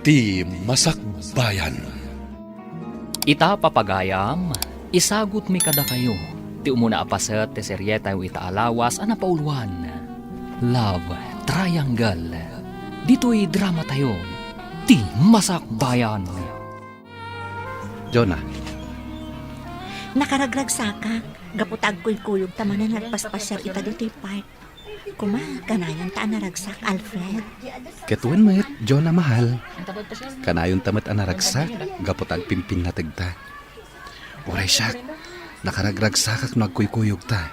Ti Masakbayan. Ita papagayam, isagot mi kada kayo. Ti umuna apaset ti serye tayo itaalawas ana pauluan. Love Triangle. Dito'y drama tayo. Ti Masakbayan. Jonah, Nakaragrag saka, gaputag kuyog tamanan nagpaspasyal ita dito'y park. Kuma, kanayon ta naragsak, Alfred. ketuan met, Jonah mahal. Kanayon tamat anaragsak, gapotag pimpin na tagta. Uray siya, nakaragragsakak no agkuykuyog ta.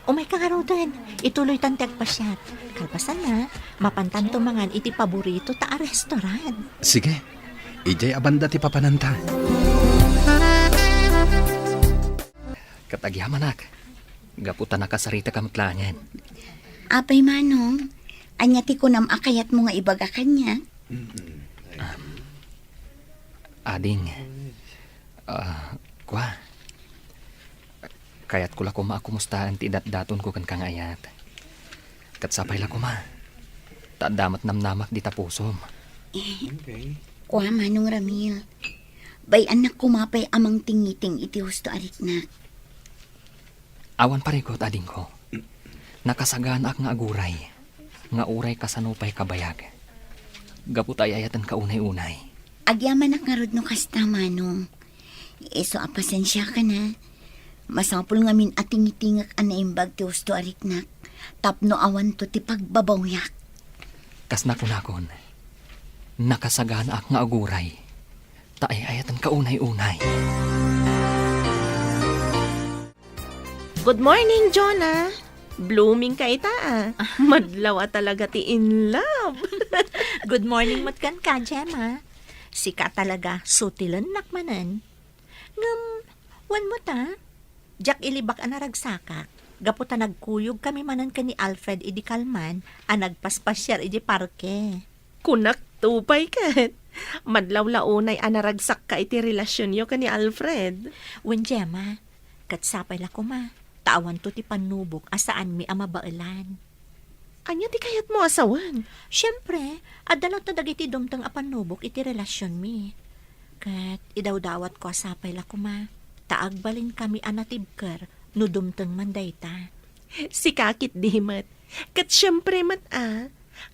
Umay ka nga raw din, ituloy tan tagpasyal. Kalpasan na, mapantan tumangan iti paborito ta a restaurant. Sige, ijay abanda ti papananta. Katagyaman nak. Gaputan nakasarita kamatlangan. Apay manong, anya ti kunam akayat mo nga ibaga kanya. Ading, kwa. Kayat ko la kuma kumustahan ti daton ko kan kangayat. Katsapay la kuma. Tadamat namnamak di tapusom. Kuha manong Ramil, bay anak kumapay amang tingiting iti husto arit na. Awan parikot ading ko. Nakasagaan ak nga aguray. Nga uray kasanupay kabayag. Gaputay ayatan ka unay-unay. Agyaman ak nga rod no kasta manong. Eso apasensya ka na. Masapul nga min ating-itingak anaimbag ti husto arit na. Tapno awan to ti pagbabawyak. Kas nakunakon. Nakasagaan ak nga aguray. Taay ayatan ka unay-unay. Good morning, Jonah. Blooming ka ita Madlaw talaga ti in love. Good morning matkan ka, Gemma. Sika talaga, sutilan nakmanan. Ngam, wan mo ta? Jak ilibak ang naragsaka. Gaputa nagkuyog kami manan ka ni Alfred idi Kalman, ang nagpaspasyar idi parke. Kunak tupay ka. Madlaw launay anaragsak ka iti relasyon yo ka ni Alfred. Wen, Gemma, katsapay la kuma. Tawan to ti panubok asaan mi amabailan. Anya ti kayat mo asawan? Siyempre, adalaw ta dagiti dumtang apanubok iti relasyon mi. Kat idawdawat ko asapay la kuma. Taagbalin kami anatibker no dumtang manday ta. Si kakit di mat. Kat syempre mat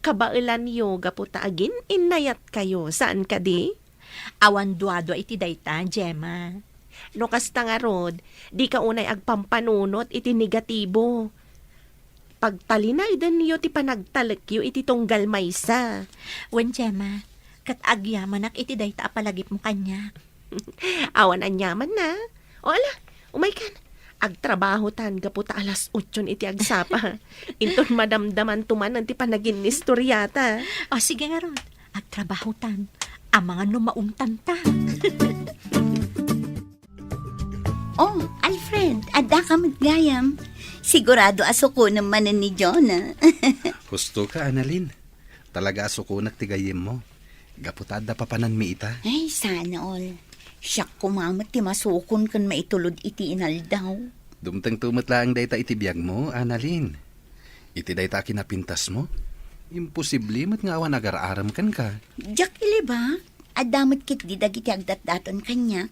kabailan yo gaputa agin inayat kayo. Saan ka di? Awan duado iti dayta, Gemma. No kasta nga rod, di ka unay agpampanunot iti negatibo. Pagtalinay din niyo ti panagtalekyo iti tunggal maysa. Wen, Gemma, kat agyaman ak iti dayta apalagip mo kanya. Awan anyaman na. O ala, umay kan. Agtrabaho tan gaputa alas 8 iti agsapa. Inton madamdaman tuman ti panagin ni storyata. O sige nga rod, agtrabaho tan. Ang mga numaungtan ta. Oh, Alfred, adda ka matgayam. Sigurado asuko naman ni Jonah. Husto ka, Annalyn. Talaga asukunak tigayim mo. Gaputada papanan mi ita. Ay, sana all. Siyak kumamat ti masukon kan maitulod iti inaldaw. Dumtang tumatlaang dayta iti biyag mo, Annalyn. Iti dayta kinapintas mo. Imposible mat nga awan agar-aram kan ka. Diyak iliba, adamot kit di dagiti agdat-daton kanya.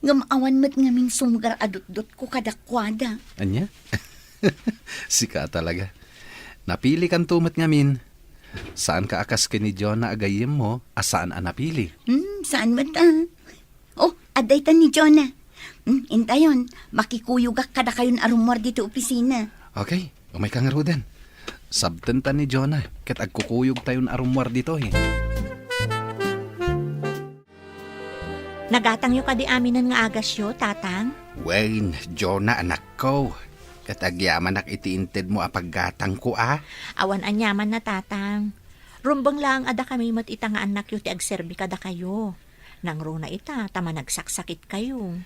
Ngamawan mat ngaming sumgar adut-dut ko kadakwada. Anya? Sika talaga. Napili kan tumat ngamin. Saan ka akas ni Jonah agayim mo, asaan ang napili? Saan mat Oh, aday ta ni Jonah. Intayon, makikuyugak kada kayon arumor dito opisina. Okay, umay ka nga rudan. Sabtan ta ni Jonah, kat agkukuyog tayon arumwar dito eh. Nagatang yu ka di aminan nga agasyo, tatang? Wayne, Jonah anak ko. Katagyaman nak itiinted mo apaggatang ko Awan anyaman na, tatang. Rumbang lang ada kami mat ita nga anak yu ti agserbi kada kayo. Nang runa ita, tama nagsaksakit kayo.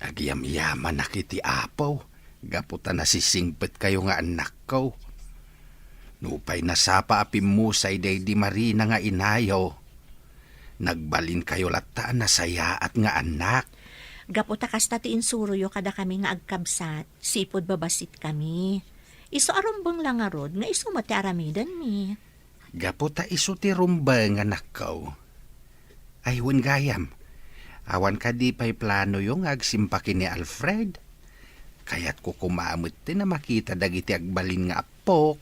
Agyam-yaman nak iti apaw. Gaputa nasisingpet kayo nga anak ko. Nupay nasapa apim mo say day di Marina nga inayaw. Nagbalin kayo lataan na saya at nga anak. Gaputa kasta ti insuruyo kada kami nga agkabsat, sipod babasit kami. Iso arumbang lang nga rod, nga iso mati aramidan mi. Gaputa iso ti rumbang anak ko. Ay, wan gayam. Awan ka di pa'y plano yung agsimpakin ni Alfred. Kaya't ko kumamot din na makita dagiti agbalin nga apok.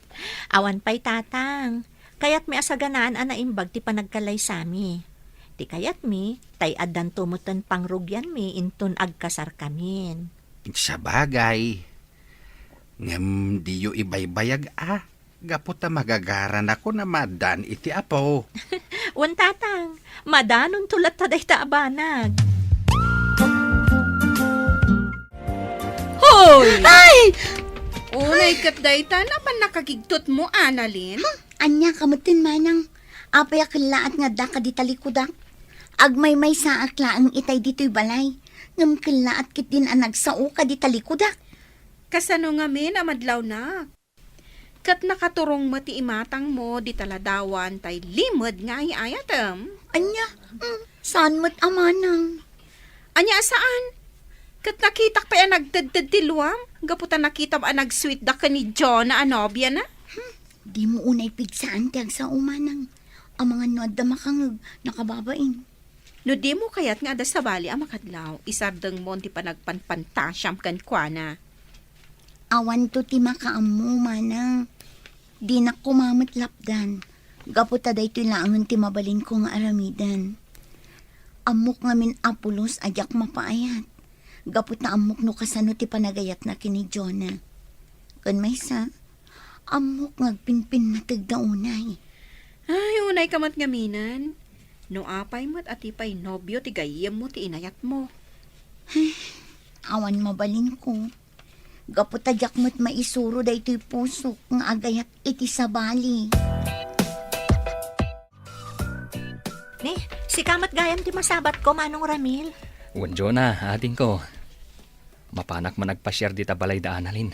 Awan pa'y tatang. Kaya't may asaganaan anaimbag ti panagkalay sami. Ti kayat mi, tay addan tumutan pangrugyan mi inton agkasar kamin. Sa bagay. Ngem di yu ibaybayag Gaputa magagaran ako na madan iti apo. Wan tatang, madanon tulat taday taabanag. Hoy! Ay! Unay kat dayta naman nakagigtot mo, Annalyn. Anya kamutin manang. Apay akilaat nga da ka di talikudak. Agmay-may sa akla ang itay dito'y balay. Ngam kilaat kit din ang nagsao ka di talikudak. Kasano nga min amadlaw na. Kat nakaturong mati imatang mo di taladawan tay limod nga ayatam. Anya, saan mo't amanang? Anya saan? Kat nakitak pa yan nagdadad ti luwam. Gaputan nakita ba nag-sweet da ka ni John na anobya na? Di mo unay pigsaan tiyag sa umanang. Ang mga nuad da makangag nakababain. No di mo kayat nga da sa bali ang makadlaw. Isardeng mo ti panagpanpantasyam kan kwa na. Awan to ti makaamu manang. Di na kumamot lapdan. Gaputa day to laangan ti mabalin ko nga aramidan. Amok ngamin apulos ajak mapaayat. Gaputa amok no kasano ti panagayat na kini Jonah. Kan may sa, amok ngagpinpin na tigdaunay. Ay, unay kamat ngaminan. No apay mo't atipay nobyo ti gayem mo ti inayat mo. Awan mabalin ko. Gaputa jak mo't maisuro day to'y pusok nga agayat iti sabali. Ni, si kamat gayam ti masabat ko, Manong Ramil. Wanjo na, ating ko. Mapanak man nagpasyar di tabalay da Annalyn.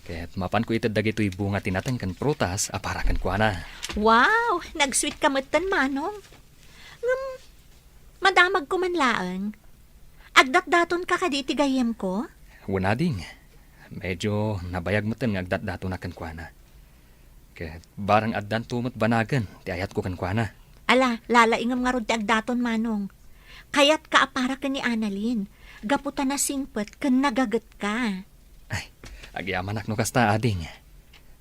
Kaya't mapan ko itad dagito'y bunga tinatang kan prutas, aparakan ko na. Wow, nag-sweet kamutan, Manong. Madamag ko man laang. Agdat-daton ka kaditi gayam ko? Wala ding. Medyo nabayag mo nga agdat-dato na kan kwa na. Kaya't barang addan tumot banagan, ti ayat ko kan kwa na. Ala, lalaingam nga rod ti agdaton, Manong. Kaya't kaapara ka ni Annalyn. Gaputa na singpet kan nagagat ka. Ay, agyaman no kasta ading.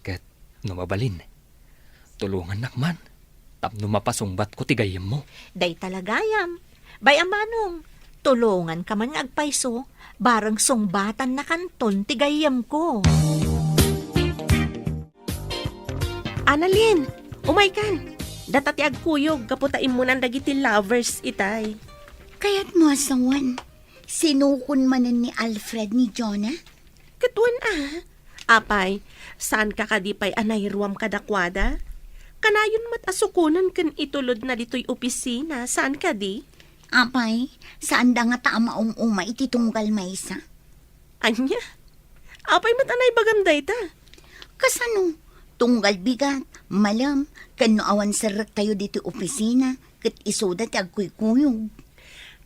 Kaya't numabalin. Tulungan nakman. Tapno mapasungbat ko tigayem mo. Day talagayam. Bay Manong, tulungan ka man nga agpaiso, barang sungbatan na kanton tigayam ko. Annalyn, umay kan. Datati agkuyog, kaputain mo ng dagiti lovers itay. Kaya't mo asawan, sinukon manan ni Alfred ni Jonah? Katuan Apay, saan ka kadipay anayruam kadakwada? Kanayon mat asukunan kan itulod na dito'y opisina, saan ka di? Apay, saan da nga taamaong uma ititunggal maysa? Anya? Apay mat anay bagamday ta. Kasano? Tunggal bigat, malam, kano awan sarak tayo dito opisina, kat isoda ti agkuy-kuyog.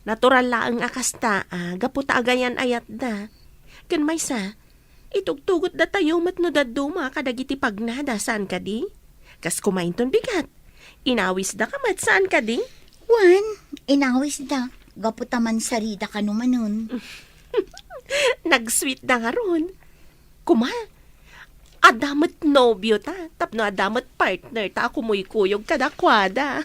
Natural laang akasta, gaputa agayan ayat da. Kan maysa, itugtugot da tayo mat no daduma kadagiti pagnada, saan ka di? Kas kumain ton bigat. Inawis da ka mat, saan ka di? Wan, inawis da, gaputa man sarida ka numanon. Nag-sweet na nga ron. Kuma, adamat nobyo ta, tapno adamat partner ta, kumuy-kuyog kadakwada.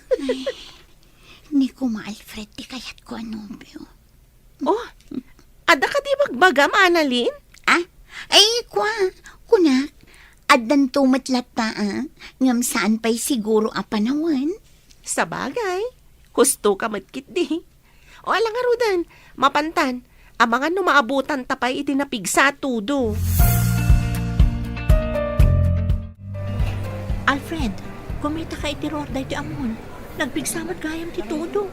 Ni ko ma-Alfred, di kayat ko anobyo. Oh, ada ka di magbagam, Annalyn? Ay, kunak, adan tumatlat ta, ngam saan pa'y siguro apanawan. Sa bagay, husto ka matkit di. O alang nga rudan, mapantan, ang mga numaabutan tapay itinapig sa tudo. Alfred, kumita ka itiror day ti amon. Nagpigsamad gayam ti todo.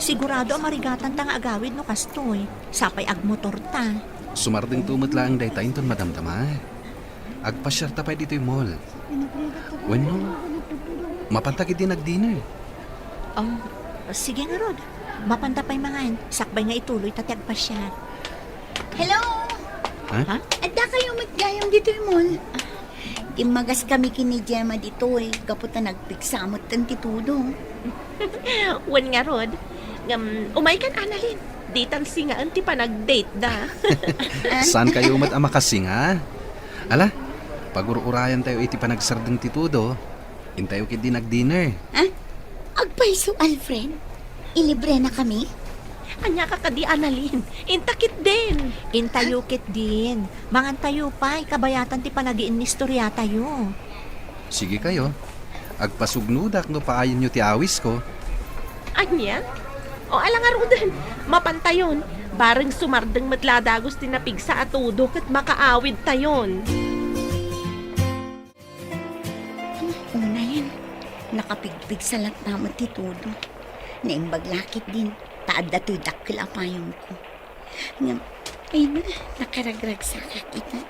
Sigurado ang marigatan tang agawid no kastoy. Sapay agmotor ta. Sumarding tumot lang day tayo ton madamdama. Agpasyar tapay dito'y mall. Bueno, mapantagid din nagdinner. Oh, sige nga Rod. Mapantapay mangan. Sakbay nga ituloy tatiag pa siya. Hello? Ha? Adda kayo magayam dito yung mall. Timagas kami kini Gemma dito eh. Gaputa nagpiksamot tan titudo. Wan nga rod. Umay kan analin. Di tan singaan ti pa nag-date da. Saan kayo mat amakasinga? Ala, pag-ururayan tayo iti panagsardeng titudo. Intayo kid di nag-dinner. Agpaiso, Alfred. Ilibre na kami? Anya ka kadi analin. Intakit din. Intayukit din. Mangantayo pa, kabayatan ti panagiin ni istorya tayo. Sige kayo. Agpasugnudak no paayon nyo ti awis ko. Anya? O alang arudan. Mapantayon. Bareng sumardeng matladagos tinapig sa atudo kat makaawid tayon. Una yan. Nakapigpig sa latnamot titudo. Naimbag lakit din. Taad na to'y dakil apayong ko. Ngam, ay na, nakaragrag sa kakita.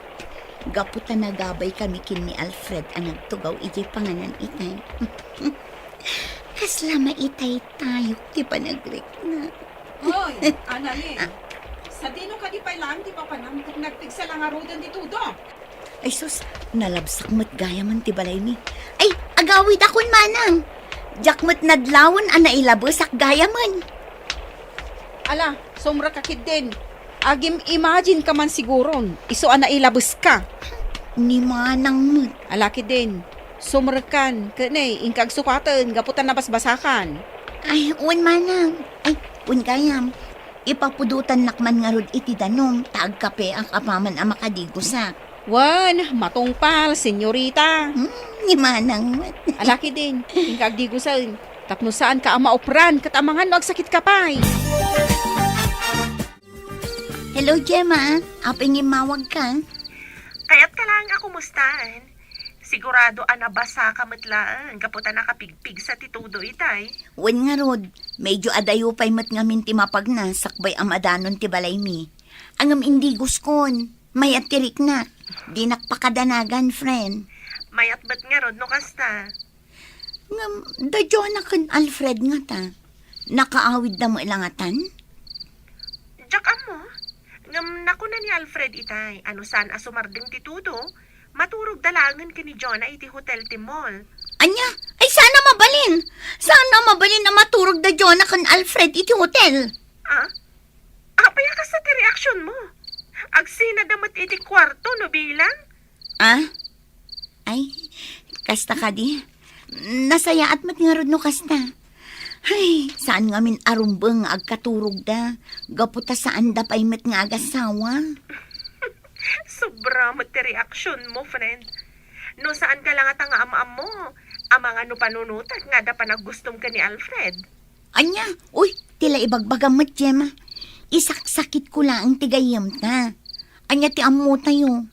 Gaputa na gabay kami kin ni Alfred ang nagtugaw iti panganan itay. Kaslama itay tayo, di pa nagrek na. Hoy, Annalyn. Sa dino ka di pa lang, di pa panang kung nagpigsa lang arudan di tudo. Ay sus, nalabsak mat gaya man ti balay ni. Ay, agawid akon manang. Jakmat nadlawan ang nailabosak gaya man. Ala, sumra ka kid din. Agim imagine ka man siguron. Iso ana ilabos ka. Ni manang mat. Ala kid din. Sumrakan, kanay, ingkag sukatan, gaputan na basbasakan. Ay, un manang. Ay, un gayam. Ipapudutan nakman nga rod iti danom. Taag kape ang kapaman ang makadigusak. Wan, matungpal, senyorita. Ni manang mat. Ala kid din, ingkag di gusan. Tapno saan ka ang maopran, katamangan no agsakit ka pa'y. Hello, Gemma. Aping imawag ka. Kaya't ka lang ako mustaan. Sigurado anabasa ka matlaan. Kaputa nakapigpig sa titudo itay. Wen nga rod, medyo adayo pa'y mat ngamin ti mapagna, sakbay am adanon ti balay mi. Angam indi guskon, may atirik na. Di nakpakadanagan, friend. Mayat ba't nga rod no kasta? Ngam, da Jonathan Alfred nga ta. Nakaawid na mo ilangatan? Jack mo? Ngam naku na ni Alfred itay. Ano saan asumardeng titudo? Maturog dalangan ka ni Jonah iti Hotel Timol. Anya, ay sana mabalin. Sana mabalin na maturog da Jonathan Alfred iti hotel. Ah? Apaya ka sa ti reaksyon mo. Agsina damat iti kwarto no bilang? Ah? Ay, kasta ka di. Nasaya at matingarod no kasta. Ay, saan nga min arumbeng agkaturog da. Gaputa saan da pa'y met nga agasawa. Sobra mo ti reaksyon mo, friend. No saan ka lang at ang amaam mo? Amang ano panunutat nga da pa naggustom ka ni Alfred. Anya, uy, tila ibagbagam mo, Gemma. Isaksakit ko lang ang tigayam ta. Anya ti amo tayo.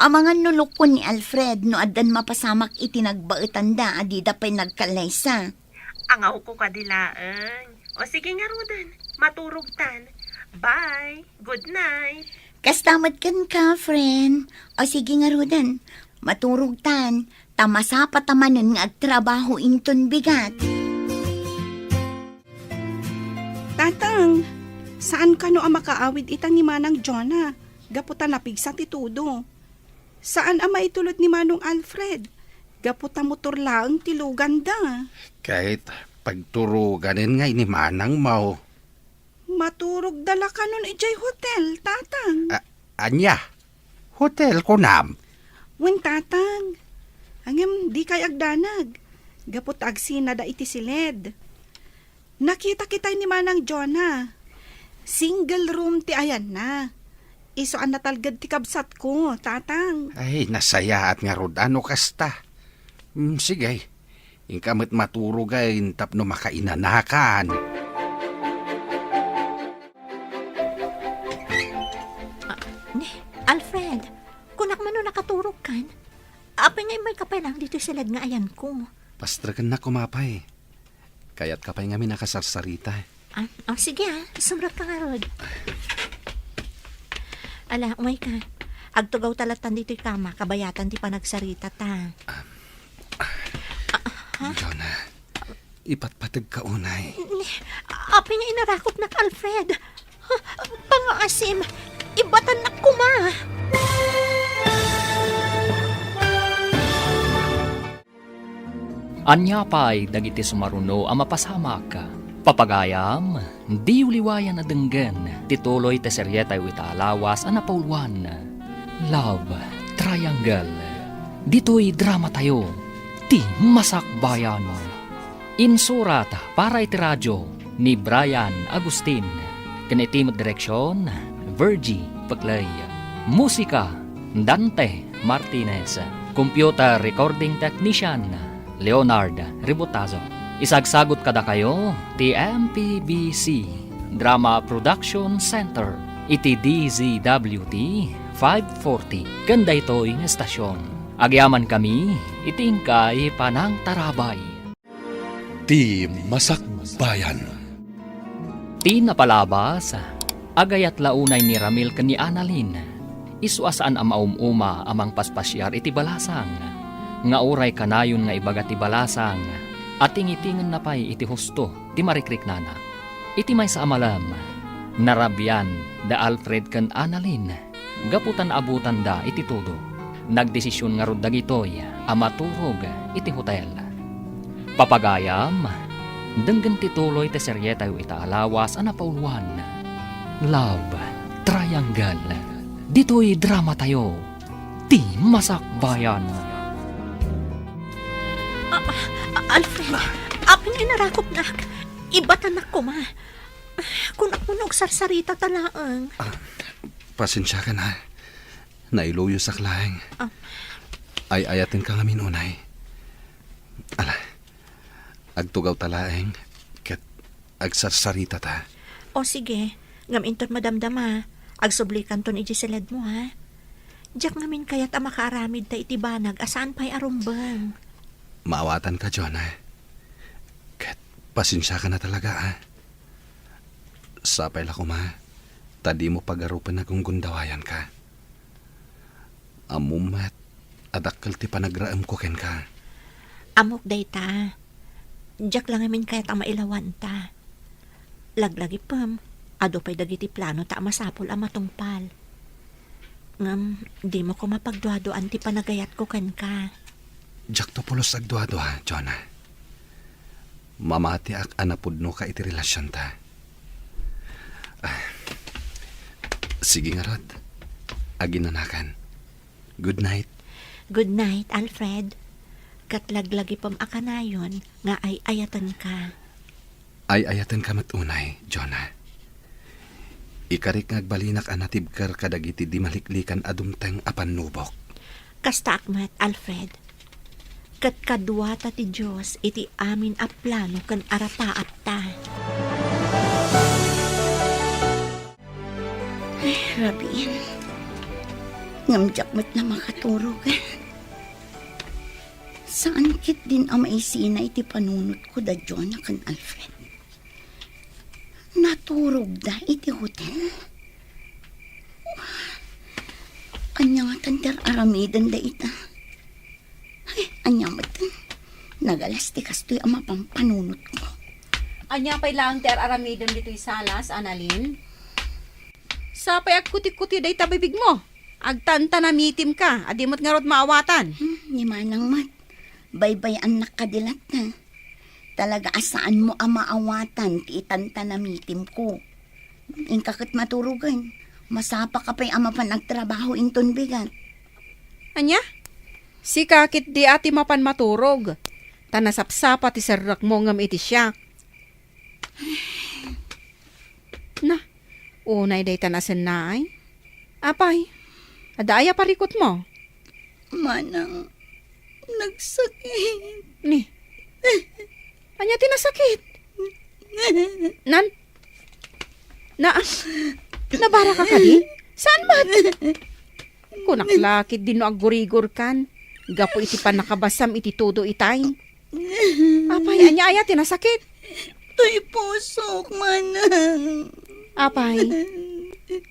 Amangan nulok ko ni Alfred no adan mapasamak itinagbaitan da adi da pa'y nagkalaysa. Angaw ko kadilaan. O sige nga Rudan, maturog tan. Bye, good night. Kastamat kan ka, friend. O sige nga Rudan, maturog tan. Tamasa patamanan nga agtrabaho inton bigat. Tatang, saan ka no ang makaawid itang ni Manang Jonah? Gaputa napigsa ti tudo. Saan ang maitulot ni Manong Alfred? Gaputa motor lang tilugan da. Kahit pagturuganin nga ini manang mau. Maturog dala ka nun ijay hotel, tatang. Anya, hotel ko nam. Wen tatang. Angem di kay agdanag. Gapot agsina da iti silid. Nakita kita ni Manang Jonah. Single room ti ayan na. Iso ang natalgad ti kabsat ko, tatang. Ay, nasaya at nga rod ano kasta. Sige, ingkamit maturugay tapno makainanakan. Alfred, kunak man no nakaturog kan? Apay ngay may kapay lang dito silad nga ayan ko. Pastragan na kumapay. Kaya't kapay nga minakasarsarita. Sige sumrat ka nga rod. Ala, umay ka. Agtugaw talatan dito'y kama, kabayatan ti panagsarita ta. Jonah, ipatpatag ka unay. Apay nga inarakot na Alfred. Pangaasim, ibatan na kuma. Anya pa'y dagiti sumaruno ang mapasamak. Papagayam, di uliwayan na denggen, tituloy te seryeta iti alawas ang napauluan. Love Triangle. Dito'y drama tayo, ti masakbayan. Insurat para iti radyo ni Brian Agustin. Kanitimot direksyon, Virgie Paclay. Musika, Dante Martinez. Computer recording technician, Leonard Ributazo. Isagsagot kada kayo, ti MPBC Drama Production Center, iti DZWT 540. Ganda ito'y estasyon. Agyaman kami, itingkay panang tarabay. Ti Masakbayan. Ti napalabas, agayat launay ni Ramil ken ni Annalyn. Isuasaan ang maumuma amang paspasyar iti balasang. Nga uray kanayon nga ibaga ti balasang. At tingitingan na pa'y iti husto, ti marikrik nana. Iti may sa amalam, narabyan da Alfred ken Annalyn, gaputan abutan da iti todo. Nagdesisyon nga rod dagitoy, amaturog iti hotel. Papagayam, denggen tituloy te seryeta iti alawas ang napauluan. Love Triangle. Dito'y drama tayo, ti masakbayan. Alfred, apin inarakop na. Ibatan ako, ma. Kung ako nagsarsarita talaang. Pasensya ka na. Nailuyo sa klaeng. Ay ayatin ka ngamin unay. Ala, agtugaw talaeng. Kat agsarsarita ta. O sige, ngaminton madamdama. Agsublikan ton ijisiled mo, ha? Diyak ngamin kaya't ang makaaramid ta itibanag asaan pa'y arumbang. Maawatan ka, Jonah. Kat pasensya ka na talaga, ha? Sapay la ko, ma. Tadi mo pagarupan na kung gundawayan ka. Amumat, adakkel ti panagraam ko ken ka. Amok day ta. Diyak lang ngamin kaya't ang mailawan ta. Laglagi pam. Ado pa'y dagiti plano ta masapol ang matungpal. Ngam, di mo ko mapagduadoan ti panagayat ko ken ka. Jak to pulos agduado ha, Jonah. Mamati ak anapudno ka iti relasyon ta. Sige nga rod. Aginanakan. Good night. Good night, Alfred. Katlaglagi pam akanayon nga ay ayatan ka. Ay ayatan ka matunay, Jonah. Ikarik ngagbalinak anatibkar kadagiti di maliklikan adumteng apan nubok. Kasta akmat, Alfred. Kat kadwa ta ti Diyos iti amin a plano kan arapaap ta. Ay, Rabin. Ngamjak mo't na makaturog. Saan kit din ang maisina iti panunot ko da Jonah kan Alfred? Naturog da iti hotel? Anya nga tanter aramidan da ita. Ay, anya matan. Nagalas ti kastoy ang mapampanunot ko. Anya pa'y lang ter aramidon dito'y salas, Annalyn? Sapay agkuti-kuti day tabibig mo. Agtanta na mitim ka, adimot nga rod maawatan. Ni manang mat. Baybay anak kadilat na. Talaga asaan mo ang maawatan ti itanta na mitim ko. Ingkakit maturugan. Masapa ka pa'y ama pa nagtrabaho inton bigat. Anya? Si kakit di ati mapan maturog. Tanasapsapa ti serrak mo ngam iti siya. Na, unay day tanasan na ay. Apay, adaya parikot mo. Manang, nagsakit. Ni, anya tinasakit? Nabara ka di? Saan ba? Kunaklakit din no agurigor kan. Gapo iti pa nakabasam iti todo itay. Apay, anya tinasakit? To'y pusok, manang. Apay,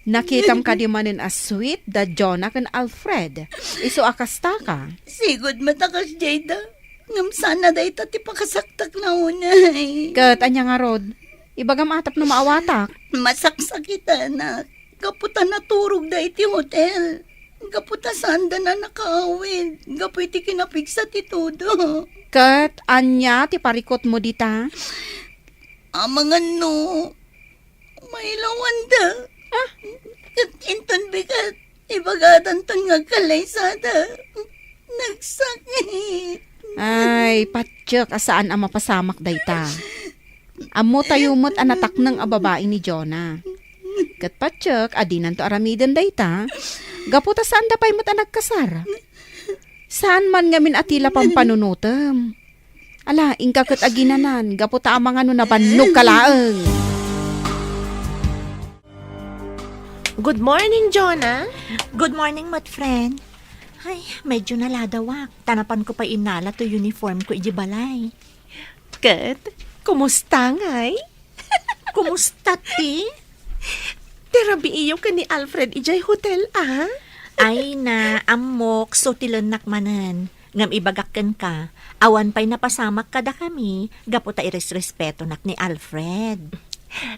nakitam ka di manin as sweet da Jonah kan Alfred. Iso akasta ka. Sigod matakas, Jada. Ngam sana day ti pakasaktak na unay. Kat anya nga rod, ibagam atap no maawatak. Masaksakita na. Kaputan na turog da iti hotel. Gaputa sanda na nakaawid. Gapu iti kinapigsa ti todo. Kat, anya, ti parikot mo dita? Amangan no. May lawanda. Kat inton bigat. Ibagatan ton nga kalaysada. Nagsakit. Ay, patsyak, asaan ang mapasamak dayta? Amo tayo mo't anatak ng ababae ni Jonah. Kat patsyak, adinan to aramidan dayta. Gaputa saan da pa'y mo't nagkasar? Saan man ngamin atila pang panunutam? Ala, ingka kat aginanan, gaputa ang mga nabannog kalaang. Good morning, Jonah. Good morning, mat friend. Ay, medyo naladawak. Tanapan ko pa inala to uniform ko ijibalay. Kat, kumusta ngay? Kumusta, ti? Terabi iyo ka ni Alfred ijay hotel, ah? Ay na, amok, so tilanak manan. Ngam ibagakken ka, awan pa'y napasamak kada kami, gaputa iresrespeto nak ni Alfred.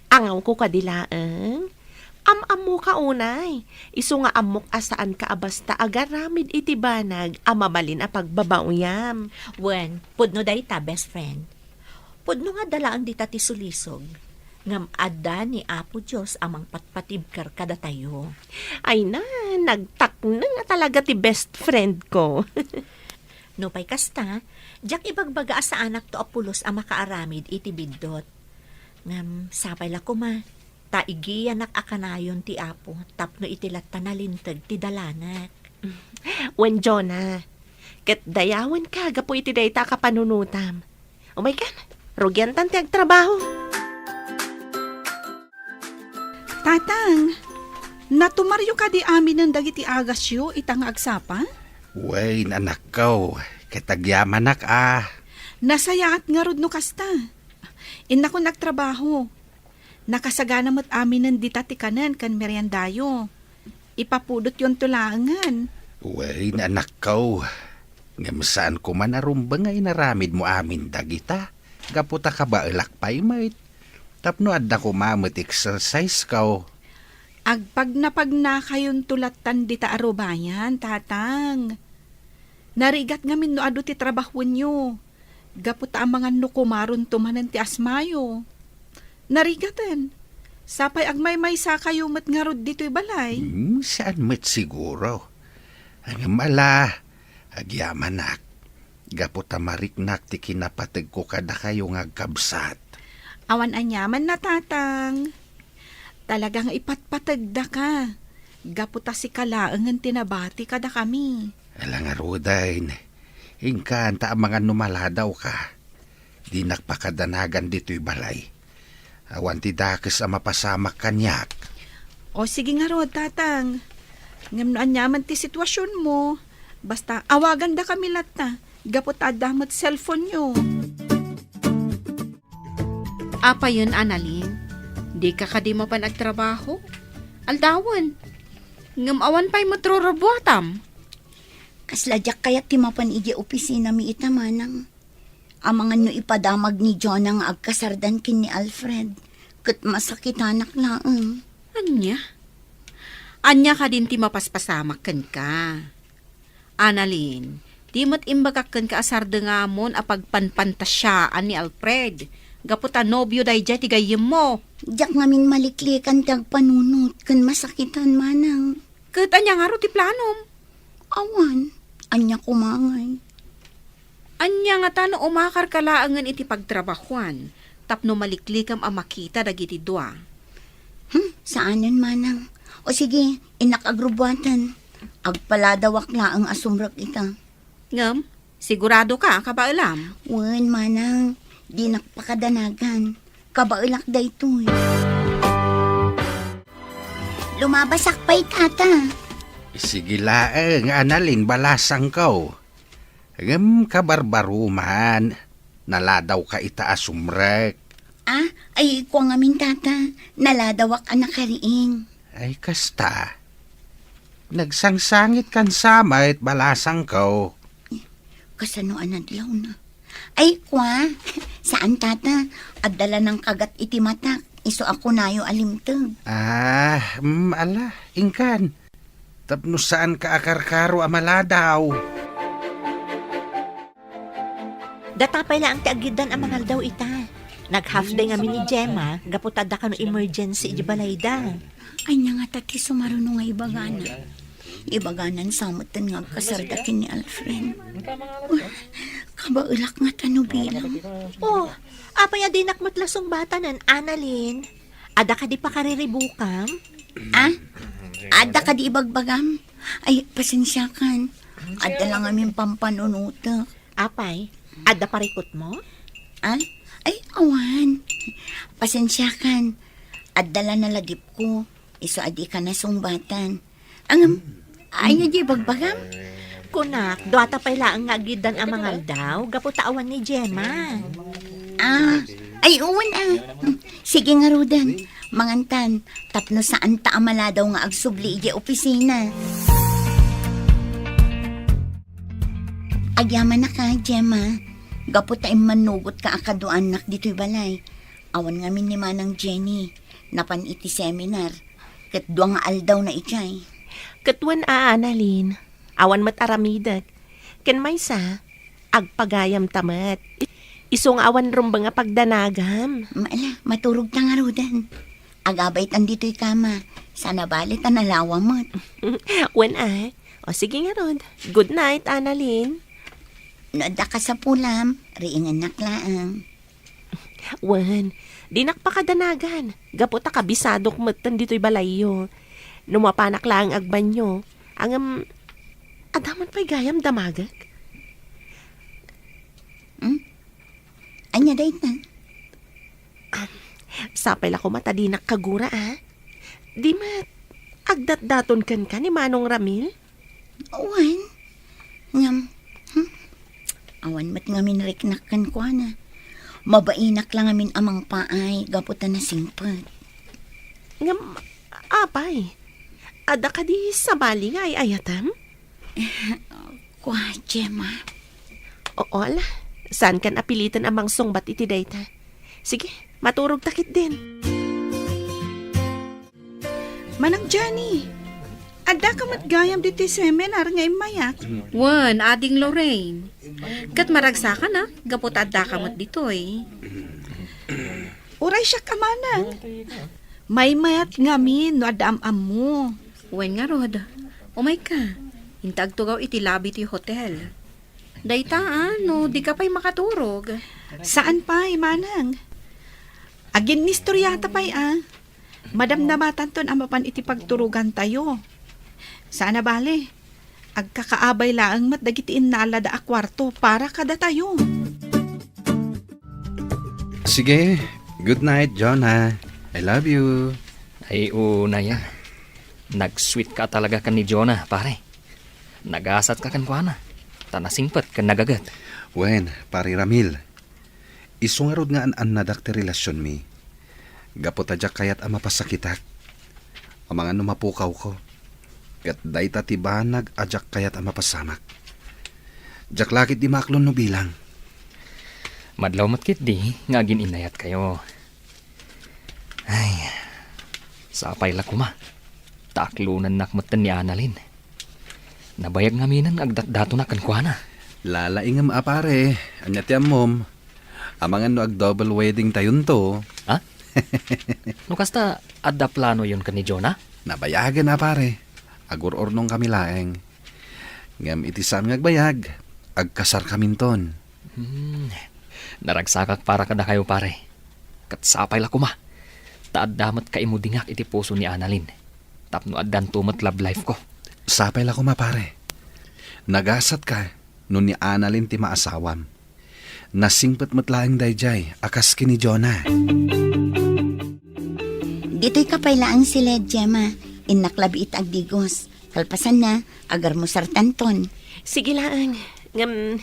Angaw ko kadilaang. Am-amo ka unay. Isu nga amok asaan ka abasta agaramid iti banag amabalin a pagbabauyam. Wen, pudno dayta, best friend. Pudno nga dalaang dita ti sulisog. Ngam ada ni Apo Diyos amang patpatibkar kada tayo. Ay na, nagtak na nga talaga ti best friend ko. No pa'y kasta, jak ibagbaga sa anak to apulos ang makaaramid iti bidot. Ngam, sapay la kuma, taigiyan nak akanayon ti Apo, tapno itilat tanalintag ti dalanak. Wen Jonah, kat dayawan ka, gapo iti dayta ka panunutam. Oh my God, rugyan tan ti agtrabaho. Tatang, natumaryo ka di amin ng dagiti agasyo itang agsapa? Way, anak ko. Kitagyaman nak Nasayaat nga rod no kasta. Inna ko nagtrabaho. Nakasagana mo't amin ng ditatikanan kan meriendayo. Ipapudot yon tulangan. Way, anak ko. Ngam saan ko man arumbang ay naramid mo amin dagita. Gaputa ka ba ilakpay mait? Tapno adda ko mamit exercise ka. Agpag na kayon tulatan dita arubayan, tatang. Narigat ngamin no adu ti trabahon nyo. Gaputa ang mga nukumaron tumanan ti asmayo. Narigatan. Sapay agmay-may sa kayo mat nga rod dito'y balay. Saan met siguro? Ang mala, agyamanak. Gaputa mariknak ti kinapatag ko kada kayo nga kabsat. Awan anyaman na tatang. Talagang ipatpatagda ka. Gaputa si kalaangan tinabati kada kami. Alang arudain, ingkanta ang mga numaladaw ka. Di nakpakadanagan dito'y balay. Awan ti dakes ang mapasamak kanyak. O sige nga rod, tatang. Ngam no anyaman ti sitwasyon mo. Basta awagan da kami lata. Gaputa damot cellphone nyo. Apa yun, Annalyn? Di ka mo pa nagtrabaho? Aldawan. Ngam awan pa'y matrurabuatam. Kasladyak kaya timapan igi opisina mi itamanang. Amangan no ipadamag ni John ang agkasardan kin ni Alfred. Kat masakitanak laang. Anya? Anya ka din ti mapaspasamak kan ka. Annalyn, di mo't imbagak ka asarda nga mon apagpanpantasyaan ni Alfred. Gaputa nobyo day jay tigayim mo. Diyak ngamin maliklikan tag panunot kan masakitan manang. Kat anya nga ro ti planom. Awan, anya kumangay. Anya nga tano umakar kalaangan iti pagtrabahuan. Tapno maliklikam ang makita dagiti dua. Saanan manang? O sige, inakagrubwatan. Agpaladawak laang asumrak ita. Ngam, sigurado ka kabailam. Wen manang, di nakpakadanagan. Kabailak da ito eh. Lumabasak pa'y tata. Sige laeng, Annalyn, balasang ko. Ngam kabarbaruman, naladaw ka itaas umrek. Ah, ay ko nga min tata. Naladawak anak kariing. Ay kasta. Nagsangsangit kan samait balasang ko. Kasano anadlaw na. Ay kwa, saan tata? Agdala ng kagat iti matak. Iso ako nayo alimtag. Ala, ingkan. Tapno saan ka akarkaro amaladaw? Datapay lang ti agidan ang mangal daw ita. Nag-half day nga ni Gemma, gaputada ka no emergency di balay da. Ay nga nga taki sumaruno nga ibagana. Ibaganan samutan nga kasardakin ni Alfred. Kabaulak nga tanubilang. Oh, apay adinak matlasong bata nan, Annalyn. Ada ka di pa kariribukam? Ah? Ada ka di ibagbagam? Ay, pasensya kan. Ada lang aming pampanunutok. Apay, ada parikot mo? Ah? Ay, awan. Pasensya kan. Adala na ladip ko. Iso adi ka na sungbatan. Ang, ay nga di bagbagam? Kunak, duwata pay laang nga agidan ang mangal daw, gaputawan ni Gemma. Ah, ay uwan ah. Sige nga Rudan. Mangantan, tapno saan ta amala daw nga agsubli iji opisina. Agyaman na ka, Gemma. Gapot tayo manugot ka akaduan nak dito'y balay. Awan nga min ni Manang Jenny. Napan iti seminar. Kat duwa nga aldaw na ichay. Katwan Annalyn, awan mat aramidag. Ken maysa, agpagayam tamat. Isong awan rumba nga pagdanagam. Maala, maturog ta nga Rudan. Agabay tan dito'y kama. Sana balit ang nalawa mo. Wen o sige nga Rod. Good night, Annalyn. Noda ka sa pulam, riingan naklaang. Wen, di nakpakadanagan. Gaputa kabisadok matan dito'y balayo. Numapanak lang agbanyo. Ang adaman pa'y gayam damagag. Anya dahit na. Sapay la ko mata di nakagura Di mat, agdat-daton kan ka ni Manong Ramil? Awan. Ngam. Awan mat ngamin riknakan ko na. Mabainak lang amin amang paay, gaputan na singpot. Ngam, apay. Ada ka di sabali nga ay ayatam? Kwa, Gemma. Oo ala, saan kan apilitan amang songbat iti dayta? Sige, maturog takit din. Manang Johnny, ada ka matgayam dito seminar nga imayak. Wan, ading Lorraine. Kat maragsakan na, gapot adda ka mat dito eh. Uray siya kamanang. May mayat ngamin no adam-am mo. Wan nga Rod, umay ka. Hintag tugaw iti labi ti hotel. Dayta no, di ka pa'y makaturog. Saan pa, manang? Agin ni storyata pa'y Madamdamatan ton ang mapan iti pagturugan tayo. Sana bale, agkakaabay laang mat dagitiin na alada a kwarto para kada tayo. Sige, good night, Jonah. I love you. Ay, una yan. Nag-sweet ka talaga kan ni Jonah, pare. Nagasat ka kan kuana. Tanasingpat kan nagagat. Wen, pare Ramil. Isungarod nga an nadakti relasyon mi. Gapotadyak kayat ang mapasakitak. Ang mga numapukaw ko. Kat dayta tibanag adyak kayat ang mapasamak. Jak lakit di maklon no bilang. Madlaw matkit di, nga inayat kayo. Ay, sapay la kuma. Taklunan nakmatan ni Annalyn. Nabayag nga minan agdat-dato na kan kuana. Lalaingam apare. Anyat yan mom. Amangan no ag double wedding tayon to. Ha? No kasta adda plano yun kan ni Jonah? Nabayagan na pare. Agur-ornong kami laeng. Ngam itisam ngagbayag. Agkasar kaminton. Naragsakak para kada kayo pare. Katsapay la kuma. Taad damat kaimudingak iti puso ni Annalyn. Tapno addan tumat love life ko. Sapay la ko mapare. Nagasat ka nun ni Annalyn ti maasawam. Nasingpet matlaeng dayjay akas kini Jonah. Dito'y kapaylaan sila, Gemma. Inaklabi it agdigos. Kalpasan na, agar mo sartanton. Sige lang, ngam,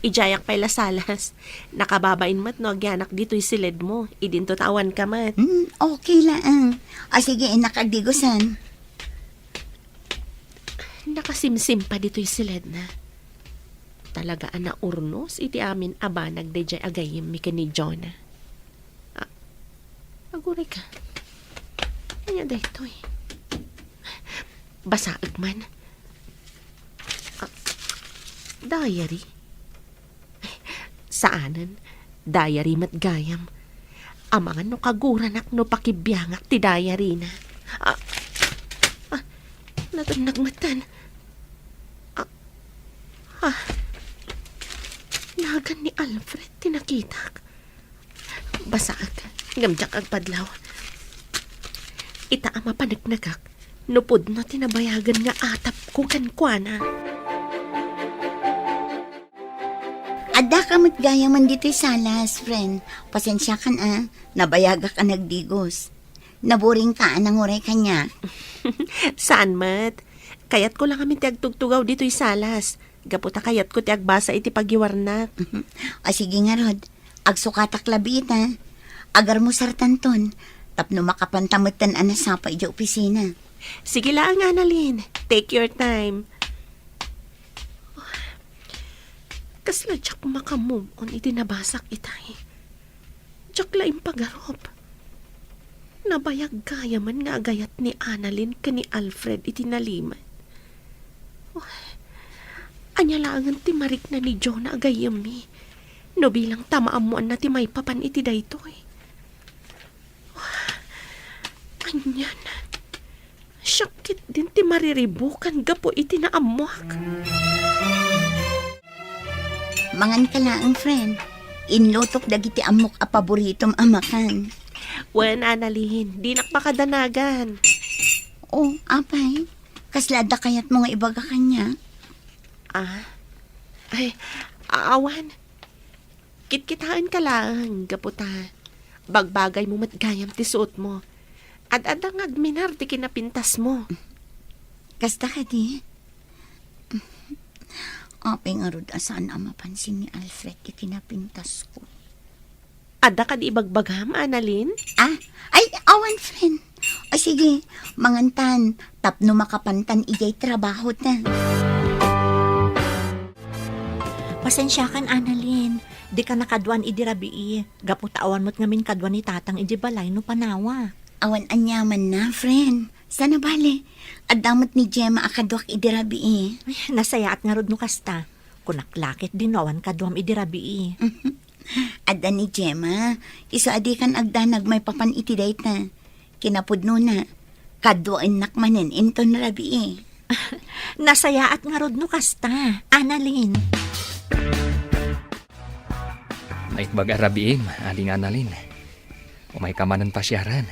ijayak pa'y lasalas. Nakababain mat no, agyanak dito'y silid mo. Idinto tawan ka mat. Okay lang. Sige, inakagdigosan. Nakasimsim pa dito'y silid na. Talagaan na urnos, iti amin abanag de jay agayim mi ni Jonah. Aguray ka. Kanya da ito'y. Basaag man. Diary? Saanan? Diary mat gayam. Amangan no kaguranak no pakibiyangak ti diary na. Natanagmatan. Nagan ni Alfred tinakitak. Basaag. Ngamjak ang padlaw. Ita ama panagnagak. Nupod na tinabayagan nga atap ko kankwana. Ada ka gaya man dito'y salas, friend. Pasensya ka na, nabayaga ka nagdigos. Naburing ka anang oray kanya. Saan mat? Kayat ko lang kami tiagtugtugaw dito'y salas. Gaputa kayat ko tiagbasa iti pagiwarnak. O sige nga, Rod. Agsukatak labit, ha? Agar mo sartanton. Tapno makapantamutan anasapa iti opisina. Sige lang, Annalyn. Take your time. Kasla jak makamove on iti nabasak itay. Jak laing pagarop. Nabayag gaya man nga agayat ni Annalyn ka ni Alfred iti naliman. Anya langan ti marik na ni Jonah agayam mi. No bilang tamaamuan na ti may papan iti daytoy. Anyan. Syakit din ti mariribukan gapo iti naamuak. Mangan ka lang, friend. Inlutok dagiti amok a paboritom amakan. Wen, Annalyn, di nakpakadanagan. Oh, apay. Kaslada kayat mo nga ibaga kanya. Ay, awan. Kitkitaan ka lang, gaputa. Bagbagay mo matgayam ti suot mo. At adang agminar ti kinapintas mo. Kasta ka di. Apay nga rod asaan ang mapansin ni Alfred ikinapintas ko. Ada ka di ibagbagam, Annalyn? Ay, awan, friend. O sige, mangantan, tapno makapantan ijay trabaho na. Pasensya kan, Annalyn. Di ka nakadwan idirabii. Gaputawan mo't ngamin kadwan ni tatang iji balay no panawa. Awan anyaman na, friend. Sana bale. Adamot ni Gemma akadwak idirabi Ay, nasayaat nga rod no kasta. Kunaklakit din awan kadwam idirabii. Ada ni Gemma, iso adikan agdanag may papan itiday na. Kinapudno na. Kadwain nakmanen inton rabi Nasayaat nga rod no kasta, Annalyn. Naitbag arabiim, aling Annalyn. Umay kamanan pasyaran.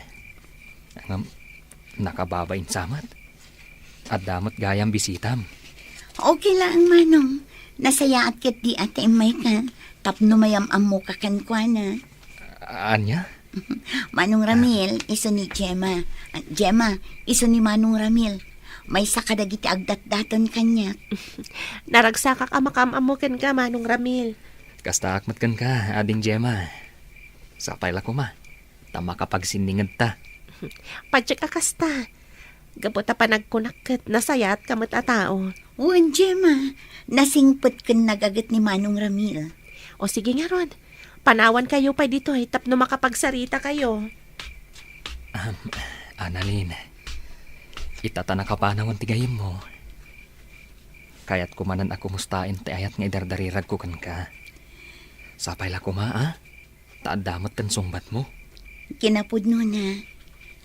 Nakababain samat. At damot gayang bisitam. Okay lang, manong. Nasayaat kat di ate may ka. Tapno mayam mo kakankwana. Anya? Manong Ramil, iso ni Gemma. Gemma, iso ni Manong Ramil. May sakadagiti agdat-daton kanya. Naragsakak amakamamukan ka, Manong Ramil. Kasta akmatkan ka, ading Gemma. Sapay la ko ma. Tama kapag siningad ta. Padyak akasta. Gaputa pa nagkunakit, nasayat kamot a tao. Uwan, Gemma. Nasingpot kan nagagat ni Manong Ramil. O sige nga, Rod. Panawan kayo pa dito tapno makapagsarita kayo. Annalyn, itatana ka pa naman tigayim mo. Kaya't kumanan ako mustain ti ayat nga idardarirag ko kan ka. Sapay la ko ma, taadamot kan sungbat mo. Kinapudno na.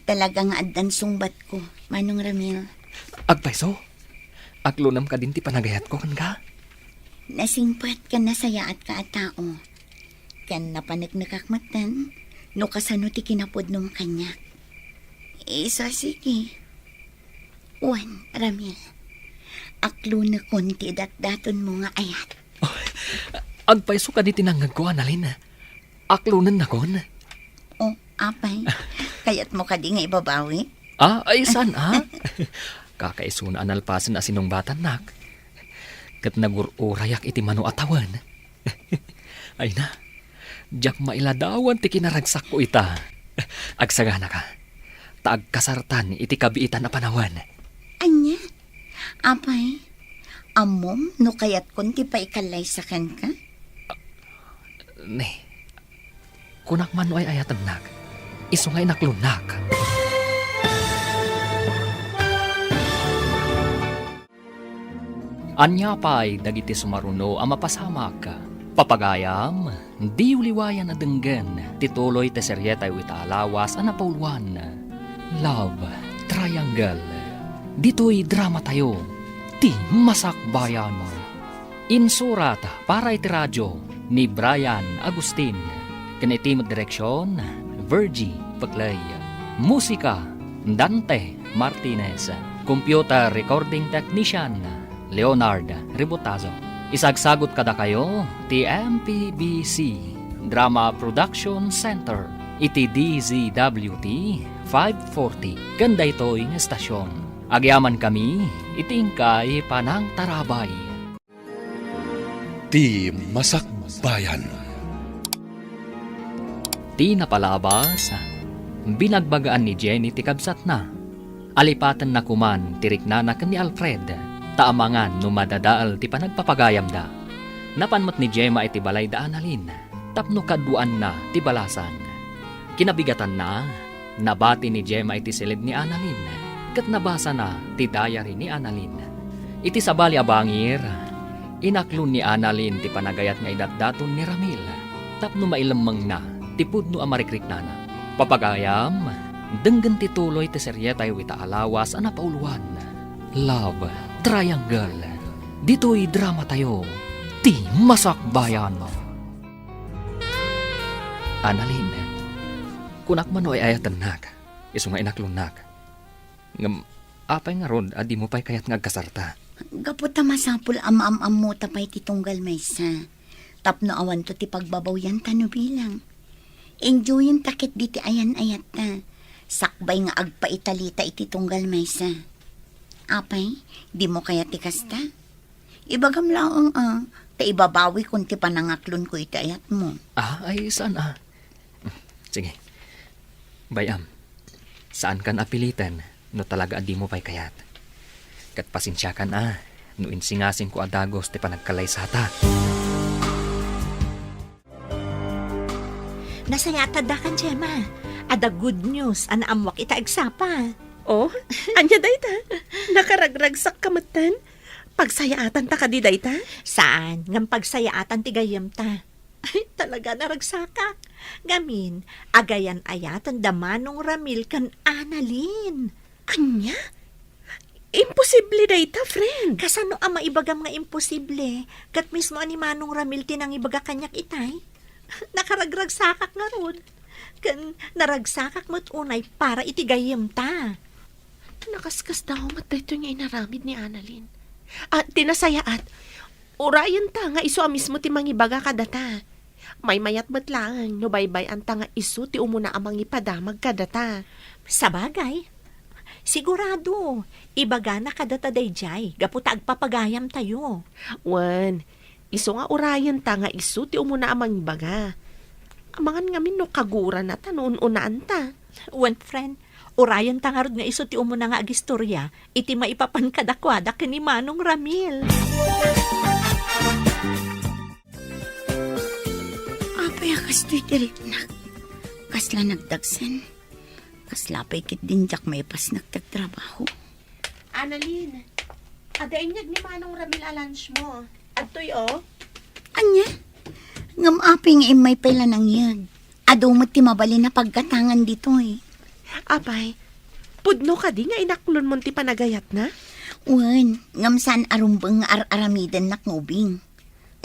Talaga nga addan sungbat ko, Manong Ramil. Agpaiso, aglunam ka din ti panagayat ko kan ka. Nasingpat ka na sayaat ka at tao. Kan napanagnakakmatan, no kasano ti kinapudnom kanya. Isa sige. Uwan, Ramil. Aklo na konti dat-daton mo nga ayat. Agpaiso ka di tinanggag ko, Annalyn. Aklunan na kon. O, apay. Kaya't mo ka di nga ibabawi? Ay saan Kakaisuna analpasan na sinong batan nak. Kat nagururayak iti mano atawan. Ay na, jak mailadawan ti kinaragsak ko ita. Agsagana ka. Taag kasartan iti kabiitan na panawan. Anya? Apay, amom no kayat kunti pa ikalay sa kan ka? Ne, kunak man ay ayatan nak. Isungay naklunak. Anya pa'y dagiti sumaruno ang mapasamak. Papagayam, di uliwayan na denggen, tituloy te seryeta yu itaalawas ang napauluan. Love Triangle. Dito'y drama tayo, ti masakbayan mo. Insurat para iti radyo ni Brian Agustin. Kanitimot direksyon, Virgie Paclay. Musika, Dante Martinez. Computer recording technician, Leonard Ributazo. Isagsagot kada kayo, ti MPBC Drama Production Center, iti DZWT 540. Ganda ito'y estasyon. Agyaman kami, itingkay panang tarabay. Di Masakbayan. Ti napalabas, binagbagaan ni Jenny ti kabsat na. Alipatan na kuman tirik na ni Alfred, taamangan no madadaal ti panagpapagayam da. Napanmat ni Gemma iti balay da analin, tapno kaduan na ti balasan. Kinabigatan na, nabati ni Gemma iti silid ni Annalyn, kat nabasa na ti diary ni Annalyn. Iti sabali abangir, inaklon ni Annalyn ti panagayat nga idatdaton ni Ramil, tapno mailamang na ti pudno amarikrik na na. Papagayam, denggan ti tuloy ti seryeta yu itaalawas ang napauluan. Love Triangle. Dito'y drama tayo, ti masakbayan mo. Annalyn, kunak man o ay ayatan nak, iso nga inaklon nak. Ngam, apay nga ron, adi mo pa'y kayat nga kasarta. Gaputa masapul am-am-am mo tapay titunggal maysa. Tapno awan to ti pagbabaw yan tano bilang. Enjoyin takit diti ayan-ayat ta. Sakbay nga agpaitalita iti tunggal maysa. Apay, di mo kaya ti kasta? Ibagam laong ta ibabawi kung ti panangaklon ko iti ayat mo. Ay saan Sige, bayam, saan kan apilitan no talaga adi mo pa'y kayat? Kat pasensya kan no insingasin ko adagos ti panagkalaysata. Nasayatad da kan, Gemma. Ada good news, anaamwak ita agsapa. Oh, anya dayta? Nakaragragsak kamatan? Pagsayaatan ta ka di dayta? Saan? Ngam pagsayaatan ti gayam ta. Ay, talaga naragsaka. Gamin, agayan ayatan damanong Ramil kan Annalyn. Anya? Imposible dayta, friend. Kasano ang maibagam nga imposible? Kat mismo ani Manong Ramil tinang ibaga kanyak itay. Nakaragragsakak nga ron. Kan naragsakak mo't unay para itigayam ta. Nakaskas daw mat dayto niya inaramid ni Annalyn. At tinasayaat, urayan ta nga iso mismo ti mangibaga kadata. May mayat matlaan, no baybay anta nga iso ti umuna amang ipadamag kadata. Sabagay, sigurado, ibaga na kadata dayjay, gaputa agpapagayam tayo. Wan, iso nga urayan ta nga iso ti umuna amang ibaga. Amangan ngamin no kagura na ta noon unaan ta. Wan friend, urayan tangarod nga iso ti umuna nga agistorya, iti maipapan kadakwada ni Manong Ramil. Apay akas to'y tiriknak. Kasla nagdagsan. Kasla pa'y kit din jak may pas nagtagtrabaho. Annalyn, adainyag ni Manong Ramil a lunch mo. Adtoy Anya? Ngam aping imay pala nang yag. Ado mo ti mabali na pagkatangan dito eh. Apay, pudno ka di nga inaklon mo ti panagayat na? Wan, ngam saan arumbang aramidan na ngubing.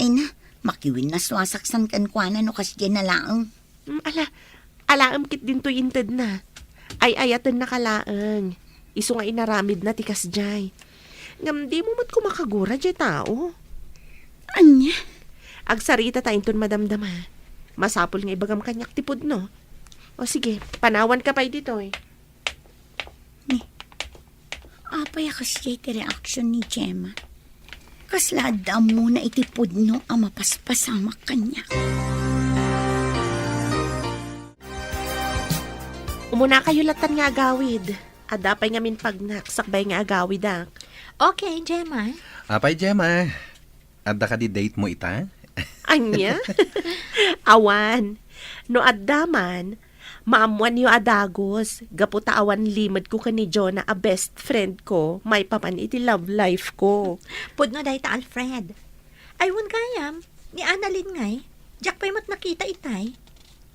Ay na, makiwin na swasaksan kan kwa na no kasya na laang. Alaam kit din to inted na. Ay ayatan na kalaang. Iso nga inaramid na ti kasjay. Ngam di mo mat kumakagura jay tao. Anya? Agsarita tayo ton madamdama. Masapol nga ibagam kanyak tipod no. O sige, panawan ka pa dito eh. Apay kasya iti reaksyon ni Gemma. Kasladam mo na itipod no ang mapaspasamak kanya. Umuna kayo latan nga agawid. Adapay nga min pagnak, sakbay nga agawid ak. Okay, Gemma. Apay, Gemma. Adda ka di date mo ita? Anya? Awan. No addaman, Maamuan yu adagos. Gaputa awan limad ko ka ni Jonah a best friend ko. May papan iti love life ko. Pudno dayta Alfred. Aywan gayam, ni Annalyn ngay. Jack pa'y mat nakita itay.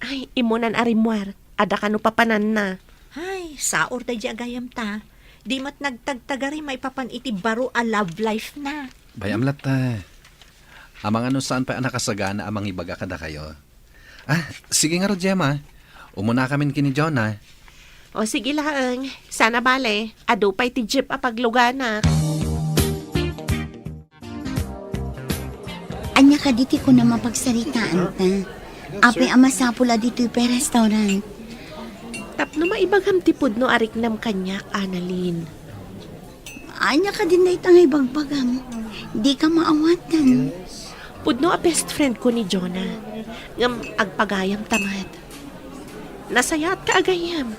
Ay, imunan arimwar. Ada ka no papanan na. Ay, saor day di agayam ta. Di mat nagtagtagari may papan iti baro a love life na. Bayamlat amang ano saan pa nakasagana amang ibaga kada kayo. Sige nga ro, Gemma. Umuna kami kini Jonah. O sige lang, sana bale. Ado pa'y ti jeep a paglugana. Anya ka diti ko na mapagsaritaan ta. Apay amasapula dito yung restaurant. Tapno maibagam tipod no arik nam kanyak, Annalyn. Anya ka din na itangay bagbagam. Di ka maawatan. Pudno a best friend ko ni Jonah. Ngam agpagayam tamad. Nasayat ka agayam.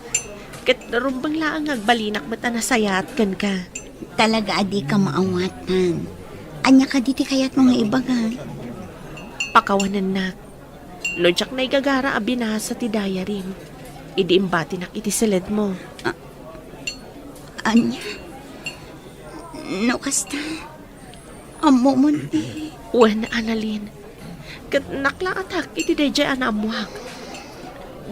Kat narumbang laang agbalinak mata nasayat kan ka. Talaga adi ka maawatan. Anya ka diti kaya't mga ibaga. Pakawanan na. No jak na igagara a binasa ti diary. Idi imbati nak iti silid mo. Anya? No kasta. Amo mo ti. Wen, Annalyn. Kat naklaatak iti dayjay anamuak.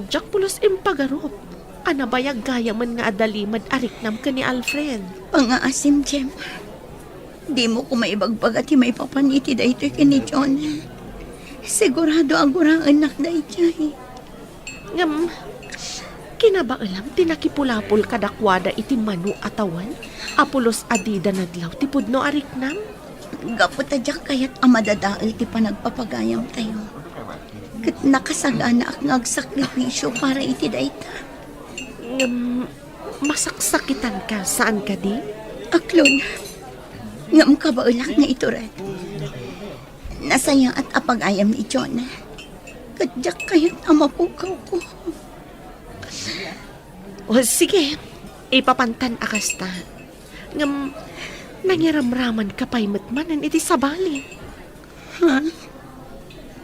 Jak pulos impagarop. Anabayag gaya man nga adalimad ariknam ka ni Alfred. Pangaasim, Gemma. Di mo ko maibagbaga ti may papaniti da ito kini Jonah. Sigurado agurang anak da ito. Ngam, kinabaalam tinakipulapol kadakwada iti manu atawan. Apulos adida nadlaw ti pudno ariknam. Gaputadyak kayat amadadaal ti panagpapagayam tayo. Kat nakasagana ak ngagsakripisyo para iti da ito. Ngam, masaksakitan ka saan ka di? Aklon, ngam kabaulak nga ito rin. Nasaya at apag-ayam ni Jonah. Kadyak kayat amapukaw ko. O sige, ipapantan akasta. Ngam, nangiramraman ka pa'y matmanan iti sabali. Ha?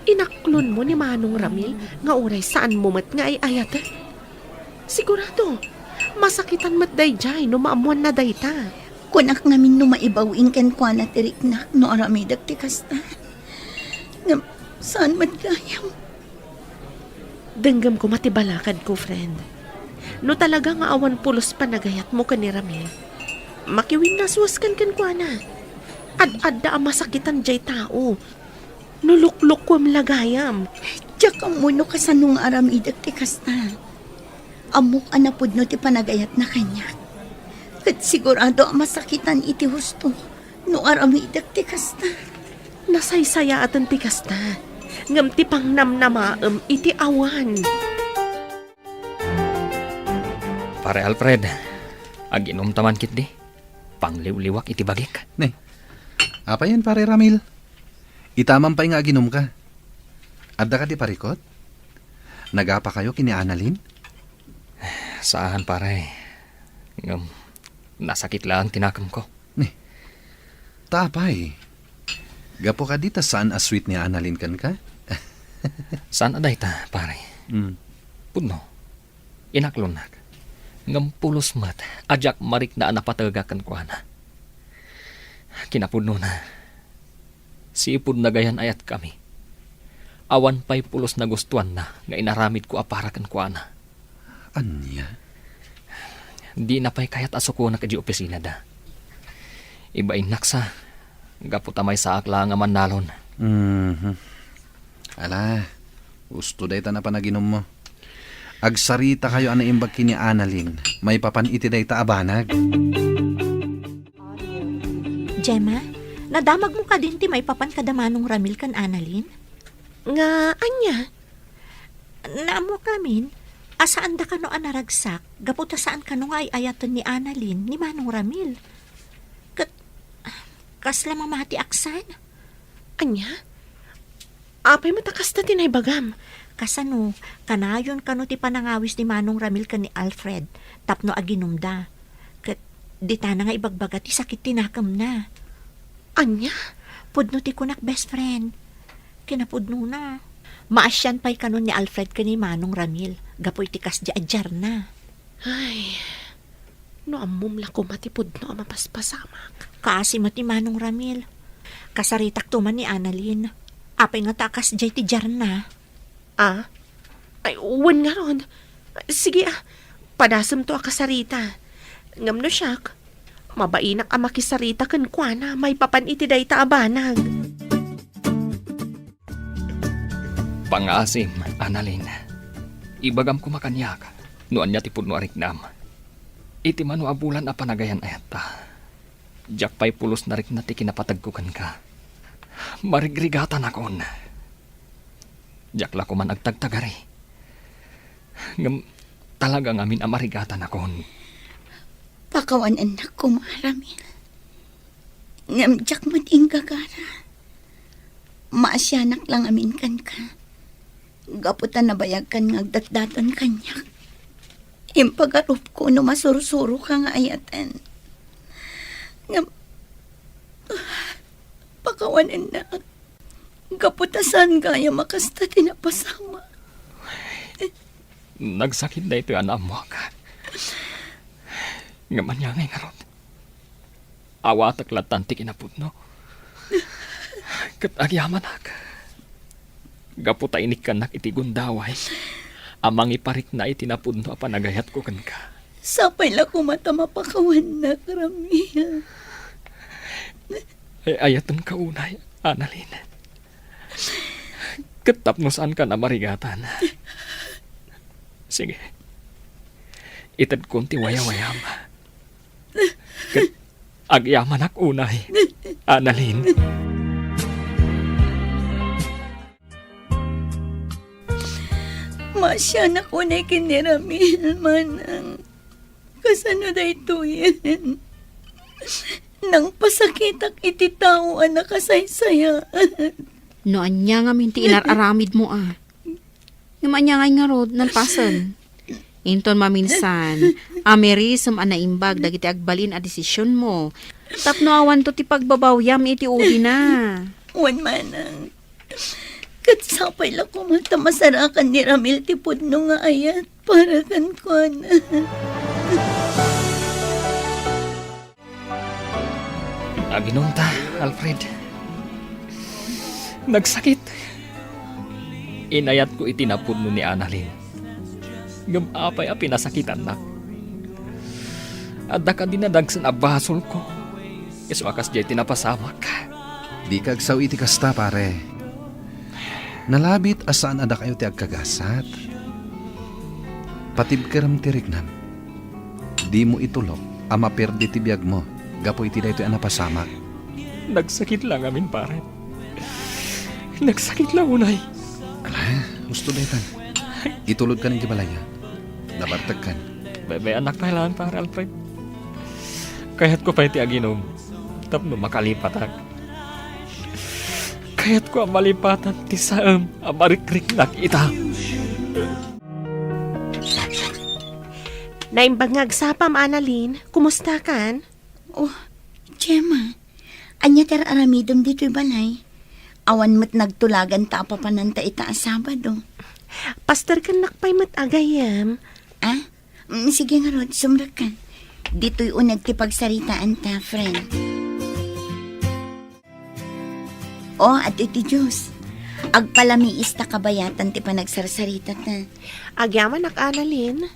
Inaklon mo ni Manong Ramil nga uray saan mo mat nga ay ayat. Sigurado, masakitan mat dayjay no maamuan na dayta. Kunak ngamin no maibawing ken kwa na tirik na no aramidag ti kasta. Ngam, saan madgayam? Denggam ko matibalakad ko, friend. No talaga nga awan pulos panagayat mo ka ni Ramil. Makiwin na suwaskan kan kwa na. Ad-ad da ang masakitan jay tao. Nuluklok ko am lagayam. Diyak ang muno ka sa nung aramidag ti kasta. Amok anapod no ti panagayat na kanya. Kat sigurado ang masakitan iti husto no aramidag ti kasta. Nasaysaya atan ti kasta. Ngam ti pang namnamaam iti awan. Pare Alfred, aginom taman kit di. Pangliw-liwak iti bagik. Apa yan, pare Ramil? Itamang pa nga ginom ka. Adda ka di parikot? Nagapa kayo kini Annalyn? Saan pare? Ngam, nasakit lang tinakam ko. Tapay. Gapo ka dita saan asweet ni Annalyn kan ka? Saan aday ta, pare? Puno, inaklonak. Ngam pulos mat, ajak marik na napatagakan ko na. Kinapudno na. Si ipod na gayan ayat kami. Awan pa'y pulos na gustuan na, nga inaramid ko aparakan ko na. Anya? Di na pa'y kayat asuko na kadi opisina da. Iba inaksa, gaputa may saak lang nga manalon. Ala, gusto day ta na panaginom mo. Agsarita kayo ana imbag kini Annalyn. May papan iti day ta abanag. Gemma, nadamag mo ka din ti may papan kadamanong Ramil kan Annalyn? Nga, anya? Naamo kamin, asaan da ka no anaragsak, gaputa saan ka no nga ay ayaton ni Annalyn ni Manong Ramil. Kasla mamati aksan? Anya? Apay matakas na tinay bagam. Kasano, kanayon kano ti panangawis ni Manong Ramil kan ni Alfred, tapno aginumda. Kat di ta na nga ibagbaga ti sakit tinakam na. Anya? Pudno ti kunak best friend. Kinapudno na. Maasyan pa'y kanon ni Alfred kani Manong Ramil. Gapoy tikas di adjar na. Ay, no amum la ko matipod no mapaspasamak. Kaasi mo ti Manong Ramil. Kasaritak tuman ni Annalyn. Apay nga takas di ti jar na. Ah? Ay, uwan nga ron. Sige padasam to akasarita. Ngam no siyak. Mabainak ang makisarita kan kuana, may papan iti day taabanag. Pangasim, Annalyn. Ibagam ko makanyak. Nuan niya tipod no ariknam. Iti manu abulan a panagayan ayat ta. Jak pa'y pulos na rin na ti kinapatagkukan ka. Marigrigatan akon. Jak la ko man agtagtagari. Ngam talagang amin amarigatan akon. Pakawan anak ko, Ramil. Ngamjak mo ting gagara. Maasyanak lang amin kan ka. Gaputan na bayag kan ngagdatdaton kanyak. Impagarup ko no masurusuro ka nga ayatan. Pakawan anak. Gaputasan kaya makasta tinapasama. Nagsakit na ito anak mo ka. Ngaman niya ngay nga ron. Awatak latantik inapod no. Kat agyaman ak. Gaputa inik kanak iti gundaway. Amang iparik na itinapod no apanagayat ko kan ka. Sapay la ko mata mapakawan na, Ramil. Ayatan ka unay, Annalyn. Katapnosan ka na marigatan. Sige. Itad konti waya-wayam. Agyaman ak unay, Annalyn. Masya na ko na kiniramil manang. Kasano da ito yan? Nang pasakitak iti tao anak kasaysayaan. No, anya nga minti inararamid mo Yung anya nga rod, nalpasan. Inton maminsan, amerisam anaimbag dagiti agbalin a desisyon mo. Tapno awan to ti pagbabawyam iti uli na. Wan manang. Katsapay lang ko mata masarakan ni Ramil ti pudno nga ayat para kan ko na. Aginunta, Alfred. Nagsakit. Inayat ko itinapod no ni Annalyn. Gamapay a pinasakitan na. Adda ka dinadagsan a basol ko. Iswakas jay tinapasamak. Di kagsaw iti kasta, pare. Nalabit asaan ada kayo ti agkagasat. Patibkeram ti rignam. Di mo itulok, ama perdi ti biyag mo. Gapo iti da ito anapasamak. Nagsakit lang amin, pare. Nagsakit lang, unay. Ala, gusto da itan. Itulod ka ng gibalaya. Dabartag kan. Bebe anak pa ilan, pare, Alfred. Kaya't ko pa iti aginom. Tapno makalipatak. Kaya't ko ang malipatan ti saam amarikrik nakita. Naimbangag sapam, Annalyn. Kumusta kan? Oh, Gemma. Anya ter aramidom dito'y balay. Awan mo't nagtulagan ta papananta ita Sabado. Pastor kan nakpay matagayam. Ah? Sige nga Rod, sumra ka. Dito'y unag ti pagsaritaan ta, friend. Oh, at iti Diyos. Agpalamiis ta kabayatan ti panagsarsarita ta. Agyaman ak, Annalyn.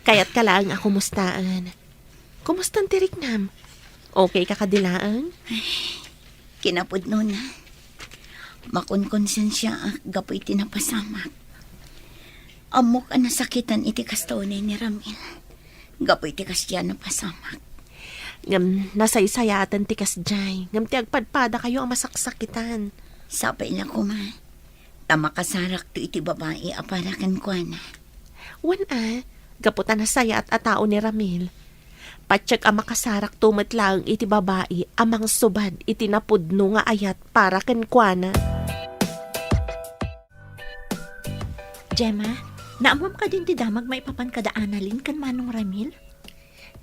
Kaya't kalaang ako mustaan. Kumustan ti Rignam? Okay ka kadilaan? Kinapod no na. Makunkonsensya gapoy tinapasamak. Amok ang nasakitan iti kastonay ni Ramil. Gapoy ti kasya napasamak. Ngam nasaysayatan ti kasjay. Ngam ti agpadpada kayo ang masaksakitan. Sapay na ko ma. Tamakasarak to iti babae aparakan ko na. Wan gaputan na saya at atao ni Ramil. Patsyag ang makasarak tumatlaang iti babae amang subad iti napudno nga ayat para kenkwana. Gemma, naamam ka din ti damag maipapan kada Annalyn kan Manong Ramil?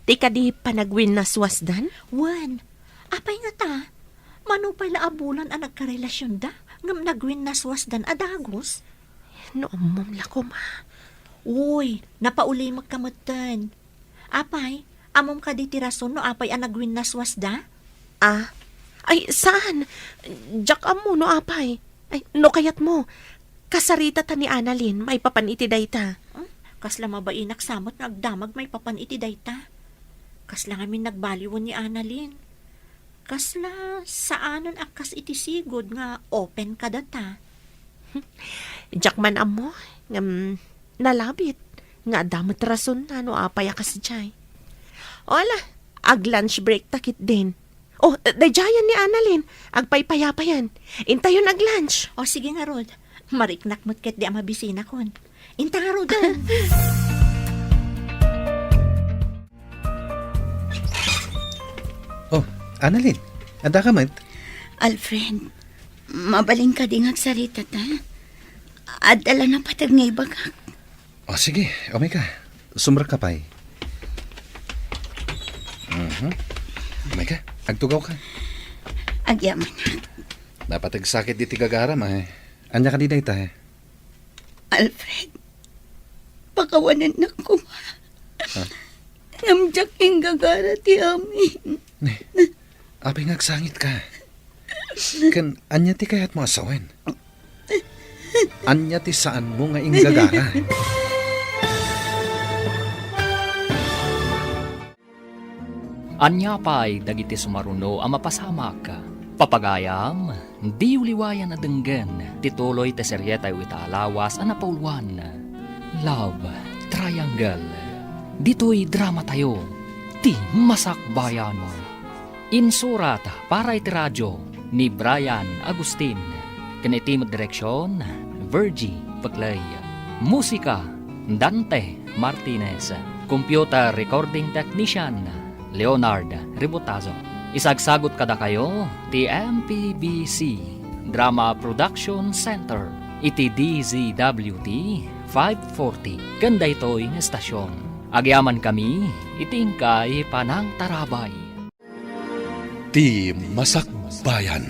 Ti kadi panagwin na swasdan? Wan, apay nga ta. Manupay la abulan ang nagkarelasyon da. Ngam nagwin naswasdan adagos. No, amom lako ma. Uy, napauli magkamatan. Apay, amom ka di tirason no apay ang nagwin naswasda? Ah, ay saan? Jak amo no apay. Ay, no kayat mo. Kasarita ta ni Annalyn, may papaniti dayta. Kasla mabainak samot nga agdamag may papaniti dayta. Kasla ngamin nagbaliwan ni Annalyn. Kasla saanon akas iti sigod nga open ka data. Jak man amo, ngam nalabit. Nga damot rason na no apay akas jay. Ola, ag lunch break takit din. Oh, dayayan ni Annalyn. Agpaypayapayan. Intayon ag lunch. O sige nga Rod, mariknak mo't ket di amabisina kon. Inta nga Rod. Oh, Annalyn, ada ka man? Alfred, mabaling ka ding agsarita ta. Adala na patag nga ibagak. Oh, sige, umay ka. Sumra ka pa'y. Umay ka, agtugaw ka. Agyaman na. Dapat agsakit di tigagaram eh. Anya ka di dayta eh. Alfred, pakawanan na ko. Namjak yung gagara ti amin. Apay nga agsangit ka. Kan, anya ti kayat mo asawen. Anya ti saan mo nga inggagara. Anya pa'y dagiti sumaruno ang mapasamak. Papagayam, di uliwayan na denggen, tituloy te seryeta yu itaalawas ang napauluan. Love Triangle. Dito'y drama tayo, ti masakbayan mo. Insurat para iti radyo ni Brian Agustin. Kanitimod direksyon, Virgie Paclay. Musika, Dante Martinez. Computer recording technician, Leonard Ributazo. Isagsagot kada kayo, ti MPBC Drama Production Center, iti DZWT 540. Ganda ito'y estasyon. Agyaman kami, itingkay panang tarabay. Ti Masakbayan.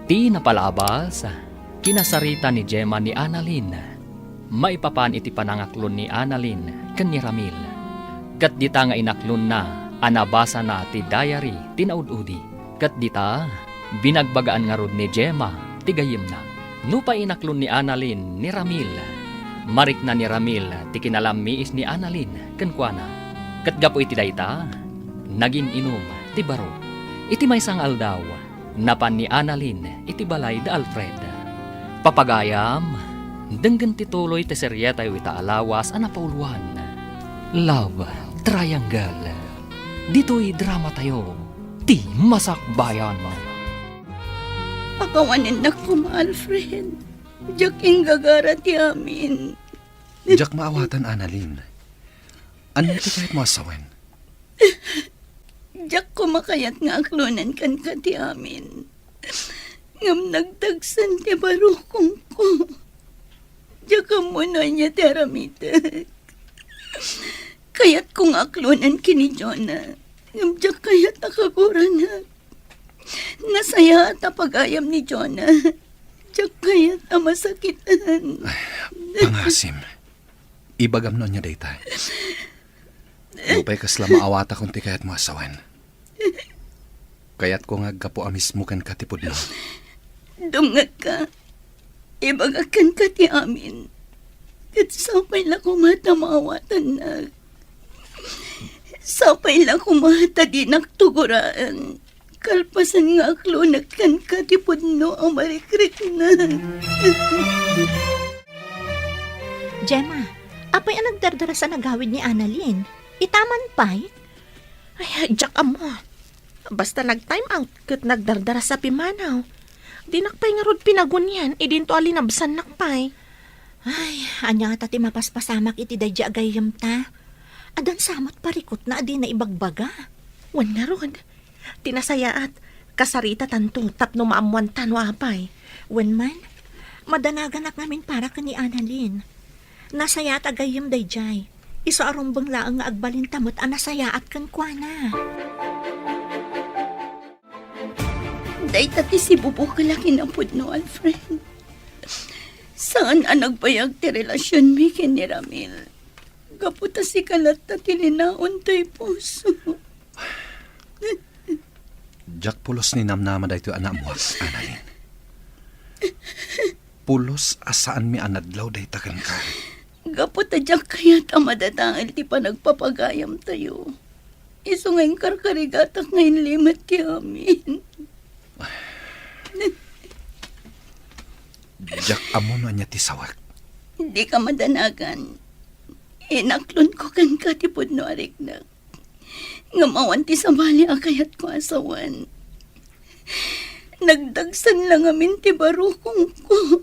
Ti napalabas, kinasarita ni Gemma ni Annalyn. Maipapan iti panangaklon ni Annalyn ken ni Ramil. Kat dita nga inaklon na, anabasa na ti diary tinaududi. Kat dita, binagbagaan nga rod ni Gemma, tigayim na. Nupa inaklon ni Annalyn ni Ramil. Marik na ni Ramil, ti kinalamiis ni Annalyn, kenkwana. Kat gapo iti dayta, naging inom, ti baro. Iti may sang aldaw, napan ni Annalyn, iti balay da Alfred. Papagayam, denggen tituloy ti seryeta yu itaalawas ang napauluan. Love Triangle. Dito'y drama tayo, ti masakbayan mo. Pakawanan na ko, Alfred. Diyak yung gagara ti amin. Diyak maawatan, Annalyn. Anya ti kayat mo asawen? Diyak kumakayat nga aklunan kan ka ti amin. Ngam nagtagsan ti barukong ko. Diyak muna niya ti aramitek. Kayat kong aklunan kini Jonah. Ngam diyak kayat nakakuranag. Nasaya at apagayam ni Jonah. Diyak kayat na masakitan. Pangasim. Ibagam no niya dayta. Lupay kasla maawata kung ti kayat mo asawen. Kayat ko nga gapo amis mo kan katipod mo. Dungag ka. Ibagakan ka ti amin. Kat sapay lang kumata maawatan na. Sapay lang kumata di nagtuguraan. Kalpasan nga aklunak kan katipod no ang marikrik na. Gemma, apay ang nagdardara sa nagawid ni Annalyn? Itaman pa'y? Ay, jak amo. Basta nag-time out kat nagdardara sa pimanaw. Di nakpay nga rod pinagunyan, idinto alinabsan nakpay. Ay, anya nga tati mapaspasamak iti dadya agayam ta. Adan samot parikot na adi na ibagbaga. Wan nga rod. Tinasayaat, kasarita tanto tapno maamuan tano apay. Wen man, madanagan namin para ka ni Annalyn. Nasayaat agayam dayjay. Iso arumbang laang nga agbalintamot ang nasayaat kan kwa na. Dahil tati si Bubo kalaki na po no, Alfred. Saan ang nagbayag ti relasyon mi ken ni Ramil? Kaputa si kalat tati linaon to'y puso. Jack pulos ni namnama da ito anak mo, Annalyn. Pulos asaan mi anadlaw da itakan ka. Kaputa Jack kaya't ang madadaal ti pa nagpapagayam tayo. Iso ngayong karkarigatak ngayon limat ti amin. Jack amo no niya ti sawak. Hindi ka madanagan. Inaklon ko kan katipod no arik na. Ngamawan ti sabali akayat ko asawan. Nagdagsan lang amin ti barukong ko.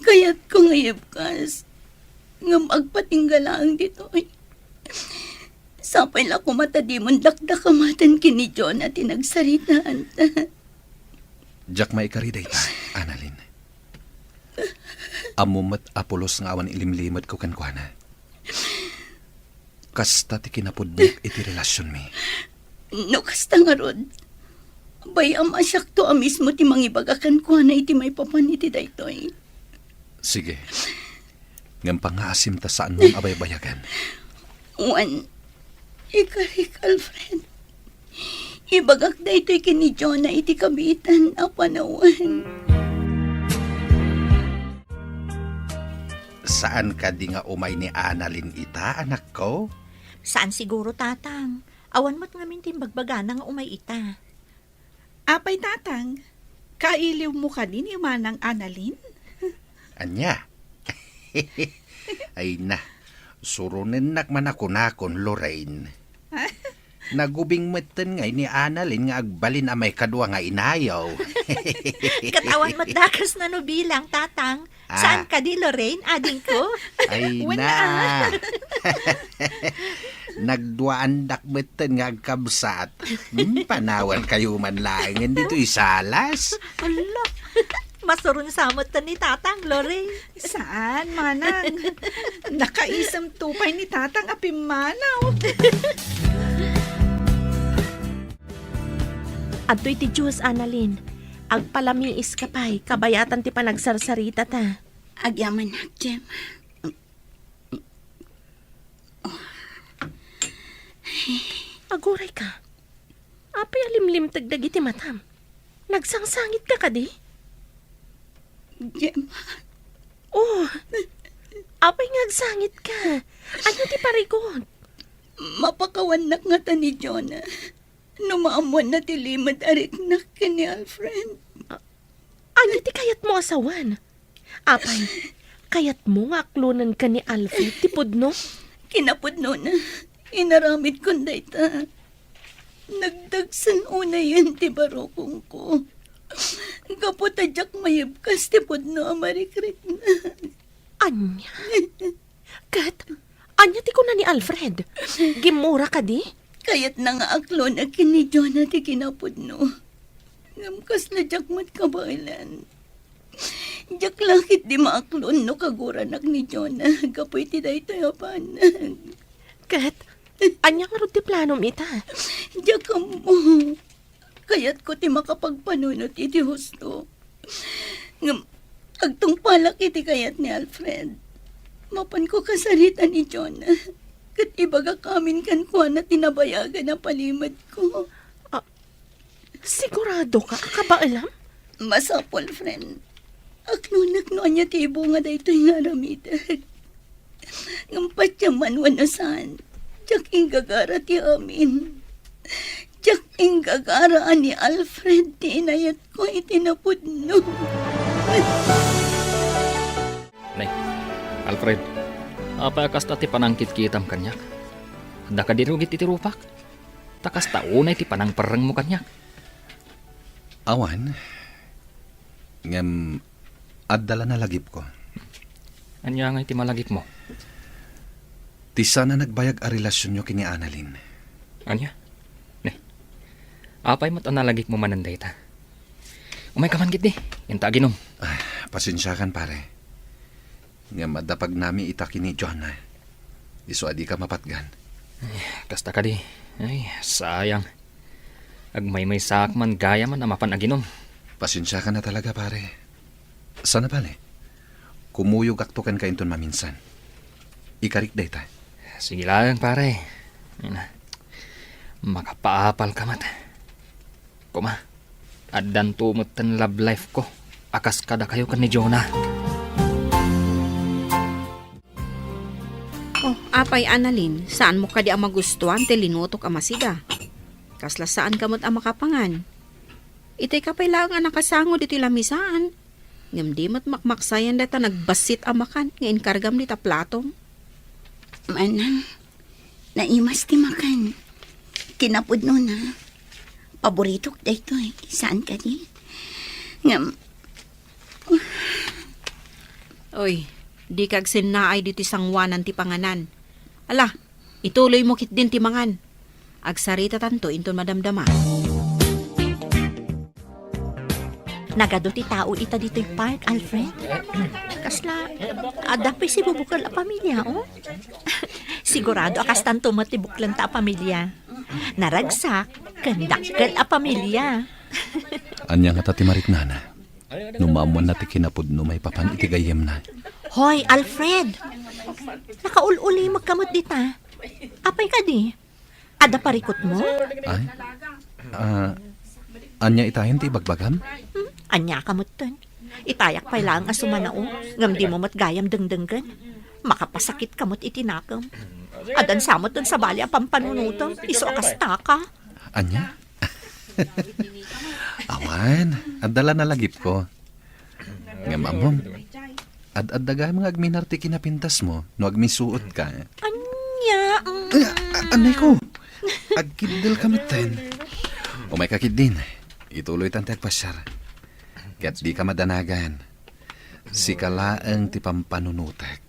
Kayat ko ngayibkas. Ngam agpatinggalang dito. Sapay la ko matadimon dakdakamatan kini John at tinagsaritaan ta. Jack maikari da ita, Annalyn. Amumat apulos nga awan ilimlimad ko kan kuana. Kasta ti kinapudnik iti relasyon mi. No kasta nga rod. Bayam asyak to mismo ti mangibagakan kuana iti may papaniti daytoy. Sige. Ngam pangaasim ta saan mong abay-bayagan. Juan, ikarik Alfred. Ibagak daytoy kini John na iti kabitan a panawan. Saan ka di nga umay ni Annalyn ita, anak ko? Saan siguro, tatang? Awan mo't ngamin timbagbaga nga umay ita. Apay tatang, kailiw mo ka din yung manang Annalyn? Anya? Ay na, surunin nakman ako nakon, Lorraine. Nagubing meten ngay ni Annalyn nga agbalin amay kadwa nga inayaw. Katawan mo't dakas na no bilang, tatang. Saan ka di, Lorraine, ading ko? Ay na. Nagduaan dakbeten nga agkabsat. Panawan kayo man laangin dito isalas. Hala, masurun samot ta ni tatang, Lorraine. Saan, manang? Nakaisang tupay ni tatang apimanaw. Adto'y ti Diyos, Annalyn. Agpalamiis ka pa'y, kabayatan ti panagsarsarita ta. Agyaman na, Jem. Aguray ka. Apay alimlim tagdagi ti matam. Nagsangsangit ka di? Jem, Oh, apay ngagsangit ka. Ano ti parikot? mapakawanak nga ta ni Jonah. Numaamuan na ti limad arik na ni Alfred. Ano ti kayat mo asawan? Apay, kayat mo nga aklunan ka ni Alfred ti pudno? Kinapudno na. Inaramid ko dayta. Nagdagsan una yan ti barokong ko. Kaputadyak mayibkas ti pudno amarikrit na. Anya? Kat, anya ti ko na ni Alfred? Gimura ka di? Kayat na nga aklo na kini Jonah ti kinapudno. Ngamkas na jak mat kabailan. Jak lakit di maaklon no kaguranak ni Jonah. Kapoy ti daytoy apanag. Kat, anya nga ro ti plano ita? Jak mo. Kayat ko ti makapagpanunot iti husto. Ngam, agtong palak iti kayat ni Alfred. Mapan ko kasarita ni Jonah. Kat ibaga kamin kan kuha na tinabayagan na palimad ko. Sigurado ka? Ka ba alam? Masapol, friend. Aklunak no anya ti bunga dayto nga ramidag. Ngampat yaman wanasan. Tsak inggagara ti amin. Tsak inggagara ni Alfred ti inayat ko itinapudno. Nay, Alfred, apa kasta ti panangkit kitam kanyak? Handa ka dirugit iti rupak? Takas taunay ti panang pereng mo kanyak. Awan, ngam adala na lagip ko. Anya nga iti malagip mo? Ti sana nagbayag a relasyon nyo kini Annalyn. Anya? Ne, apay mo't analagip mo mananday ta. Umay ka man git di, inta ginom. Pasensya kan pare. Ngam adapag nami ita kini Joanna. Iso adi ka mapatgan. Kasta ka di. Ay, sayang. Agmay sak man gaya man amapan aginom. Pasensya ka na talaga, pare. Sana pala kumuyog aktukan ka inton maminsan. Ikarik dayta. Sige lang pare. Ina. Makapaapal ka mat. Kuma. Addan tumot tan love life ko. Akas kada kayo kan ni Jonah. Oh, apay Annalyn, saan mo ka di ang magustuhan te linutok ang masida? Kasla saan kamot ang makapangan? Itay ka pala nga nakasango dito lamisaan. Ngam di mat makmaksayan data nagbasit ang makan, nga inkargam dita platong. Manang, naimas ti makan. Kinapod no na. Paborito ko dito eh. Saan ka di? Ngam, Oy, di kag sinaay dito sangwanan ti panganan. Ala, ituloy mo kit din ti mangan. Agsarita tanto inton madamdama. Nagado ti tao ita dito'y park, Alfred. Kasla, adapay si bubukal a pamilya, oh. Sigurado akas tanto matibuklan ta a pamilya. Naragsak, kandakkel a pamilya. Anya nga tati mariknana. Numamuan na ti kinapod no may papan itigayem na. Hoy, Alfred! Nakaululi magkamot dita. Apay ka di? Ada parikot mo? Ay? Anya itahin ti bagbagam? Anya kamot ton. Itayak pa lang asumanao. Ngam di mo matgayam dengdenggan. Makapasakit kamot itinakam. Adan samot dun sa bali ang pampanunutom. Iso akas taka. Anya? Awan, adala na lagip ko. Nga mamom, ad-adagay mga agminar ti kinapintas mo, no agmisuot ka. Anya? Anay ko, agkidil kamitin. O may kakid din, ituloy tante agpasyar. Kaya't di ka madanagan. Si kalaang ti pampanunutek,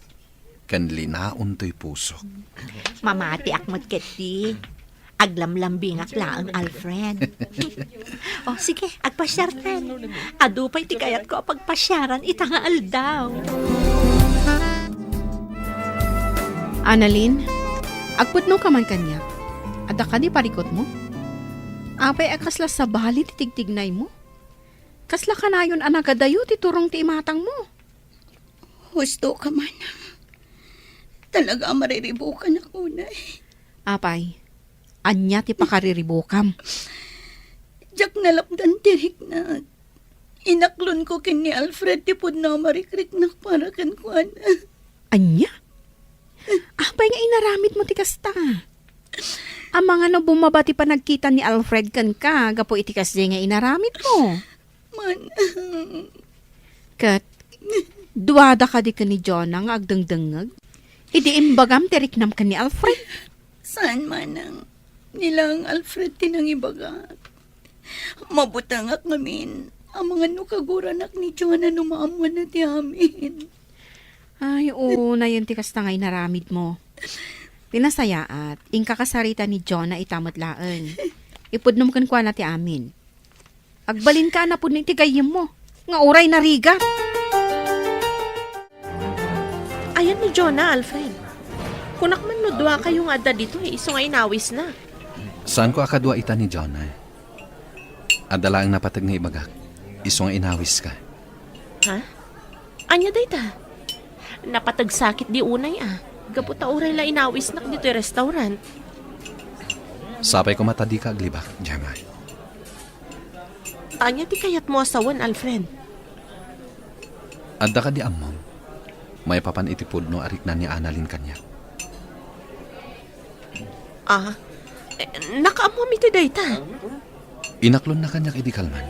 kan linaon to'y puso. Mamati akmat keti. Aglamlambing laang Alfred. O sige, agpasyar ten. Adupay ti kayat ko pagpasyaran itangaal daw. Annalyn, agputno ka man kanya. Ada ka di parikot mo? Apay akasla sa bali titigtignay mo? Kasla ka na yun anagadayo ti turong ti imatang mo. husto ka man. Talaga mariribukan ako na eh. Apay, anya ti pakariribukam. Diyak nalapdan tirik na. Inaklon ko kin ni Alfred ti pud na marikrik na para kan kuan. Anya? Apay nga inaramit mo ti kasta. Ang mga no bumabati pa nagkita ni Alfred kan ka, gapo iti kasi nga inaramit mo. Man, Kat, duwada ka di ka ni Jonah nga agdengdengag. Idi imbagam teriknam ka ni Alfred. saan man ang nilang Alfred tinang ibagat. Mabutangak ngamin ang mga nukaguranak ni Jonah numaamuan na ti amin. Ay, oo, na yun ti kasta nga inaramid mo. Pinasaya at ingkakasarita ni Jonah itamot laan. Ipudnom kan kwa na ti amin. Agbalin ka na pud ni tigayem mo. Nga oray na rigat. Ayan ni Jonah, Alfred. Kunak man no dua kayong adda dito eh, iso nga inawis na. Saan ko akadwa ita ni Jonah? Adala ang napatag nga ibagak. Isong inawis ka. Ha? Anya dayta? Napatagsakit di unay ah. Gaputa oray la inawis nak dito yung restaurant. Sapay ko matadi ka aglibak, Gemma. Anya ti kayat mo asawan, Alfred. Adda ka di amom. May papan itipod no arik na ni Annalyn kanya. Ah, nakaamom iti dayta. Inaklon na kanya idikalman.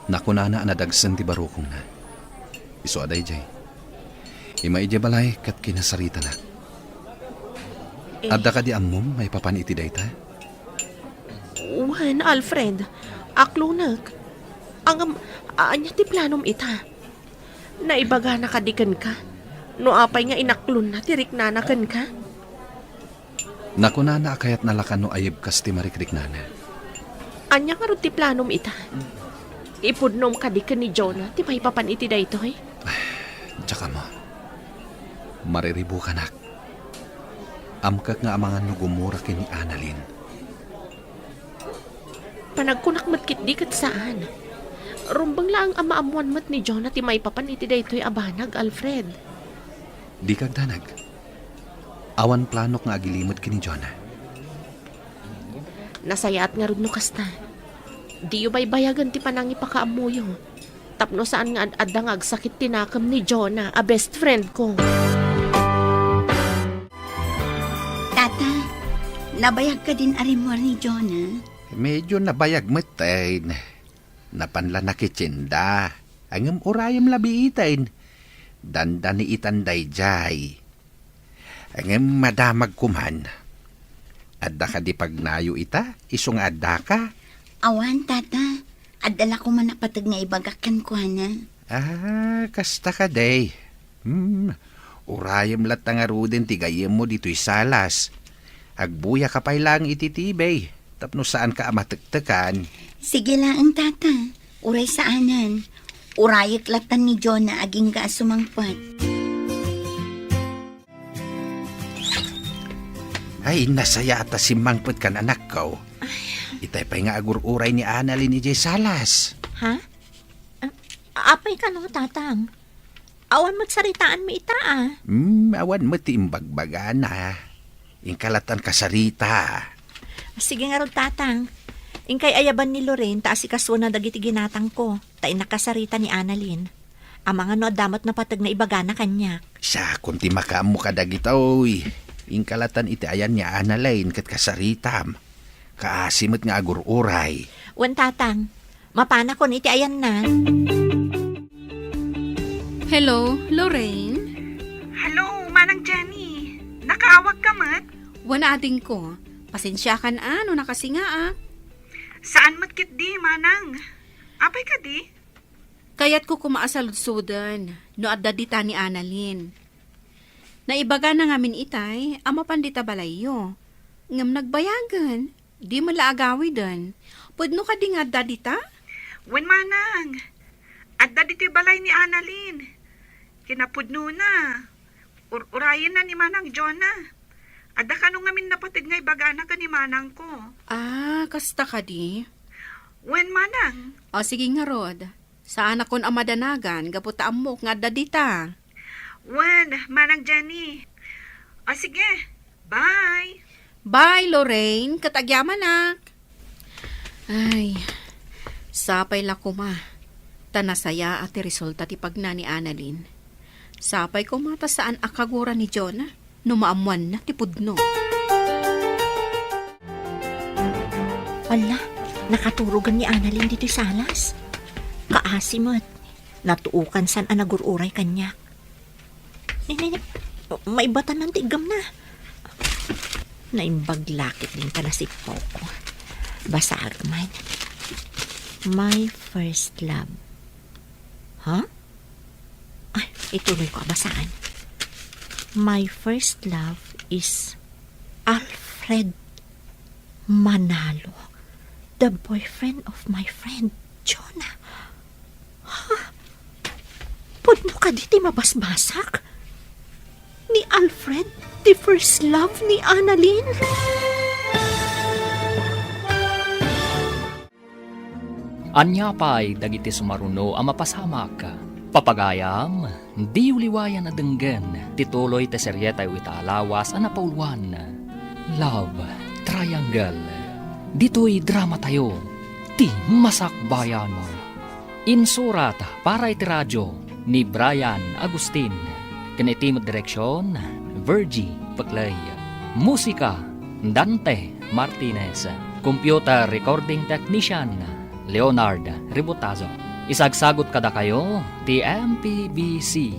Nakunana anadagsan ti barukong na. Iso aday jay. Ima ije balay kat kinasarita na. Adda ka di amom may papan iti dayta? Wan, Alfred. Aklunak. Anya ti planom ita. Naibaga na kadikan ka. No apay nga inaklon na, tirik nanakan ka. Nakunana kayat nalakan no ayib kas ti marikrik nana. Anya nga ron ti planom ita. Ipudnom kadikan ni Jonah, ti may papan iti dayto eh. Tsaka mo. Mariribu ka nak. Amkak nga amangan no gumura kini Annalyn. panagkunak matkit di kat saan. Rumbang lang ang maamuan mat ni Jonah ti may papaniti daytoy abanag, Alfred. Di kag danag. Awan planok nga agilimot kini Jonah. Nasayaat nga rod no kasta. Di yu baybayagan ti panangi pakaamuyo. Tapno saan nga adda nga agsakit tinakam ni Jonah, a best friend ko. Tata, nabayag ka din arimor ni Jonah. Medyo nabayag matain. Napanla na kitsinda. Angam urayam labi itain. Danda ni itanday jay. Angam madamag kuman. Adda ka di pagnayo ita? Isong adda ka? Awan, tata. Adala ko man napatag nga ibagakan ko, na. Kasta ka day. Urayam lat nga ruden tigayem mo dito'y salas. Agbuya ka pa'y lang ititibay. Tapno saan ka amatektekan. Sige lang, tata. Uray saanan. Urayak latan ni Jonah aging ka sumangpat. Ay, nasaya ata si mangpet kan anak ko. Itay pa'y nga agur-uray ni Annalyn ni Jay Salas. Ha? Apay ka no, tatang? Awan mo't saritaan mi ita, Awan mo ti imbagbaga na. Ingkalatan ka sarita. Sige nga ron, tatang. Ingkay ayaban ni Lorraine, taas ikaswa na dagiti ginatang ko. Tay nakasarita ni Annalyn. Ang mga no damat na patag na ibaga na kanya. Siya, kunti makaam mo kadagitaw. Ingkalatan iti ayan ni Annalyn kat kasaritam. Kaasimot nga agur-uray. Wan, tatang. Mapana ko iti ayan na. Hello, Lorraine? Hello, Manang Jenny. Nakaawag ka mat? Wana ading ko. Pasensya kan ano nakasinga Saan matkit di, Manang? Apay ka di? Kayat ko kumaasaludsudan, no adda dita ni Annalyn. Naibaga na ngamin itay, ama pandita balayo. Ngam nagbayagan, di malaagawi dan. Pudno ka di nga adda dita? Wen, Manang. Adda diti balay ni Annalyn. Kinapudno na. Urayin na ni Manang Jonah. Adda ka nung ngamin napatid nga ibagana ka ni Manang ko. Kasta ka di? Wen, Manang? O sige nga Rod, saan akon amadanagan, gaputa amok nga adda dita. Wen, Manang Jenny. O sige, bye. Bye, Lorraine. Katagyaman, nak. Ay, sapay la kuma. Tanasaya at resulta ti pagna ni Annalyn. Sapay ko mata saan akagura ni Jonah. Numaamuan na ti pudno. Ala, nakaturugan ni Annalyn dito salas. Kaasimot. Natuukan san anagur-uray kanya. May batan ng tigam na. Naimbaglakit din ka na si Poco. Basag man. My first love. Huh? Ay, ituloy ko basaan. My first love is Alfred Manalo, the boyfriend of my friend Jonah. Ha? Pudno ka diti mabasbasak? Ni Alfred, the first love ni Annalyn? Anya pa'y dagiti sumaruno ang mapasamak. Papagayam, di uliwayan na denggen, tituloy te seryeta yu itaalawas ang napauluan. Love Triangle. Dito'y drama tayo, ti masakbayan mo. Insurat para iti radyo ni Brian Agustin. Kanitimot direksyon, Virgie Paclay. Musika, Dante Martinez. Computer recording technician, Leonard Ributazo. Isagsagot kada kayo, TMPBC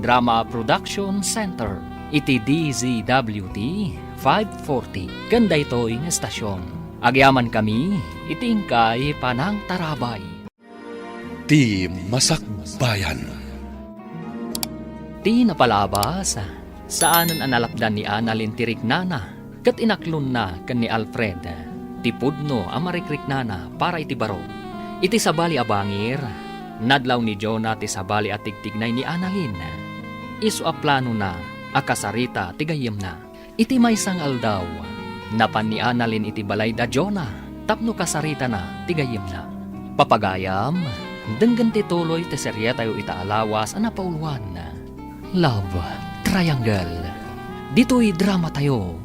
Drama Production Center, iti DZWT 540. Ganda ito'y estasyon. Agyaman kami, itingkay panang tarabay. Ti Masakbayan. Ti napalabas, saanan analapdan ni Annalyn tirik nana, kat inaklon na kan ni Alfred. Ti pudno amarikrik nana para iti baro. Iti sabali abangir, nadlaw ni Jonah ti sabali at tigtignay ni Annalyn. Isu a plano na, akasarita tigayem na. Iti may sang aldaw, napan ni Annalyn iti balay da Jonah, tapno kasarita na tigayim na. Papagayam, denggan ti tuloy ti serye tayo itaalawas ang napauluan na Love Triangle. Dito'y drama tayo,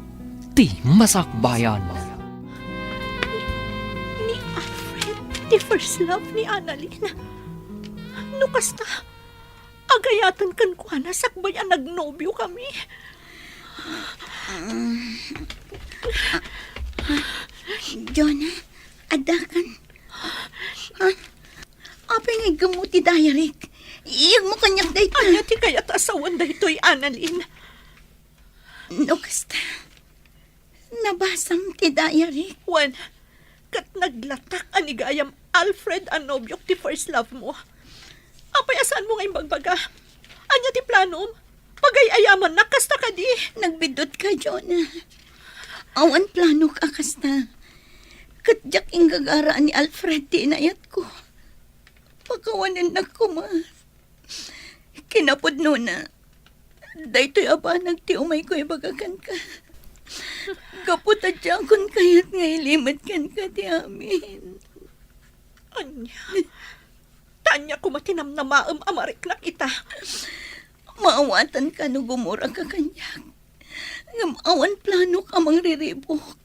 ti Masakbayan. Ni Alfred, the first love ni Annalyn. Nukas na, agayatan kan ko na sakbay ang nagnobyo kami. Jonah, adakan. Apay nga gamuti dayarik. Iyag mo kanyak day ta. Anya ti kaya't asawan da ito'y Annalyn. No, kasta. Nabasam ti dayarik. Juan, kat naglatak anigayam Alfred ang nobyok ti first love mo. Apay asaan mo ngayong bagbaga? Anya ti planom? Pagayayaman na kasta ka di. Nagbidot ka, Jonah. Awan plano ka, kasta. Katjak ing gagaraan ni Alfred ti inayat ko. Pagkawanan na ko, ma. Kinapod no na. Daytoy aba nagti umay ko ibagakan ka. Kaputa dyan kayat nga ilimat kan ka ti amin. Anya, tanya ko matinam na maam amarik na kita. Maawatan ka no gumura ka kanyak. Ngamawan plano ka mang riribok.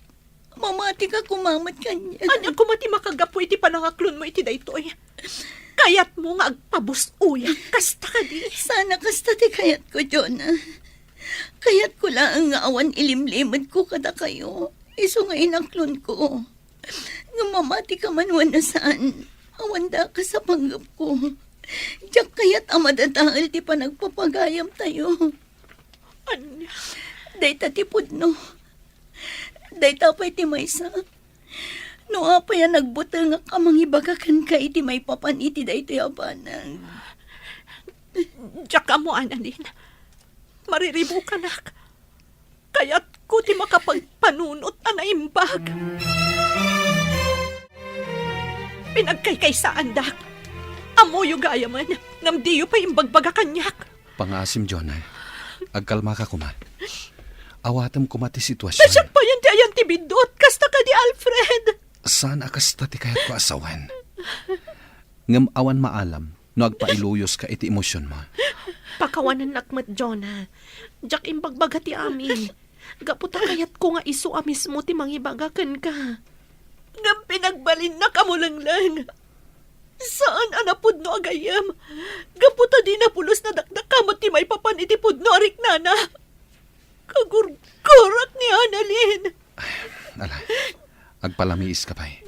Mamati ka kumamat kanyak. Anya ko mati makagapoy ti panangaklon mo iti daytoy. Kayat mo nga agpabus uyak kasta ka di. Sana kasta ti kayat ko, Jonah. Kayat ko lang nga awan ilimlimad ko kada kayo. Iso nga inaklon ko. Nga mamati ka man wan na saan. Awan da ka sa panggap ko. Diyak kayat amadadahal ti panagpapagayam tayo. Anya, Dayta ti pudno. Dayta pa'y ti maysa. No apay ang nagbutang nga kamangibagakan ka iti may papan iti daytoy abanang. diyak ka mo Annalyn. Mariribo ka nak. Kayat ko ti makapagpanunot anaimbag. Pinagkaykaysaan dak. Amoyo gayaman. Namdiyo pa imbagbaga kanyak. Pangasim, Jonah. Agkalma ka kuma. Awatam kuma ti sitwasyon. Nasyak pa yan ti ayan ti bidot. Kasta ka di Alfred. Saan akasta ti kayat ko asawan? Ngam awan maalam, no agpailuyos ka iti emosyon mo. Pakawanan nakmat, Jonah. Diyak imbagbaga ti amin. Gaputa kayat ko nga isu amis mo ti mangibagakan ka. Ngam pinagbalin na kamulanglang. Saan anapod no agayam? Gaputa di na pulos na dakdakamat ti may papan iti pudno arik nana. Kagurgurat ni Annalyn. Ala, agpalamiis ka pa'y.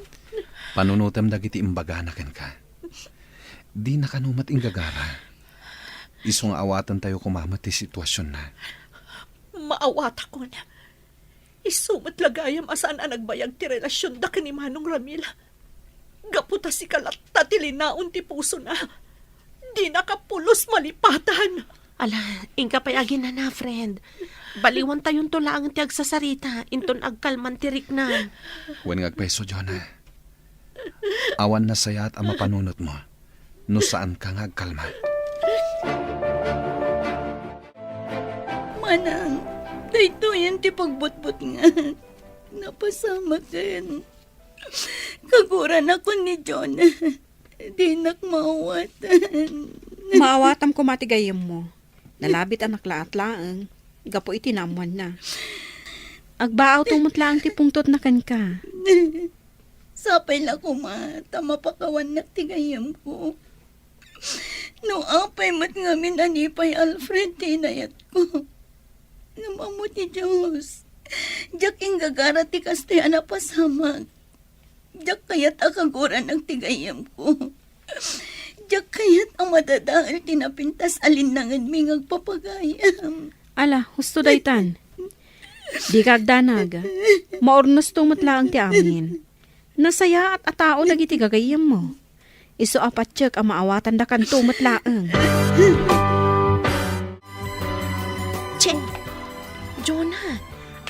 Panunutem dagiti imbaganakan ka. Di nakanumat ing gagara. Isong awatan tayo kumamat ti sitwasyon na. Maawat ako na. Isumat lagayam asaan ang nagbayag ti relasyon da ni Manong Ramil. Gaputa si kalat tatilinaon ti puso na. Di nakapulos malipatan. Ala, ingka payagin na, friend. Baliwan tayon to lang ti agsasarita. Inton agkalman tirik na. Wen ngagpeso, Jonah. Awan na sayat ang mapanunot mo. No saan ka ngagkalma. Manang, dayto yan ti pagbutbut nga. Napasama kan. Kaguran ako ni Jonah. Di nakmawatan. Maawatam ko matigayam mo. Nalabit anak laang. Gapo iti namuan na. Agbaaw tumot lang ti pungtot na kan ka. Sapay la ko ma, tama pakawan na tigayam ko. No apay mat ngamin anipay Alfred tinayat ko. Ngamamo ti Diyos. Diyak ing gagara ti kastay anapasamag. Diyak kayat akaguran ang tigayam ko. Diyak kayat ang madadahal tinapintas alinangan mi ngagpapagayam. Ala, husto daytan. Di kagdanag. Maornos tumot lang ti amin. Nasaya at atao dagiti gagayam mo. Isu apat tiyek ang maawatan da kan tumot laang. Che, Jonah,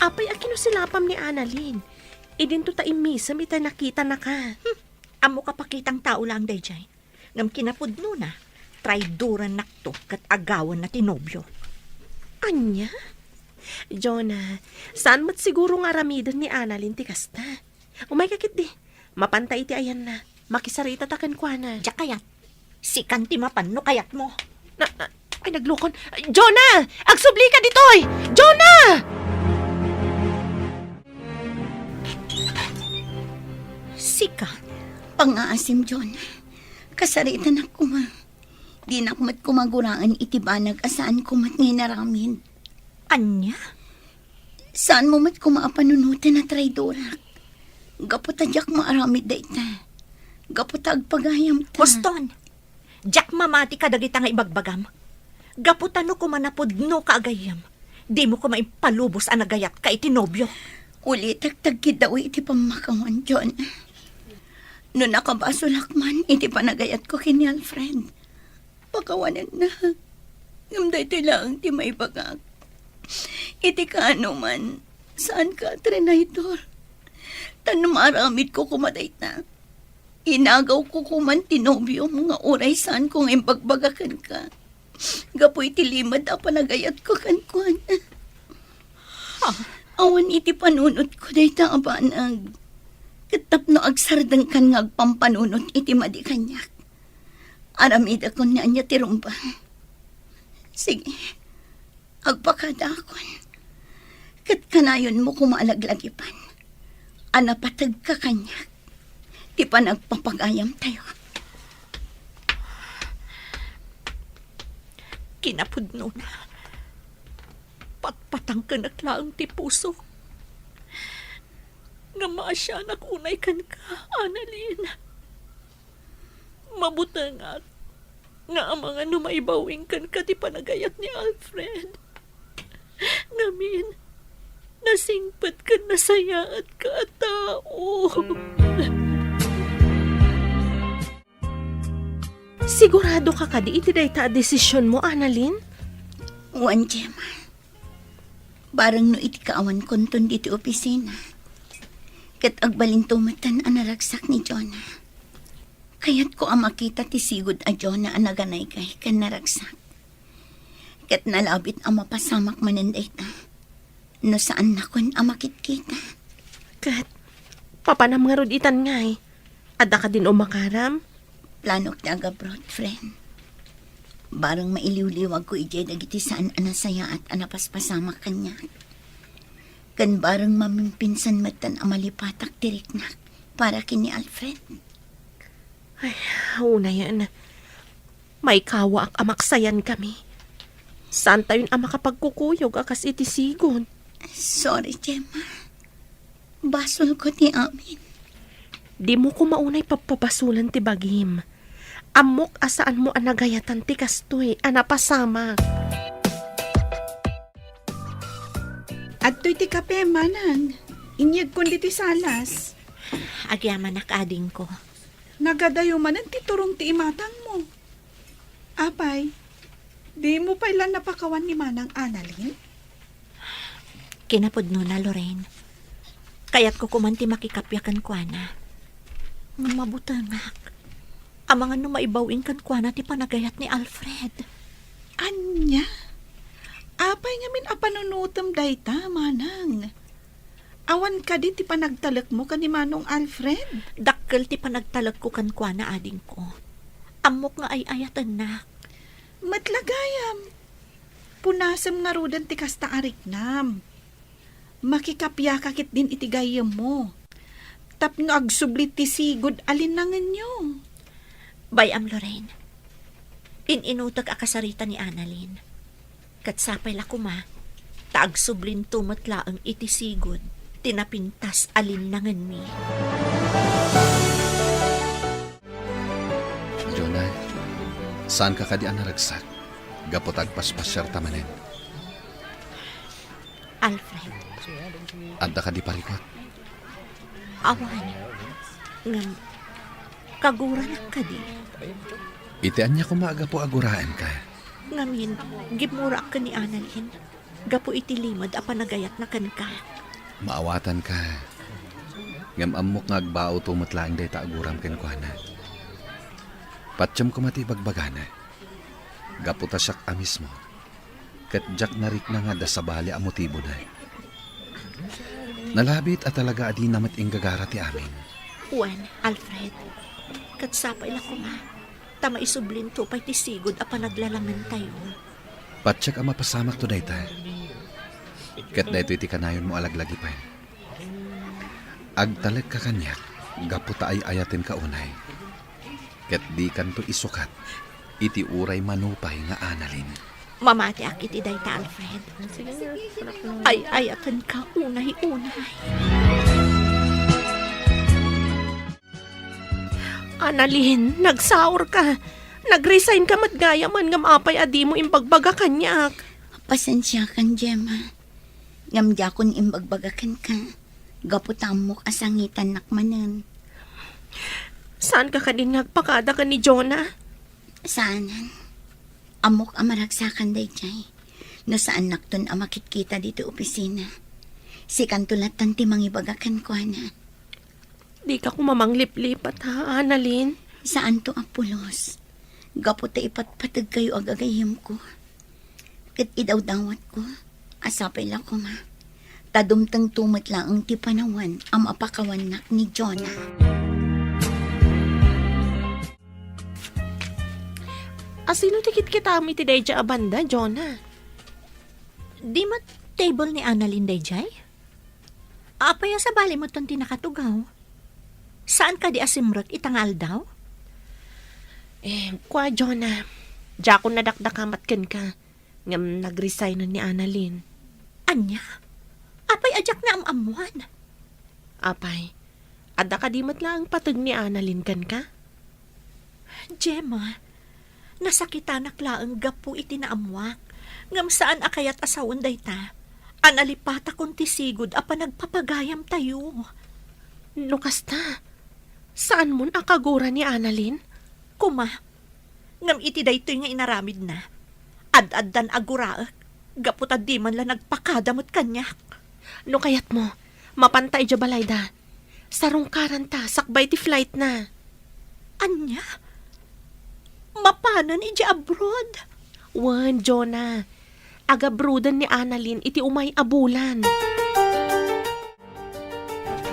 apay akino silapam ni Annalyn. Idin to ta imisam ita nakita na ka. Amo kapakitang tao lang dayjay. Ngam kinapudno na. Traiduran nakto kat agawan na tinobyo. Anya? Jonah, saan mat siguro nga ramidan ni Annalyn ti kasta? Umay kakit di, Mapantay ti ayan na. Makisarita takan kwa na. Jak kayat. Si kanti mapanno kayat mo. Ay, naglukon. Jonah! Agsubli ka ditoy! Jonah! Sika. Pangaasim, John. Kasaritan ako nga. Di na kumat kumaguraan itibanag asaan kumat nginaramin. Anya? Saan mo mat kumaapanunutan na traidorak? Gaputadyak maaramid da ita. Gaputag pagayam ta. Boston. Jak mamati ka dagita nga ibagbagam. Gaputano ko manapod no kaagayam. Di mo ko maipalubos ang nagayat ka itinobyo. Ulit tagtagkid daw iti pamakawan, John. No nakabaso lakman, iti panagayat ko kini Alfred. Pakawanan na. Ngamday lang ti may bagag. Iti kaano man, saan ka, Trinaitor? Tanong maramid ko kumaday na. Inagaw ko kuman tinobyo mga oray saan kong imbagbagakan ka. Gapoy iti limad a panagayat ko kankuan. Awan iti panunot ko day ta abanag. Katapno agsardang kan nga agpampanunot iti madi kanyak. Aramida ko niya niya tirumbang. Sige, agpakada akon. Kat kanayon mo kumalaglagipan. Anapatag ka kanyak. Di pa nagpapagayam tayo. Kinapudno na. Patpatang ka naklaang ti puso. Nga maasya nakunay kan ka, Annalyn. Mabutangat nga ang mga numaibawing kan ka ti panagayat ni Alfred. Ngamin, nasingpat ka nasayaat ka at tao. Sigurado ka kadi iti dayta desisyon mo, Annalyn? Uwan, Gemma. Barang no iti kaawan konton diti opisina. Kat agbalintumatan ang naragsak ni Jonah. Kaya't ko ang makita ti sigod a Jonah ang naganay kay kan naragsak. Kat nalabit ang mapasamak mananday ta. No saan na kun ang makitkita. Kat, papanam nga rod itan ngay. Ada ka din umakaram? Planok ti agabroad, friend. Barang mailiwliwag ko ijay dagiti saan anasaya at anapaspasamak kanya. Kan barang mamimpinsan matan amalipatak tiriknak para kini Alfred. Ay, una yan. May kawa ak amaksayan kami. Saan tayo ang makapagkukuyog akas iti sigon? Sorry, Gemma. Basol ko ti amin. Di mo ko maunay papapasulan ti bagim. Amok asaan mo anagayatan ti kastoy, anapasama. Adto'y ti kape, manang. Inyag kundi ti salas. Agyaman ading ko. Nagadayo manan ti turong ti imatang mo. Apay, di mo pa ilan napakawan ni manang Annalyn? Kinapudno na, Lorraine. Kaya't ko kumanti makikapyakan kwa na. Nga mabutangak. Ang mga numaibawing kan kwa na ti panagayat ni Alfred. Anya? Apay ngamin apanunutom dayta, manang. Awan ka di ti panagtalak mo ka ni Manong Alfred? Dakkel ti panagtalag ko kan kwa na ading ko. Amok nga ay ayatan na. Matlagayam. Punasam nga rudan ti kasta ariknam. Makikapya kakit din itigayam mo. Tapno agsublit ti sigod alinangan nyo. Bayam, Lorraine. Ininutag akasarita ni Annalyn. Katsapay lakuma, taag sublin tumatla ang itisigod, tinapintas alinangan mi. Jonah, saan ka kadi ang naragsak? Gapotag paspasyar tamanen. Alfred, Adda ka di parikot. awan. Ngam, kaguran ka di. Itian niya kumaga po aguraan ka. Ngamin, gimura ka ni Annalyn. Gapo itilimad a panagayat na kan ka. Maawatan ka. Ngam amok nga agbao tumatlaang day taaguram ken kuana. Patsyam ko mati bagbagana. Gaputa siyak amis mo. Kat jak narik na nga da sa bali ang motibo na. Nalabit at talaga adi namat inggagara ti amin. Juan, Alfred. Katsapay la ko ma. Tama isublin to pa'y tisigod a panaglalaman tayo. Patsak ang mapasamak to dayta. Kat dayto iti kanayon mo alaglagi pa. Agtalag ka kanyak, gaputa ay ayatin ka unay. Kat di kanto isukat, iti uray manupay nga analin. Mamati akit idayta, Alfred. Ay ayatan ka unay-unay. Annalyn, nagsaur ka. Nag-resign ka matgaya man ngam apay adi mo imbagbaga kanyak. Pasensya kan, Gemma. Ngamdya kon imbagbagakan ka. Gaputam mo kasangitan nakmanan. Saan ka din nagpakada ka ni Jonah? Saanan? Amok amaragsakan day jay. No saan nakton amakitkita dito opisina. Si kantulatan ti mangibagakan ko na. Di ka kumamanglip-lipat ha, Annalyn? Saan to apulos? Gaputa ipatpatag kayo agagayim ko. Kat idaw-dawat ko. Asapay lang ko ma. Tadumtang tumat lang ang tipanawan ang apakawanak ni Jonah. Asino tikit kita mi ti Deja abanda, Jonah? Di mat table ni Annalyn Dayjay? Apaya sa bali mo ton tinakatugaw. Saan ka di asimrot itangal daw? Kwa, Jonah. Diya ko nadakdakamatkan ka. Ngam nag-resign na ni Annalyn. Anya? Apay ajak na amamuan. Apay, adda ka di matlaang patag ni Annalyn kan ka? Gemma, nasakitanak laang gapu iti naamwak. Ngam saan akayat asawan dayta. Analipata kong tisigod a panagpapagayam tayo. Nukasta, saan mo nakagura ni Annalyn? Kuma, ngam iti daytoy nga inaramid na. Ad-addan aguraak. Gaputad di man lang nagpakadamot kanyak. No kayat mo, mapantay dya balayda. Sarong karanta, sakbay ti flight na. Anya? Mapanan iti abroad? Wan, Jonah. Agabrudan ni Annalyn iti umay abulan.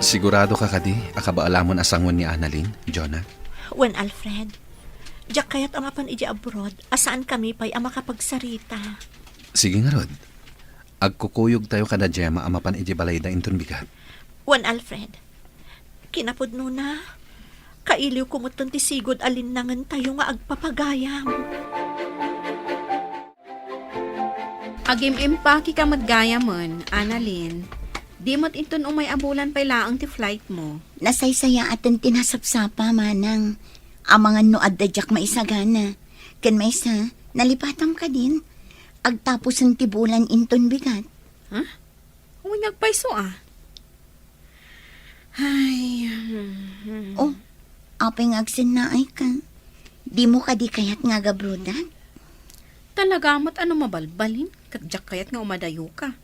Sigurado ka kadi, akabaalamon asangon ni Annalyn, Jonah? Wen Alfred, diyak kayat amapan iti abroad, asaan kami pa'y amakapagsarita. Sige nga rod. Agkukuyog tayo kada Gemma amapan iti balayda inton bigat. Wen Alfred, kinapudno na. Kailiw kumuton ti sigod alinangan tayo nga agpapagayam. Agim impaki ka madgaya mon, Annalyn. Di mo't inton umay abulan pay laang ti flight mo. Nasaysaya atin tinasapsapa manang. Amangan no adadyak maisagana. Ken maysa, nalipatam ka din. Agtapos ang tibulan inton bigat. Uy, nagpaiso ah. Ay, Oh, apay ngagsin na ay ka. Di mo ka di kayat nga gabrudan? talaga mo't ano mabalbalin? Katjak kayat nga umadayo ka.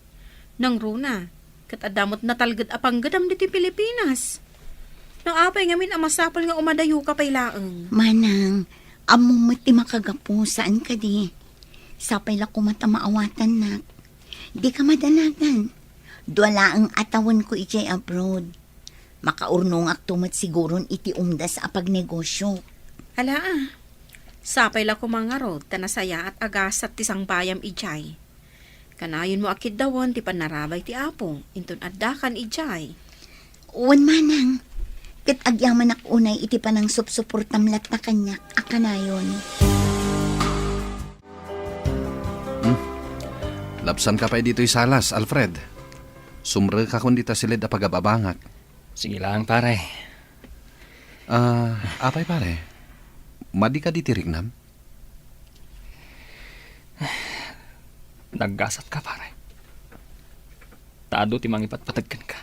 Nang runa, kat adamot na talgad apang gadam diti Pilipinas. Nang apay ngamin amasapal nga umadayo ka pay laang. Manang, among ti makagapo saan ka di. Sapay la kumata maawatan na. Di ka madanagan. Duwala ang atawan ko ijay abroad. Makaurnong aktumat siguron iti umdas apag negosyo. Hala sapay la kumangarod, tanasaya at agasat ti sangbayam ijay. Kanayon mo akid dawon ti panarabay ti apong, inton addakan ijay. Uwan manang, kat agyaman unay iti panang supsuportamlat na kanyak akanayon. Lapsan ka pa dito'y salas, Alfred. Sumre ka kundi ta silid a pagababangak. Sige lang, pare. Apay pare, madi ka di tirignam? Naggasat ka, pare. Taado ti mangipatpatagkan ka.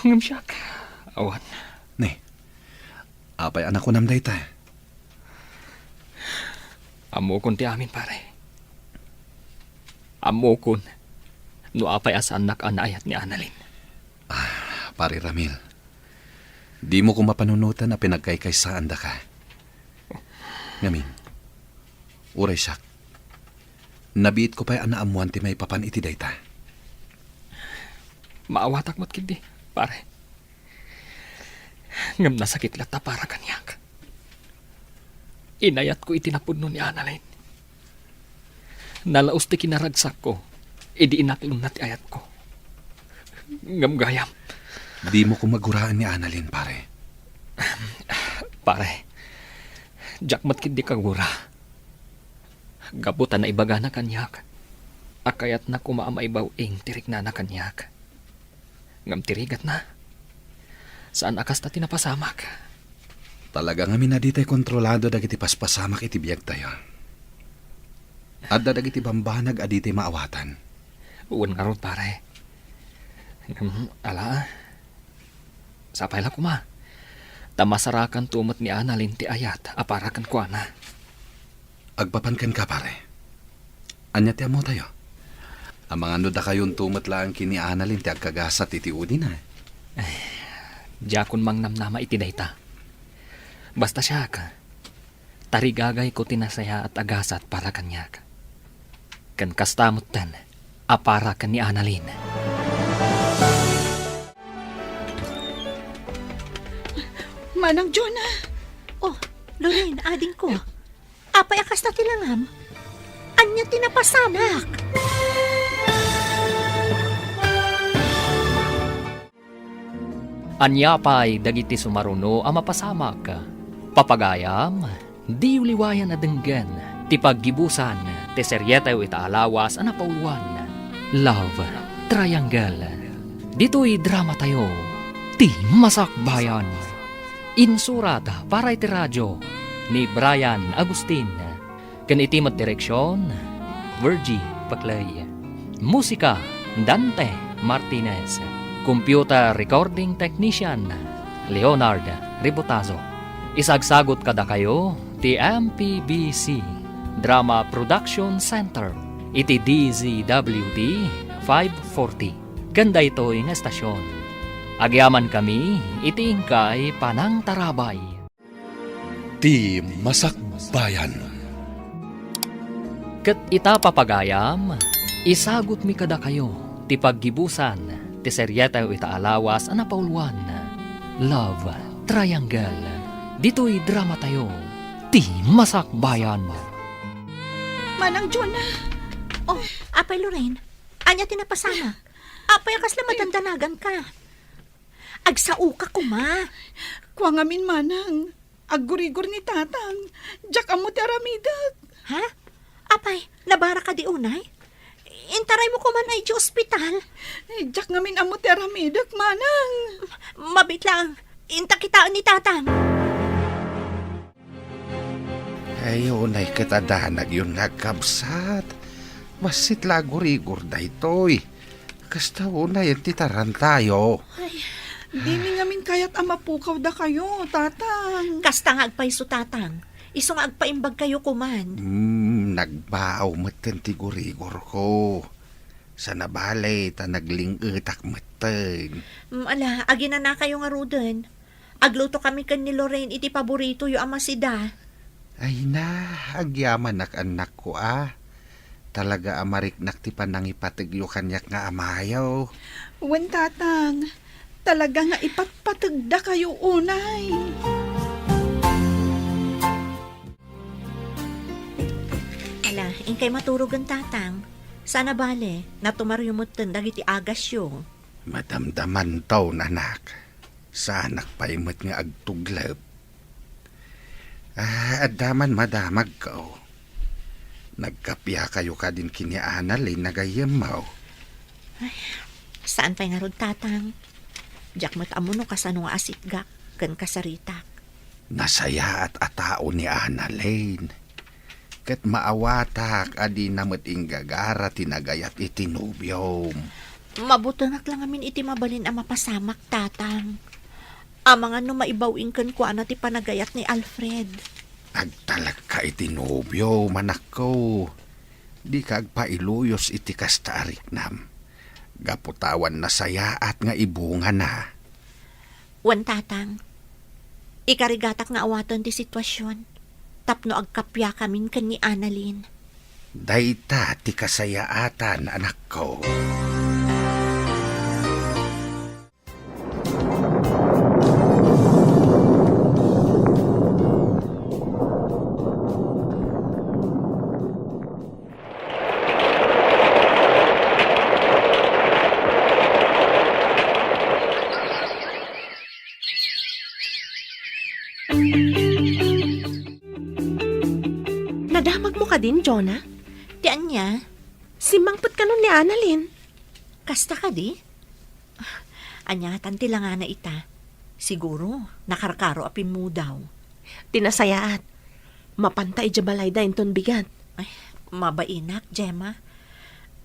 Ngamsyak. Awan. Ne, apay anak ko namday ta. Amokon ti amin, pare. Amokon. No apay asa anak anayat ni Annalyn. Pare Ramil, di mo ko mapanunutan na pinagkaykaysaan da ka. Ngamin, uray siyak. Nabiit ko pa'y anaamuan ti may papan iti dayta. Maawatak mo't kindi, pare. Ngam nasakit lata para kanyak. Inayat ko itinapudno ni Annalyn. Nalaos ti kinaragsak ko, idi inaklon na ti ayat ko. Ngam gayam. Di mo ko maguraan ni Annalyn, pare. Pare, jakmat kid di kagura. Gabutan na ibaga na kanyak. Akayat na kumaamaibaw tirik na kanyak. Ngam tirigat na. Saan akas na tinapasamak? Talaga nga minaditay kontrolado dagiti paspasamak iti biyag tayo. Adda dagiti bambanag aditi maawatan. Uwan nga ron, pare. Ala, sapay la kuma. Tamasarakan tumot ni Annalyn ti ayat, aparakan ko na. Agpapankan ka, pare. Anya ti amo tayo. Ang mga nuda kayon tumot lang kini Annalyn ti agkagasat iti udi na. Diyakon mang namnama iti dayta. Basta siya ka. Tarigagay ko tinasaya at agasat para kanyak. Kan kastamot tan, aparakan ni Annalyn. Manang Jonah, Oh, Lorraine, ading ko. Apay akas na tilangam. Anya tinapasamak. Anya pa'y dagiti sumaruno ang mapasamak. Papagayam, di uliwayan na denggan. Ti paggibusan, ti seryetayo itaalawas ang napauluan. Love Triangle. Dito'y drama tayo. Ti Masakbayan. Insurat para iti radyo ni Brian Agustin. Kan itimat direksyon, Virgie Paclay. Musika, Dante Martinez. Computer Recording Technician, Leonard Ribotazo. Isagsagot kada kayo, ti MPBC Drama Production Center, iti DZWD 540. Ganda ito'y nga estasyon. Agyaman kami, iti ingkay Panang Tarabay. Ti Masakbayan. Ket ita papagayam, isagot mi kada kayo, ti paggibusan, ti seryetayo itaalawas ang napauluan. Love Triangle. Dito'y drama tayo, ti Masakbayan. Manang Jonah. Oh, apay Lorraine. Anya tinapasamak. Apay akas na matandanagan ka. Agsao ka kuma. Kwa ngamin manang. Aggurigor ni tatang. Diyak amo ti aramidak. Ha? Apay, nabara ka di unay? Intaray mo kuman ay di ospital. Diyak ngamin amo ti aramidak, manang. Mabit lang. Inta kitaan ni tatang. Ayun ay kitadanag yun nagkabsat. Masit lagurigor da ito'y. Kasta unay ang titaran tayo. Di mi ngamin kayat amapukaw da kayo, tatang. Kasta nga agpaiso tatang. Iso nga agpaimbag kayo kuman. Nagbaaw matan ti gurigor ko. Sa nabalay ta naglingetak matan. Ala, agina na kayo nga ruden. Agluto kami kan ni Lorraine iti paborito yu amasida. Ay na, agyaman anak ko Talaga amariknak ti panang ipatigyo kanyak nga amayaw. Wen tatang, talaga nga ipatpatagda kayo unay. Ala, ingkay maturog ang tatang. Sana bale, natumaryumot dagiti agasyo. Madamdaman taw nanak. Sanak paimot nga agtuglab. Adaman madamag ko. Nagkapya kayo ka din kini Annalyn nagayamaw. Saan pa'y nga rod tatang? Diyak matamuno kasano nga asitgak, kan kasaritak. Nasaya at atao ni Annalyn. Kat maawatak adi namat inggagara tinagayat itinubyom. Mabutanag lang amin iti mabalin ang mapasamak tatang. Amang ano maibawing kan ko ti panagayat ni Alfred. Agtalag ka itinubyo, manak ko. Di ka agpailuyos iti kastarik nam. Gaputawan na saya at nga ibunga na. Wan tatang, ikarigatak nga awatan ti sitwasyon. Tapno agkapya kamin kan ni Annalyn. Dayta ti kasayaatan, anak ko. Naipatawag mo ka din, Jonah? Tiyan niya, Simangpot ka nun ni Annalyn. kasta ka di? Anya, tanti lang nga na ita. Siguro, nakarkaro apin mo daw. Tinasayaat. Mapantay jabalay da inton bigat. Ay, mabainak, Gemma.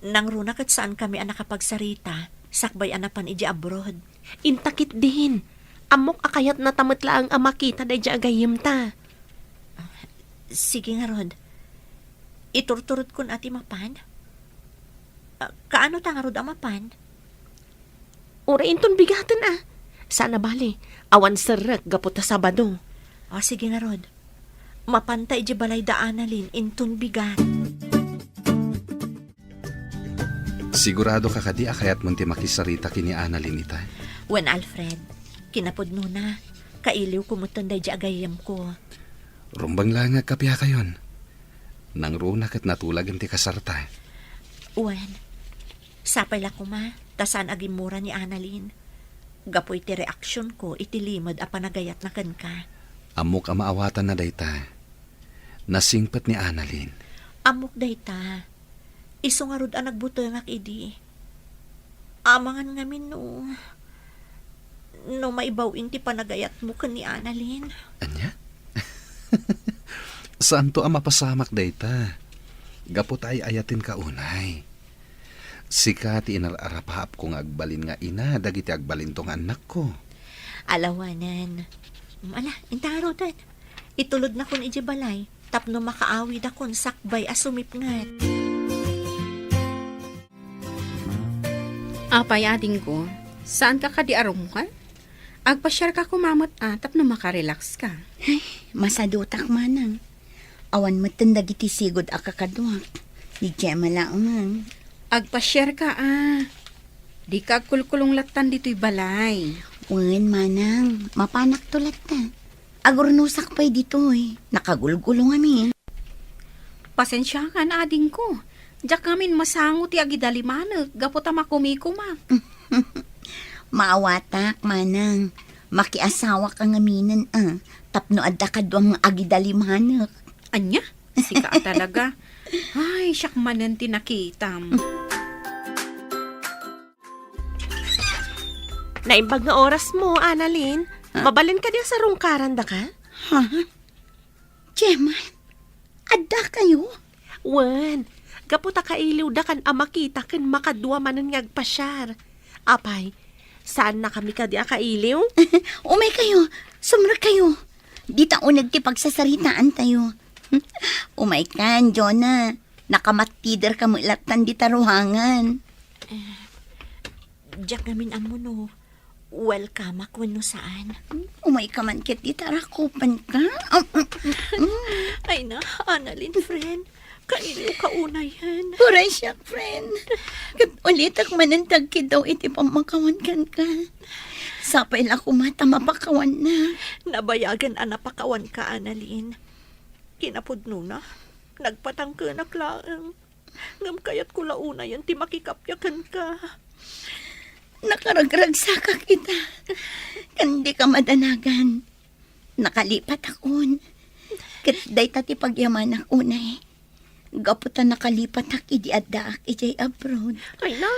Nang runak at saan kami ang nakapagsarita, sakbay anapan iji abroad. Intakit din. Amok akayat na tamatla ang amakita da ija agayim ta. Sige nga, Rod. Iturturot kun ati mapan. Kaano ta nga, Rod, ang mapan? Ura inton bigatan ah. Sana bali, awan serak gaputa Sabado. O, sige nga, Rod. Mapantay iji balay da Annalyn, intun bigat. Sigurado ka kadi akayat munti makisarita kini Annalyn ita. Wen Alfred, kinapudno na. Kailiw kumutan da iji agayam ko. Rumbang lang nga kapya kayon. Nang runak at natulag ti kasarta. Wen, sapay la kuma, tasan agimura ni Annalyn. Gapoy ti reaksyon ko, iti limod a panagayat na kan ka. Amok ang maawatan na dayta. Nasingpat ni Annalyn. Amok dayta. Iso nga rod ang nagbutangak idi. Amangan ngamin no. No maibawin ti panagayat mo kan ni Annalyn. Anya? Saan to ang mapasamak dayta? Gapot ay ayatin ka unay. Sika ti inararapahap kong agbalin nga ina, dagiti agbalin tong anak ko. Alawanan. Ala, intarotan. Itulod na kun iji balay. Tapno makaawid akon sakbay asumip ngat. Apay ading ko, saan ka kadiarom ka? Agpasyar ka kumamot tapno makarelax ka. Masadutak manang. Awan matendag iti sigod akakaduak. Di Gemma lang. Agpasyar ka Di ka kulkulong latan dito'y balay. Wen manang, mapanak tulat ta. Agurnusak pa'y dito Nakagulgulong amin. Pasensya ka na ading ko. Diyak kamin masangot ti agidalimanag, gapota makumikuma. Maawatak manang. Makiasawa ka ngaminan Tapno adda kadwang agidalimanak. Anya? Sika talaga. Ay, siyak manan tinakitam. Naimbag nga oras mo, Annalyn. Mabalin ka din sa rungkaran da ka? Ha? Gemma, adda kayo? Wen, gaputa kailiw da kan amakita kan makadwa manan ngagpasyar. Apay, saan na kami ka di kailiw? Umay kayo, sumra kayo. Di taunag ti pagsasaritaan tayo. Umay kan, Jonah. Nakamatider ka mo ilatan di taruhangan. Diyak namin amo no. Welcome ako no saan. Umay ka man kit di tarakupan ka. Ay na, Annalyn, friend. Kailiw ka una yan. Huray siya, friend. Kat ulitak manantag daw iti pamakawan kan ka. Sapay lang kumata mapakawan na. Nabayagan anapakawan ka, Annalyn. Kinapudno na. Nagpatangkanak laang. Ngam kayat ko launa yan, ti makikapyakan ka. Nakaragragsa ka kita. Kandi ka madanagan. Nakalipat akon. Kat day tati pagyaman ako na Gaputan nakalipat ak idi adda ak ijay abroad. Ay na,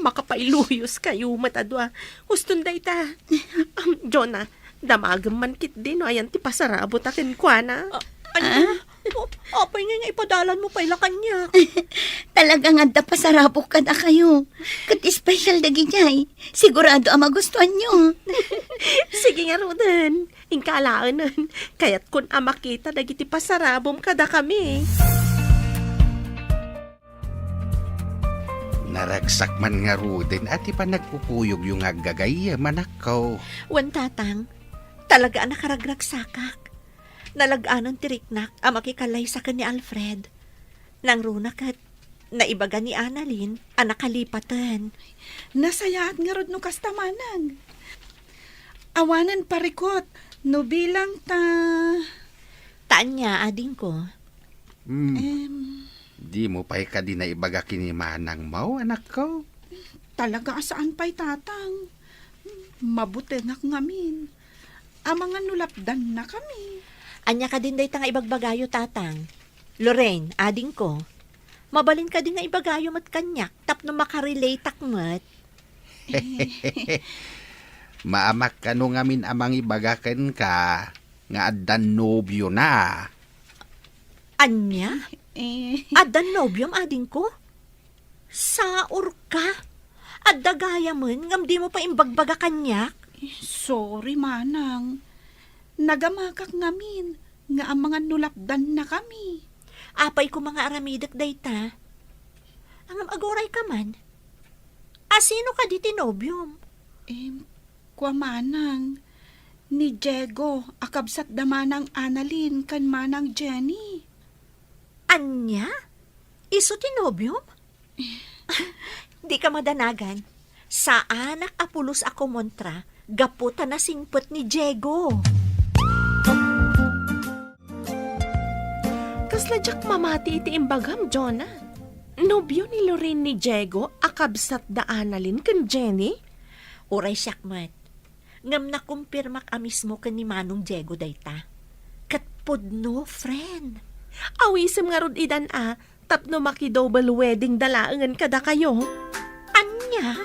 makapailuyos kayo matadwa. Huston day ta. Jonah, damagam man kit din no, ayan ti pasarabot akin kwa na. Ano? Apay nga ipadalan mo pala kanya. Talagang adda pasarabok ka na kayo. Kat special dagi jay. Sigurado ang magustuhan nyo. Sige nga Rodan, ingkalaan nun. Kaya't kun amakita dagiti pasarabom kada kami. Naragsak man nga rudin at ipa nagpupuyog yung agagay manakaw. Wan tatang, talaga ang nakaragragsakak. Nalaganan tiriknak ang makikalay sa ni Alfred. Nang runak at naibaga ni Annalyn ang nakalipatan. Nasayaat nga rod no kastamanang. Awanan parikot, no bilang ta... Taan niya, ading ko. Di mo pa'y ka di na ibaga kinimanang mau, anak ko. Talaga saan pa'y tatang. Mabuti na ngamin. Ang mga nulapdan na kami. Anya ka din day tanga ibagbagayo tatang. Lorraine, ading ko, mabalin ka din nga ibagayo mat kanyak, tapno makarelate akmat. Maamak ka no ngamin amang ibagakan ka, nga addan nobyo na. Anya? Addan nobyom ading ko? Saor ka? Adda gaya man, ngam di mo pa imbagbaga kanyak? Sorry, manang. Nagamakak ngamin nga ang mga nulapdan na kami. Apay ko mga aramidak dayta. Angam agoray ka man. Asino ka di tinobyom? Kwa manang, ni Diego, akabsat da manang Annalyn, kan manang Jenny. Anya? Iso tinobyom? Di ka madanagan. Sa anak apulos ako montra, gaputa na singpot ni Diego. Kasladyak mamati iti imbagam, Jonah. Nobyo ni Lorraine ni Diego, akabsat da Annalyn kan Jenny? Uray siyakmat. Ngam na kumpirmak amismo kan ni Manong Diego dayta. Katpod no, friend. Awisim nga rod idan tapno maki-double wedding dalaangan kada kayo. Anya?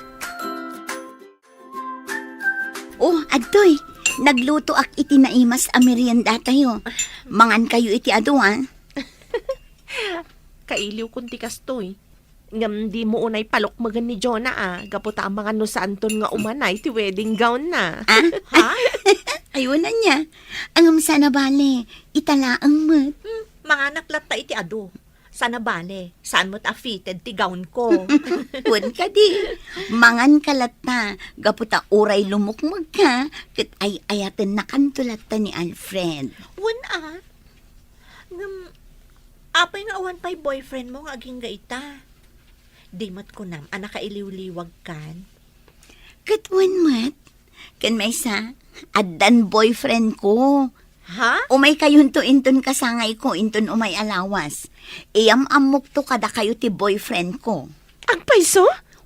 Oh, adtoy, nagluto ak iti naimas a merienda tayo. Mangan kayo iti ado, Kailiw kunti kastoy. Ngam di mo unay palokmagan ni Jonah gaputa ang mga nusanton nga umanay ti wedding gown na. Ha? Ayun na niya. Angam sana bale, italaang mat. Mga naklat ta iti ado. Sana bale, saan mo't affitted ti gown ko? Pun ka di. Mangan kalata, gaputa uray lumukmag ka, kat ay ayaten na kantulata ni Alfred. Ngam, apay nga awan pa'y boyfriend mo nga aging gaita. Di mat ko nam, anak kailiw-liwag kan. Katwan mat, kan may sa, addan boyfriend ko. Ha? Umay kayun to inton kasangay ko, inton umay alawas. Iyam amok to kada kayo ti boyfriend ko. Ang paiso?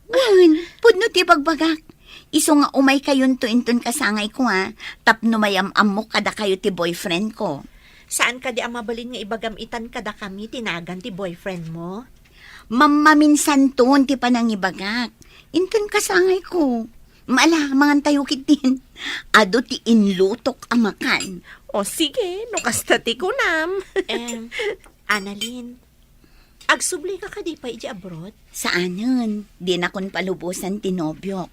Wan, pudno ti bagbagak. Iso nga umay kayun to inton kasangay ko tapno mayam amok kada kayo ti boyfriend ko. Saan ka di ang mabalin nga ibagamitan kada kami tinagan ti boyfriend mo? Mamaminsan ton ti panangibagak. Inton kasangay ko. Maala, mangan tayo kitin. Ado ti inlutok amakan. O sige, nukastati ko nam. Annalyn, agsubli ka di pa iji abroad? Saanan? Di na kon palubusan ti nobyok.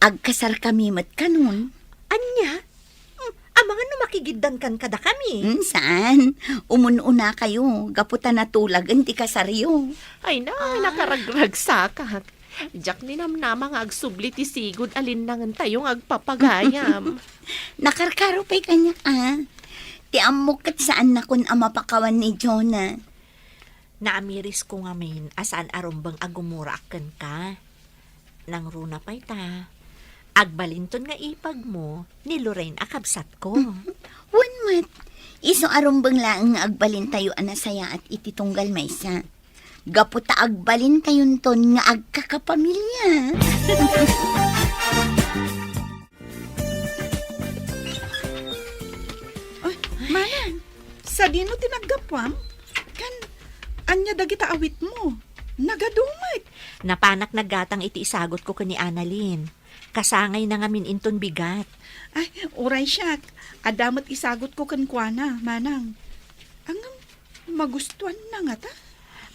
Agkasar kami mat kanon. Anya? Ang mga numakigiddan kan kada kami. Saan? Umununa kayo. Gaputa na tulagan ti kasaryo. Ay na, nakaragrag sakak. Diyak ni namnama nga agsubli ti sigod alin nangan tayong agpapagayam. Nakarkaro pa'y kanya Ti amok kat saan na kun amapakawan ni Jonah. Naamiris ko nga min, asaan arumbang agumura akan ka. Nang runa pa'y ta. Agbalinton nga ipag mo, ni Lorraine akabsat ko. One mat. Iso arumbang laang nga agbalin tayo anasaya at ititunggal maysa. Gaputa agbalin tayon ton nga agkakapamilya. Ay, manang, sa dino tinaggapwam? Kan, anya dagita awit mo. Nagadumay. Napanak nagatang iti isagot ko kani Annalyn. Kasangay na nga min inton bigat. Ay, uray siyak. Adamat isagot ko kankwana, manang. Ang magustuhan na nga ta.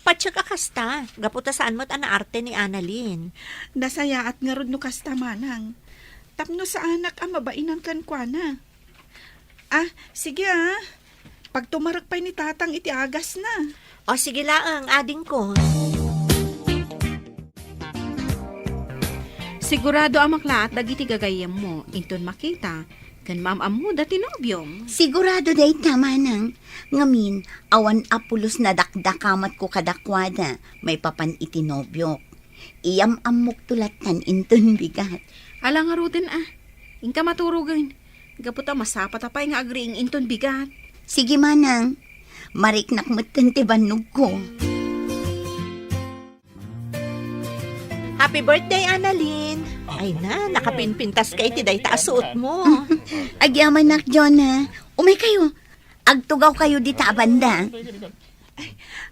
Patsyak akasta, gaputa saan mo't anaarte ni Annalyn. Nasaya at nga rod no kasta manang. Tapno sa anak ang mabainan kankwana. Sige Pag tumarak pa'y ni tatang iti agas na. O sige laang, ading ko. Sigurado amakla at dagiti gagayam mo, inton makita, kan maam-amu dati nobyom. Sigurado day tama nang. Ngamin, awan apulos na dakdakamat ko kadakwada, may papan itinobyok. Iyam amok tulatan inton bigat. Alang nga rutin ingka maturugan. Gaputa masapat apay nga agriing inton bigat. Sige manang, mariknak matan ti banog ko. Happy birthday, Annalyn! Ay na, nakapinpintas ka iti day taasuot mo. Agyaman nak, Jonah. Umay kayo. Agtugaw kayo di ta banda.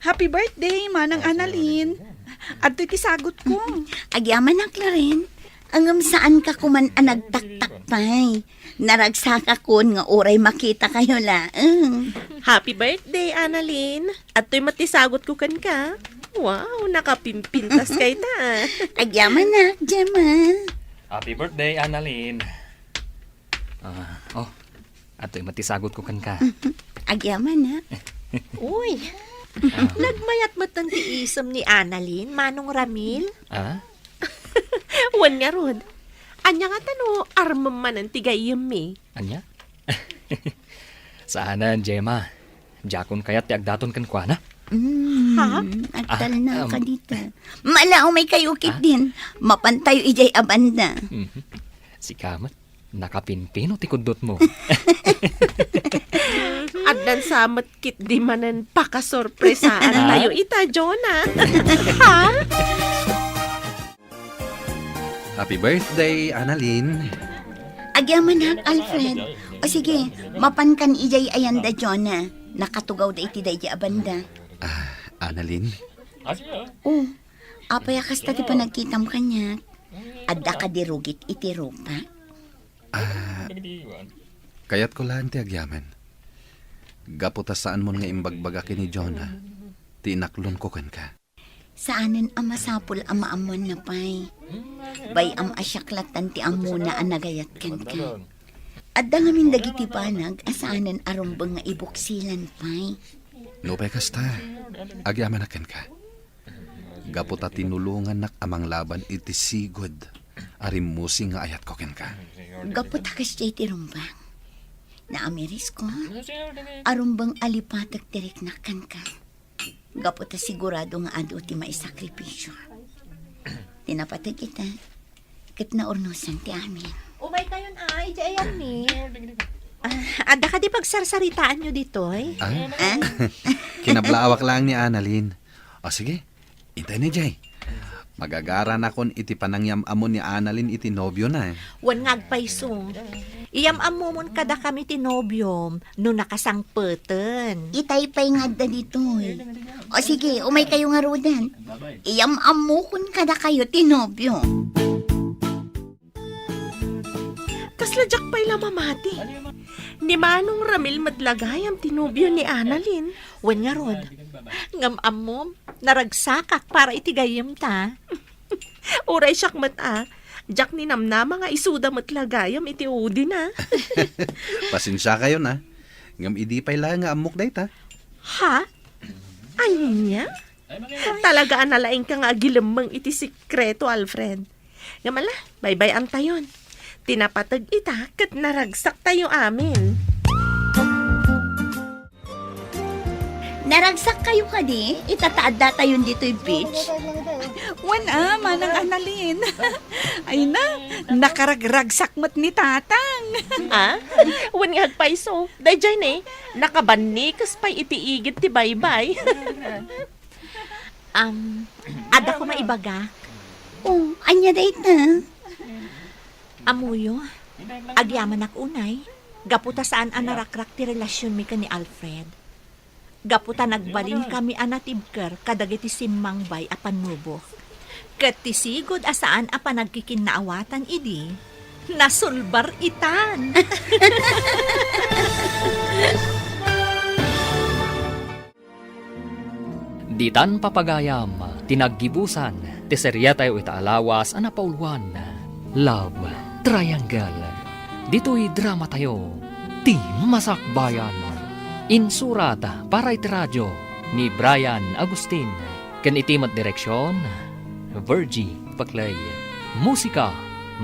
Happy birthday, Manang Annalyn. At ito'y sagot ko. Agyaman nak na rin. Angam saan ka kuman nagtaktak pay. Naragsaka kun nga oray makita kayo laeng. Happy birthday, Annalyn. At to'y matisagot ko kan ka. Wow, nakapimpintas kay ta. Agyaman nak, Gemma. Happy birthday, Annalyn. Ato'y matisagot ko kan ka. Agyaman nak. Uy, nagmayat matang tiisam ni Annalyn, Manong Ramil. Wan nga rod. Anya nga tano, armam man ang tigayam eh. Anya? Saanan, Gemma. Jakon kaya't ti agdaton kan kwa na? Ha? Agtal na ka dito. Malao may kayukit din. Mapantayo ijay abanda. Si Kamat, nakapinpino ti kudot mo. At dan samat kit di manan pakasorpresaan tayo ita, Jonah. Ha? Happy birthday, Annalyn. Agyaman hak, Alfred. O sige, mapankan ijay ayanda, Jonah. Nakatugaw da iti da ijay abanda. Annalyn, Oh, apaya kasta ti panagkitam kanya. Adda ka dirugit iti rupa. kayat ko lang ti agyaman. Gaputa saan mo nga imbagbaga kini Jonah. Tinaklon ko kan ka. Saanan ang masapul ang maamon na pay. Bay am asyaklatan ti amuna ang nagayat kan ka. Adda nga min dagiti panag asaanan arumbang nga ibuksilan pay. Nupay kasta, agyaman akan ka. Gaputa tinulungan nak amang laban iti sigod. Arimusing nga ayat ko ken ka. Gaputa kas jay ti rumbang. Naamiris ko, arumbang alipatag tiriknakan ka. Gaputa sigurado nga ado ti maisakripisyo. Tinapatag kita, kat na ornusan ti amin. Umay kayon ay, jayan ni. Ada ka di pagsarsaritaan nyo dito eh. Kinablawak lang ni Annalyn. O sige, intay ni Jay. Magagaran akon iti panangyam amon ni Annalyn iti nobyo na. Wan ngagpaysong. Iyam amumon kada kami tinobyom no nakasangpeten. Itay pa'y nga da dito eh. O sige, umay kayo nga rodan. Iyam amukon kada kayo tinobyo. Kasladyak pa'y lamamati. Ni Manong Ramil madlagayam tinubyo ni Annalyn. Wan nga rod. Ngam amom, naragsakak para itigayim ta. Uray siyak mata. Jak ni namnama nga isuda matlagayam iti udi na. Pasensya kayo na. Ngam idi pa'y lang nga amok day ta. Ha? Anya? Talaga analaing ka nga agilamang iti sikreto, Alfred. Ngamala, bye-bye ang tayon. Tinapatag ita kat naragsak tayo amin. Naragsak kayo ka di? Itataada tayo dito'y beach. Wan Manang Annalyn. Ay na, nakaragragsak mat ni tatang. Wan nga agpaiso. Dayjay na nakabanikas pa'y itiigit ti bye-bye. Ada ko maibaga. Oh, anya day ta. Amuyo, agyaman ak unay. Gaputa saan ang narakrak ti relasyon mi ka ni Alfred. Gaputa nagbalin kami anatibker kadagiti simmang bay apan nubo. Kat tisigod asaan apan nagkikinnaawatan idi, nasulbar itan. Ditan papagayam, tinaggibusan, tiserya tayo itaalawas, anapauluan, Love Triangle. Dito'y drama tayo, ti Masakbayan. Insurat para iti radyo ni Brian Agustin. Ken itimat direksyon, Virgie Paclay. Musika,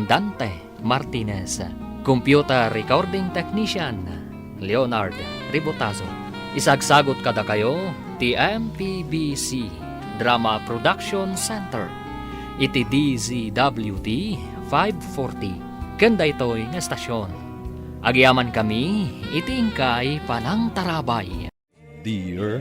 Dante Martinez. Computer recording technician, Leonard Ribotazo. Isagsagot kada kayo, TMPBC Drama Production Center. Iti DZWT 540. Kanda ito'y nga estasyon. Agyaman kami, itingkay panang tarabay. Dear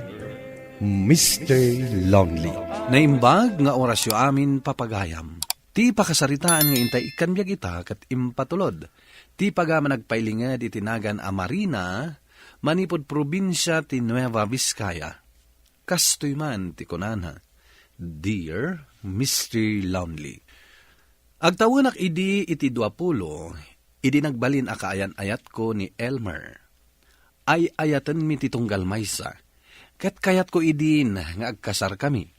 Mr. Lonely. Naimbag nga orasyo amin papagayam. Ti pakasaritaan nga intay ikan biyag ita kat impatulod. Ti pagama nagpailingad itinagan a Marina, manipod probinsya ti Nueva Vizcaya. Kastoy man ti kunana, Dear Mr. Lonely. Agtawanak idi iti 20, idi nagbalin akaayan-ayat ko ni Elmer. Ay ayatan mi ti tunggal maysa, ket kayat ko idin nga agkasar kami.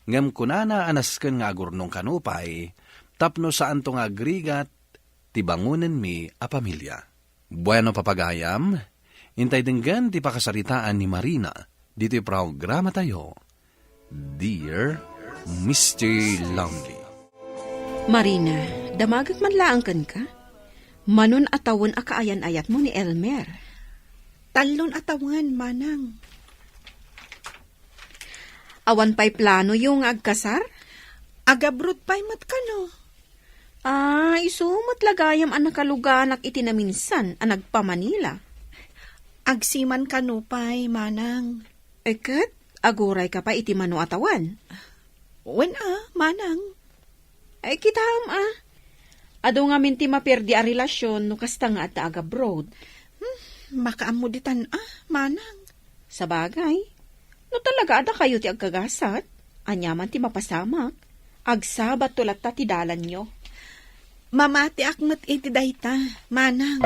Ngem kunana anasken nga agurnong kanupay, tapno saan to nga agrigat, ti bangunen mi a pamilya. Bueno papagayam, intay denggan ti pakasaritaan ni Marina, dito programa tayo, Dear Mr. Lonely. Marina, damagag man laangkan ka? Manon atawon a kaayan-ayat mo ni Elmer. Talon atawan, manang. Awan pa'y plano yung agkasar? Agabrod pa'y matkano. Isumot lagayam ang nakaluganak iti na minsan ang nagpa-Manila. Agsiman kanupay, manang. Eket, aguray ka pa iti mano atawan. Wen manang. Ay kitam Ado nga minti maperdi a relasyon no kasta nga at agabroad. Makaamuditan manang. Sa bagay, no talaga ada kayo ti agkagasat, anyaman ti mapasamak, agsabat tulat ta ti dalan nyo. Mamati akmet iti dayta, manang.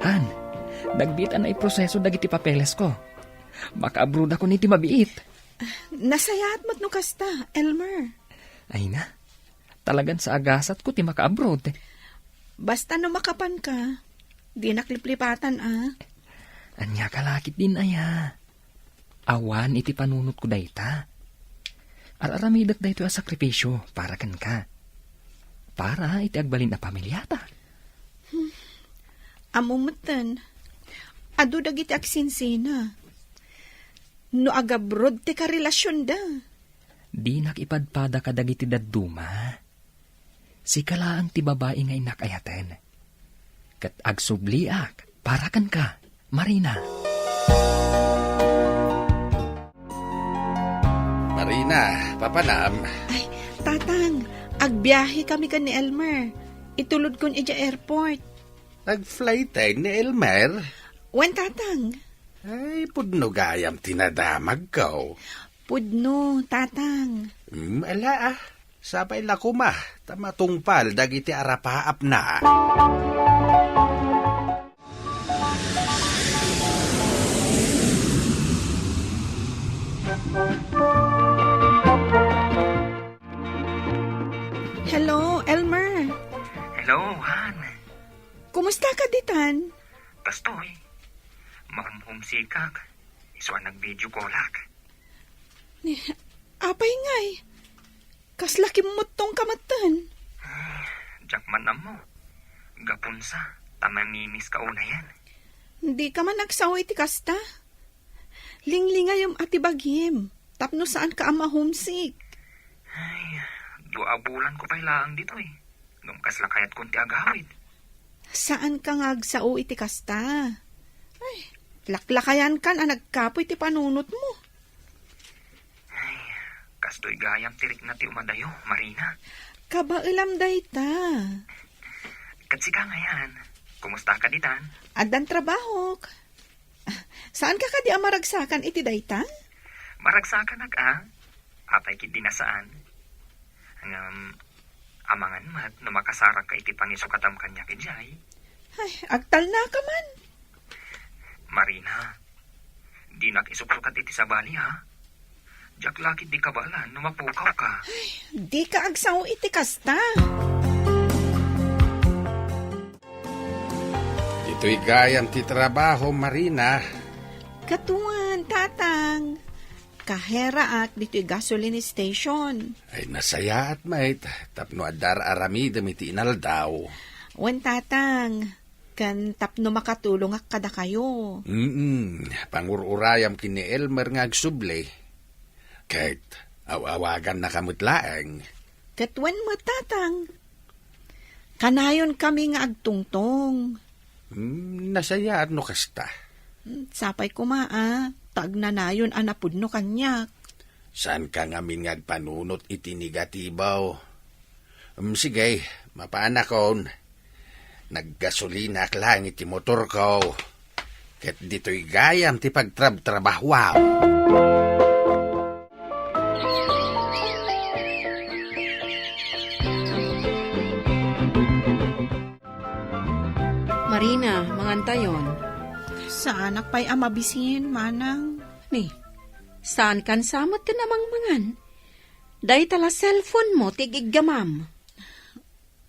Han, nagbitan na proseso dagiti papeles ko. Makaabroad ako niti mabiit. Nasayat mo't no kasta, Elmer. Ay na, talagan sa agasat ko ti makaabroad. Basta no makapan ka, di nakliplipatan Anya kalakit din aya. Awan iti panunot ko dayta. Araramidat dayto a sakripisyo para kan ka. Para iti agbalin na pamilyata. Amumutan, adu dagiti agsinsina. No agabrod ti karelasyon da. Di nakipadpada ka dagiti dadduma. Si kalaang ti babae nga inakayaten. Kat agsubliak para kan ka, Marina. Marina, papanam. Ay, tatang, agbiyahe kami kan ni Elmer. Itulod kon ija airport. Nag-flight tayo ni Elmer. Wen tatang? Ay, pudno gayam tinadamag ko. Pudno, tatang. Ala Sapay la kuma, tamatungpal dagiti arapaap na. Hello, Elmer. Hello, Han. Kumusta ka ditan? Kastoy. Makamhumsikak. Iswa nag-video callak. Apay ngay. Kaslaki mo tong kamatan. Jakman na mo. Gapunsa. Tamamimis ka una yan. Hindi ka man nagsawa iti kasta. Linglingay yung atibaghim. Tapno saan ka ama homesick. Ay, 2 bulan ko pailaang dito eh. Lumkas lakayat kunti agawid. Saan ka ngagsao iti kasta? Ay, laklakayan kan ang nagkapoy iti panunot mo. Ay, kastoy gayam tirik na ti umadayo, Marina. Kabailam dayta. Katsika ngayan. Kumusta ka ditan? Adan trabaho. Saan ka kadi amaragsakan iti dayta? Maragsakan apay kid dinasaan. Amangan mat no makasarag ka iti panisukatam kanya kidjay. Ay, agtal na ka man. Marina, di nakisupsukat iti sabali ha. Jak lakit di kabalan no mapukaw ka. Di ka agsaw iti kasta. Ito'y gayam ti trabaho, Marina. Katuan, tatang. Kahera at dito'y gasoline station. Ay nasaya at mait, tapno adar aramidam iti inaldaw. Wen tatang, kan tapno makatulong ak kada kayo. Pangururayam kini Elmer nga agsuble. Kahit awawagan na kamutlaang. Katwen mo tatang. Kanayon kami nga agtungtong. Nasaya at no kasta. Sapay kumaa, tag na nayon anapud no kanyak. Saan ka ngamin nga panunot iti negatibaw? Sige, mapaanakon. Naggasolina lang iti motor ko. Ket dito'y gayam ti pagtrab-trabahuaw. Marina, mangantayon. Saan pa'y amabisin, manang? Ni, saan kan samot ka namang mangan? Day tala cellphone mo, tigiggamam.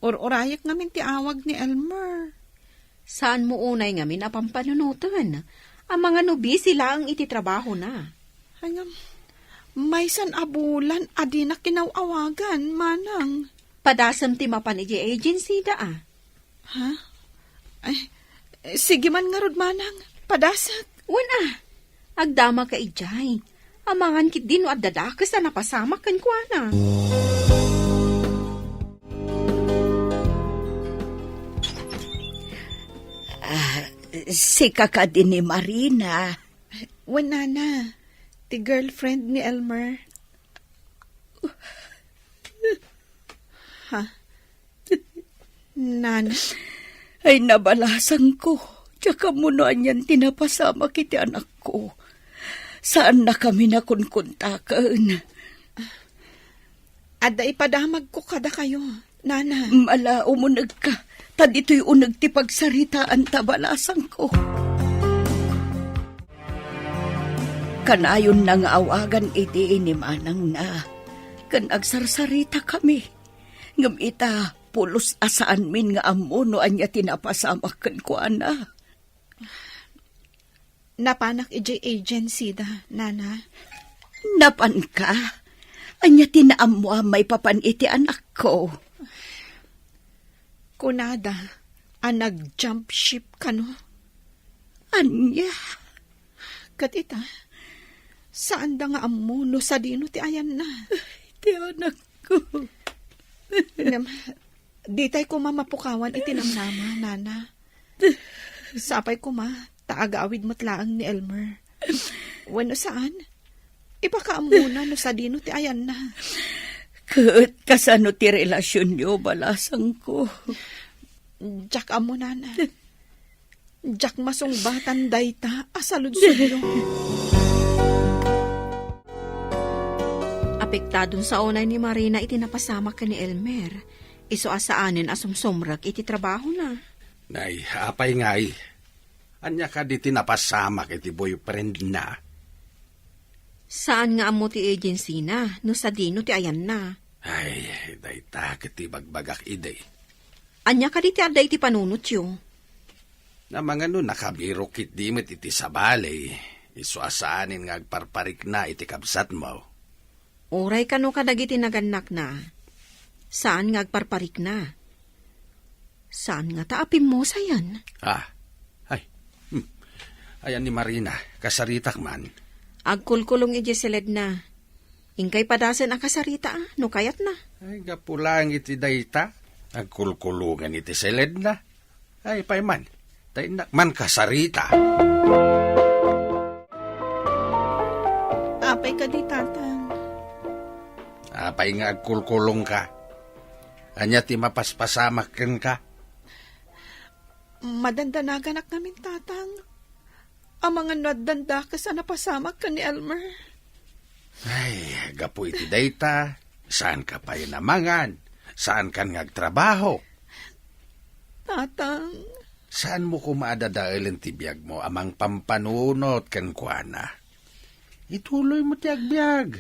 Or-orayak ngamin ti awag ni Elmer. Saan mo unay ngamin apampanunutan? Ang mga nubi sila ang ititrabaho na. Hangam, may san abulan adi na kinawawagan, manang. Padasam ti mapan iji agency da ah. Ha? Ay, sige man nga rod, manang. Padasat. Wana, agdama ka ijay. Amangan kit din at dadakas na napasamak kan kuana. Si kaka din ni Marina. Wala na. Ti girlfriend ni Elmer. Ha? Nana? Ay nabalasan ko. Tsaka munuan yan tinapasama kiti anak ko. Saan na kami nakunkuntakan? Ada ipadamag ko kada kayo, Nana. Mala umunag ka. Ta dito'y unag ti pagsaritaan tabalasan ko. Kanayon nang awagan iti inimanang na. Kan agsarsarita kami. Ngam ita pulos asaan min nga amuno anya tinapasamakan ko ana. Napanak iji agency da, Nana. Napan ka? Anya tinaamwa may papan iti anak ko. Kunada, nag-jump ship ka no? Anya? Katita, saan da nga amuno sa dino ti ayan na? Ti anak ko. Di tayo ko mamapukawan itinamnama, Nana. Sapay ko taagaawid mo't laang ni Elmer. Wano saan? Ipakaamuna no sa dino ti ayan na. Kat kasano ti relasyon niyo balasang ko. Jack amo, Nana. Jack masungbatan dayta asalud-sudlo. Apektadon sa unay ni Marina itinapasama ka ni Elmer. Iso asaanin asumsumrak iti trabaho na. Nay, apay ngay. Anya ka di tinapasama iti boyfriend na. Saan nga amo ti agency na? No sa dino ti ayan na. Ay, dayta kiti bagbagak ide. Anya ka di ti aday ti panunot yo. Na mga nun nakabiro kit dimit iti sabali. Iso asaanin nga agparparik na iti kabsat mo. Oray ka no kadagiti naganak na. Saan nga agparparik na? Saan nga taapim mo sayan? Ayan ni Marina, kasaritak man. Agkulkulong iti silid na. Ingkay padasan ang kasarita no kayat na. Ay, gapulang iti dayta. Agkulkulungan iti seled na. Ay, payman. Tainak man kasarita. Apay ka di, tatang. Apay nga agkulkulong ka. Anya ti mapaspasamakin ka. Madandanagan namin, tatang. Ang mga nadanda ka sa napasamak ka ni Elmer. Ay, gapu iti dayta. Saan ka pa inamangan? Saan ka ngagtrabaho? Tatang. Saan mo kumaadadailin ti biyag mo amang pampanunot kan kuana? Ituloy mo ti agbyag.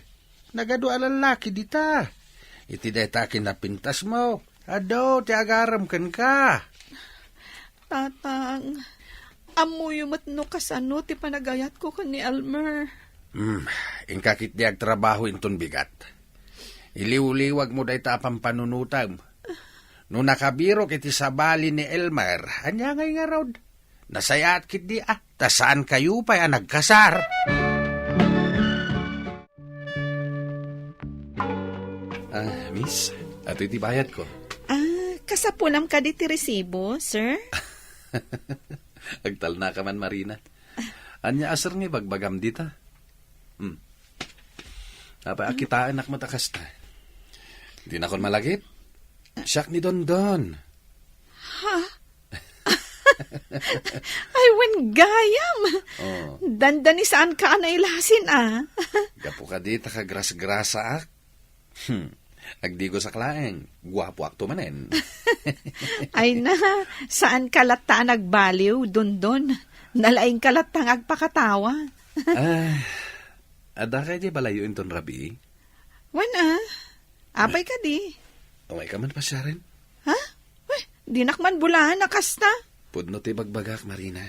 Nagado alalaki dita. Iti dayta kinapintas mo. Ado, ti agaram kan ka. Tatang. Amuyo matno kasano ti panagayat ko ka ni Elmer. Ingkakit di agtrabaho inton bigat. Iliw-liwag mo dayta pampanunutam. No nakabiro kiti sabali ni Elmer, anya ngay nga raod. Nasayat kit di tasaan kayo pa'y nagkasar. Miss, ato iti bayad ko. Kasapunam ka di ti resibo, sir? Agtal na ka man, Marina. Anya asar nga bagbagam dita. Akitaan nak matakas ta. Di na kon malagip. Siyak ni Don Don. Ha? Ay, wen gayam. Oh, Dandani saan ka anailasin, gapo ka di takagras-grasa ak. Agdigo sa klaeng, guwapo ak tumanen. Ay na, saan kalata nagbaliw, dundon. Nalaing kalatang agpakatawa. Ada kay di balayo inton rabi? Wen apay ka di. Umay ka man pa siya rin. Ha? Di nakman bulahan na kasta. Pudno ti bagbagak, Marina.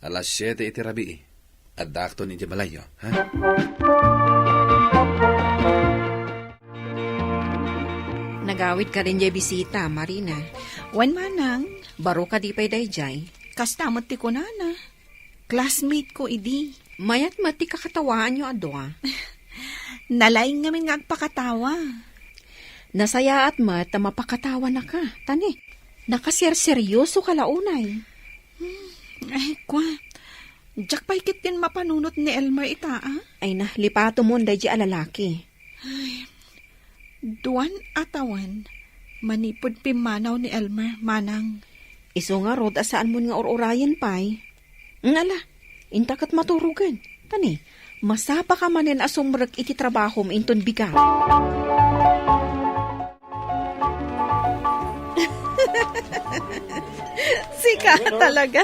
Alas 7 iti rabi. Ada akto ni di balayo, ha? Nagawid ka rin jay bisita, Marina. Wen manang, Baro ka di pa'y dayjay. kastamot ti kunana. Classmate ko idi. Mayat mati kakatawaan yung adwa. Nalaing ngamin nga agpakatawa. Nasaya at mat, mapakatawa na ka. Tani, nakasir-seryoso ka launay. Ay, kwa. Jack paikit din mapanunot ni Elmer ita, Ay na, lipato mo day di alalaki. Duwan atawan. Manipod pimanaw ni Elmer, manang. Iso nga rod, asaan mo nga or-orayan pa'y. Ngala, intakat maturugan. Tani, masapa ka manin asumrag iti trabaho mo inton bigat. Sika talaga.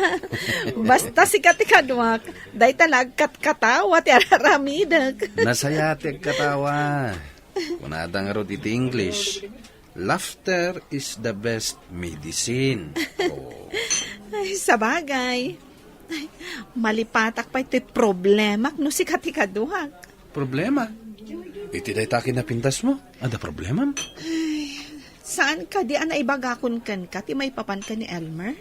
Basta sikat ikadwak. Day talag katawa ti araramidag. Nasayatek katawa. Kunada nga rod iti English. Laughter is the best medicine. Oh. Ay, sabagay. Ay, malipatak pa ito'y problema no sikat ikaduhak. Problema? Iti day takin na pintas mo. Ada problema? Saan ka di ana ibagakon kan ka ti may papan ka ni Elmer?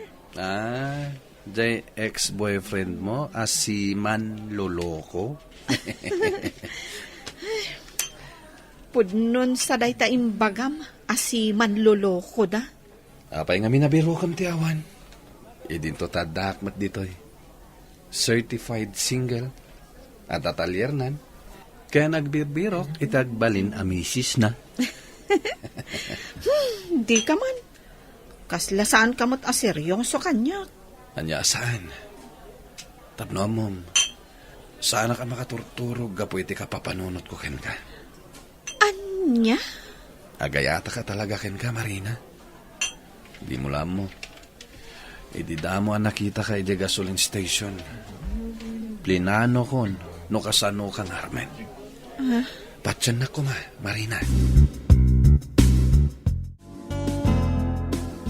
Jay ex-boyfriend mo as si Man Loloko. Pudnon sa dayta imbagam asi manloloko da. Apay nga minabiro kam ti awan. Idinto tadakmat ditoy. Certified single. At atalyernan. Kaya nagbibirok itagbalin amisis na. Di ka man. Kasla saan kamot aseryoso kanya. Anya saan? Tapno mom. Saan ka makaturturog gapo iti kapapanunot ko ken ka? Anya? Agayata ka talaga ken ka, Marina. Di mo lam mo. Ididamo ang nakita ka iti gasoline station. Plinano kon, no kasano kang Armen. Patyan na ko Marina.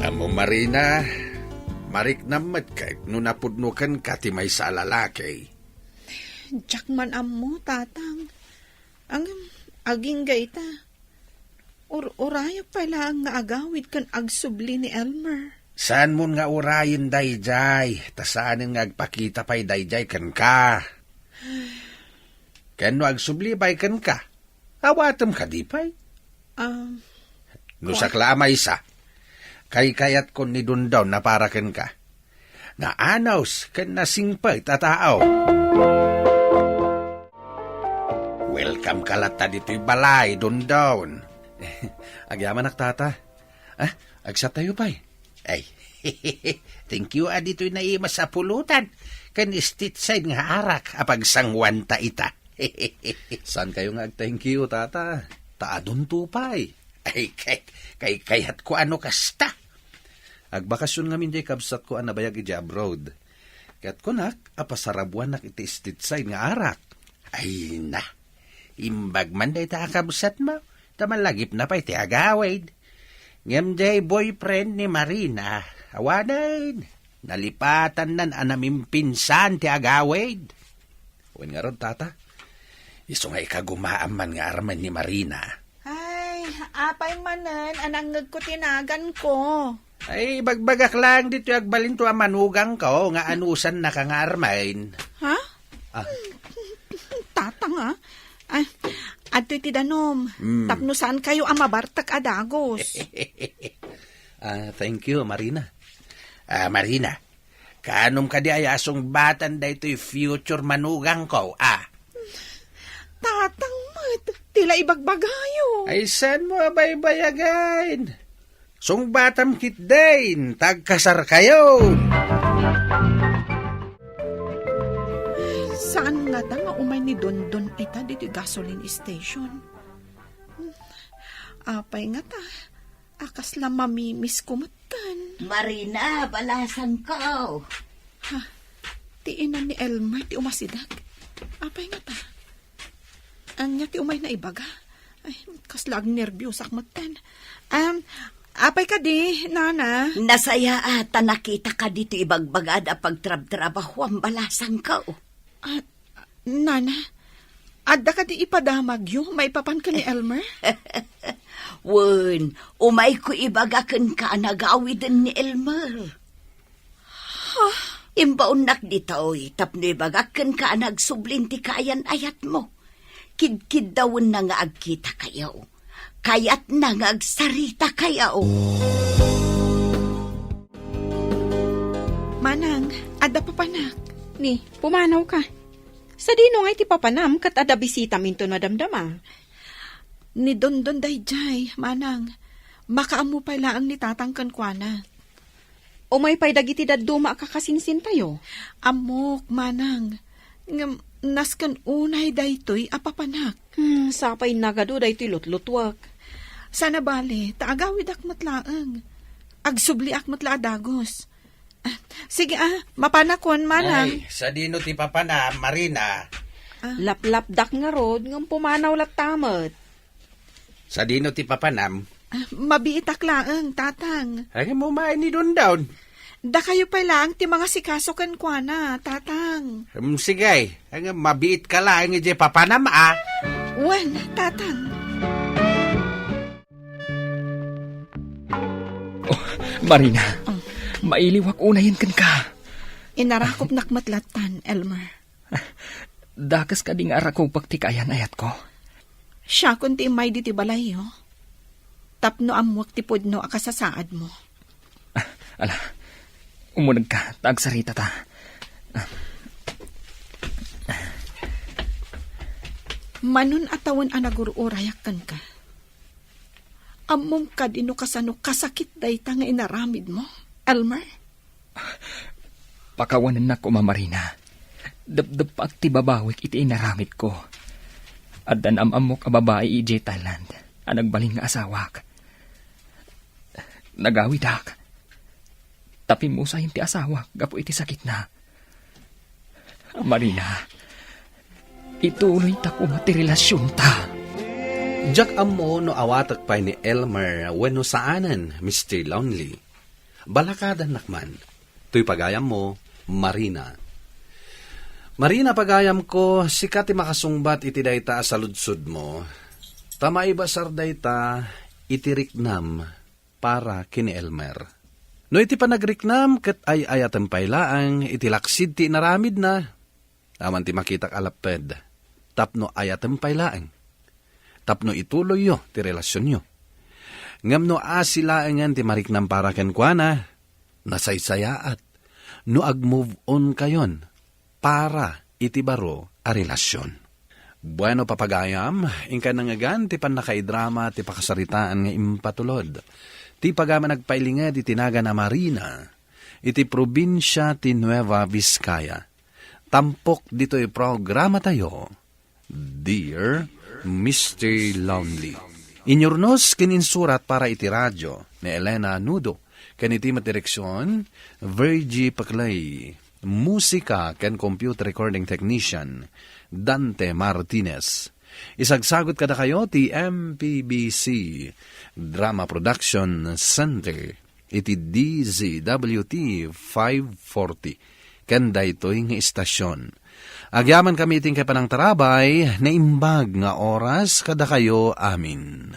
Amo Marina, marik namat kay no napudnukan ka ti may sa lalaki. Jack man amo, tatang. Ang aging gaita. Uraya pala ang nga agawid kan agsubli ni Elmer. Saan mo nga urayin dayjay? Tasaanin nga agpakita pa'y dayjay kan ka. Kano agsublibay kan ka? Awatam ka di pa'y? Nusakla sa. Kay-kayat ko ni Dundaw na para kan ka. Naanaws kan nasingpay tataaw. Welcome ka lata dito'y balay, Dundaw. Agyaman tata. Agsat tayo pa'y. Ay, thank you dito'y naimas sa pulutan. Kan istit side nga arak apag sangwanta ita. Saan kayo nga thank you, tata? Taadon tupay. Ay, kayat ko ano kasta. Agbakasyon nga minday kabsat ko ang nabayag iti abroad. Kaya't ko apasarabuan nak iti istitsay nga arak. Ay na, imbag man day takabsat mo. Tamalagip na pa iti agawid. Ngem day boyfriend ni Marina, awanan. Nalipatan nan anaming pinsan ti agawid. Uwan nga ron, tata. Iso nga ikagumaaman nga arman ni Marina. Ay, apay manan, anangag ko tinagan ko. Ay, bagbagak lang dito agbalin to manugang ko, nga anusan na ka nga armain. Ha? Tatang Ay, ato iti danom. Tapno saan kayo amabartak adagos? Thank you, Marina. Marina, kanom ka di ayasong batan da ito'y future manugang ko, Tatang mat, tila ibagbagayo. Ay, saan mo abaybayagain? Sung batam kit din, tagkasar kayo. nga ta nga umay ni Dondon ita dito gasoline station. Apay nga ta, akas lang mamimiss kumutan. Marina, balasan ko. Tiinan ni Elmer, ti umasidag. Apay nga ta. Anya ti umay na ibaga. Ay, kaslag nervyos akmatan. Apay ka di, nana. Nasaya ata nakita ka dito ibagbagad a pagtrab-trabaho ang balasan ko. Nana, adda ka di ipadamag yun, may papan ka ni Elmer? Wen, umay ko ibagakan ka nagawi din ni Elmer. Imbaon dito, tapno ibagakan ka nagsublin ti kayan ayat mo. Kid-kid dawon na nga agkita kayo. Kayat na nga agsarita kayo. Manang, adda papanak. Ni, pumanaw ka. Sa dino nga iti papanam kat ada bisita minto na damdama. Ni Dondon dayjay, manang. Makaamu pa laang ni tatangkan kwa na. O may paydag iti daduma kakasinsin tayo. Amok, manang. Ngam, naskan unay daytoy apapanak. Sapay nagado da iti lutlutwak. Sana bale, taagawid akmat laang. Agsubli akmat la dagos. Sige mapanakon, manang. Ay, sa dino ti papana, Marina. Laplapdak nga rod, ngam pumanaw lat tamat. Sa dino ti papanam, Mabiitak laang, tatang. ay mo main ni Dondown. Da kayo pa lang ti mga sikasokan kwa na, tatang. Sige, ang mabiit ka lang iti papanam Wen, tatang. Marina, mailiwak unayin kan ka. Inarakop nakmatlatan, Elmer. Dakas ka ding arakong pagtikayan ayat ko. Siya kun ti may di ti balayo. Tapno amwak ti pudno akasasaad mo. Ala, umunag ka, tagsarita ta. Manun atawan anagururayakan ka. Among kadino kasano kasakit dayta nga inaramid mo, Elmer? Pakawanan na ko, Marina. Dabdab pa ti babawik iti inaramid ko. At danamam mo ka babae ije Thailand, ang nagbaling nga asawak. Nagawidak. Tapi mo sa ti asawak, gapo iti sakit na. Marina, ituloy ta ko matirelasyon ta. Jak amo no awatak pa ni Elmer wenno saanan, Mr. Lonely. Balakadan nakman. Tuy pagayam mo, Marina. Marina pagayam ko, sikat ti makasungbat iti dayta sa ludsud mo. Tamay basar dayta iti riknam para kini Elmer. No iti panagriknam ket ay ayatan paylaang iti laksid ti naramid na. Aman ti makitak alaped. Tapno ayatan paylaang. Tapno ituloy yo ti relasyon yo. Ngam no asilaangan ti mariknam para kenkwana, nasaysayaat, no ag-move on kayon, para iti baro a relasyon. Bueno papagayam, ingka nangagan ti panakaidrama ti pakasaritaan nga impatulod. Ti pagama nagpailingad iti naga na Marina, iti probinsya ti Nueva Vizcaya. Tampok dito'y programa tayo, Dear Mr. Lonely. Inyornos kininsurat para iti radyo ni Elena Nudo. Kaniti matireksyon, Virgie Paclay. Musika ken computer recording technician, Dante Martinez. Isagsagot kada kayo ti MPBC Drama Production Center. Iti DZWT 540. Kanda ito'y nga istasyon. Agyaman kami iting kay panang tarabay na imbag nga oras kada kayo amin.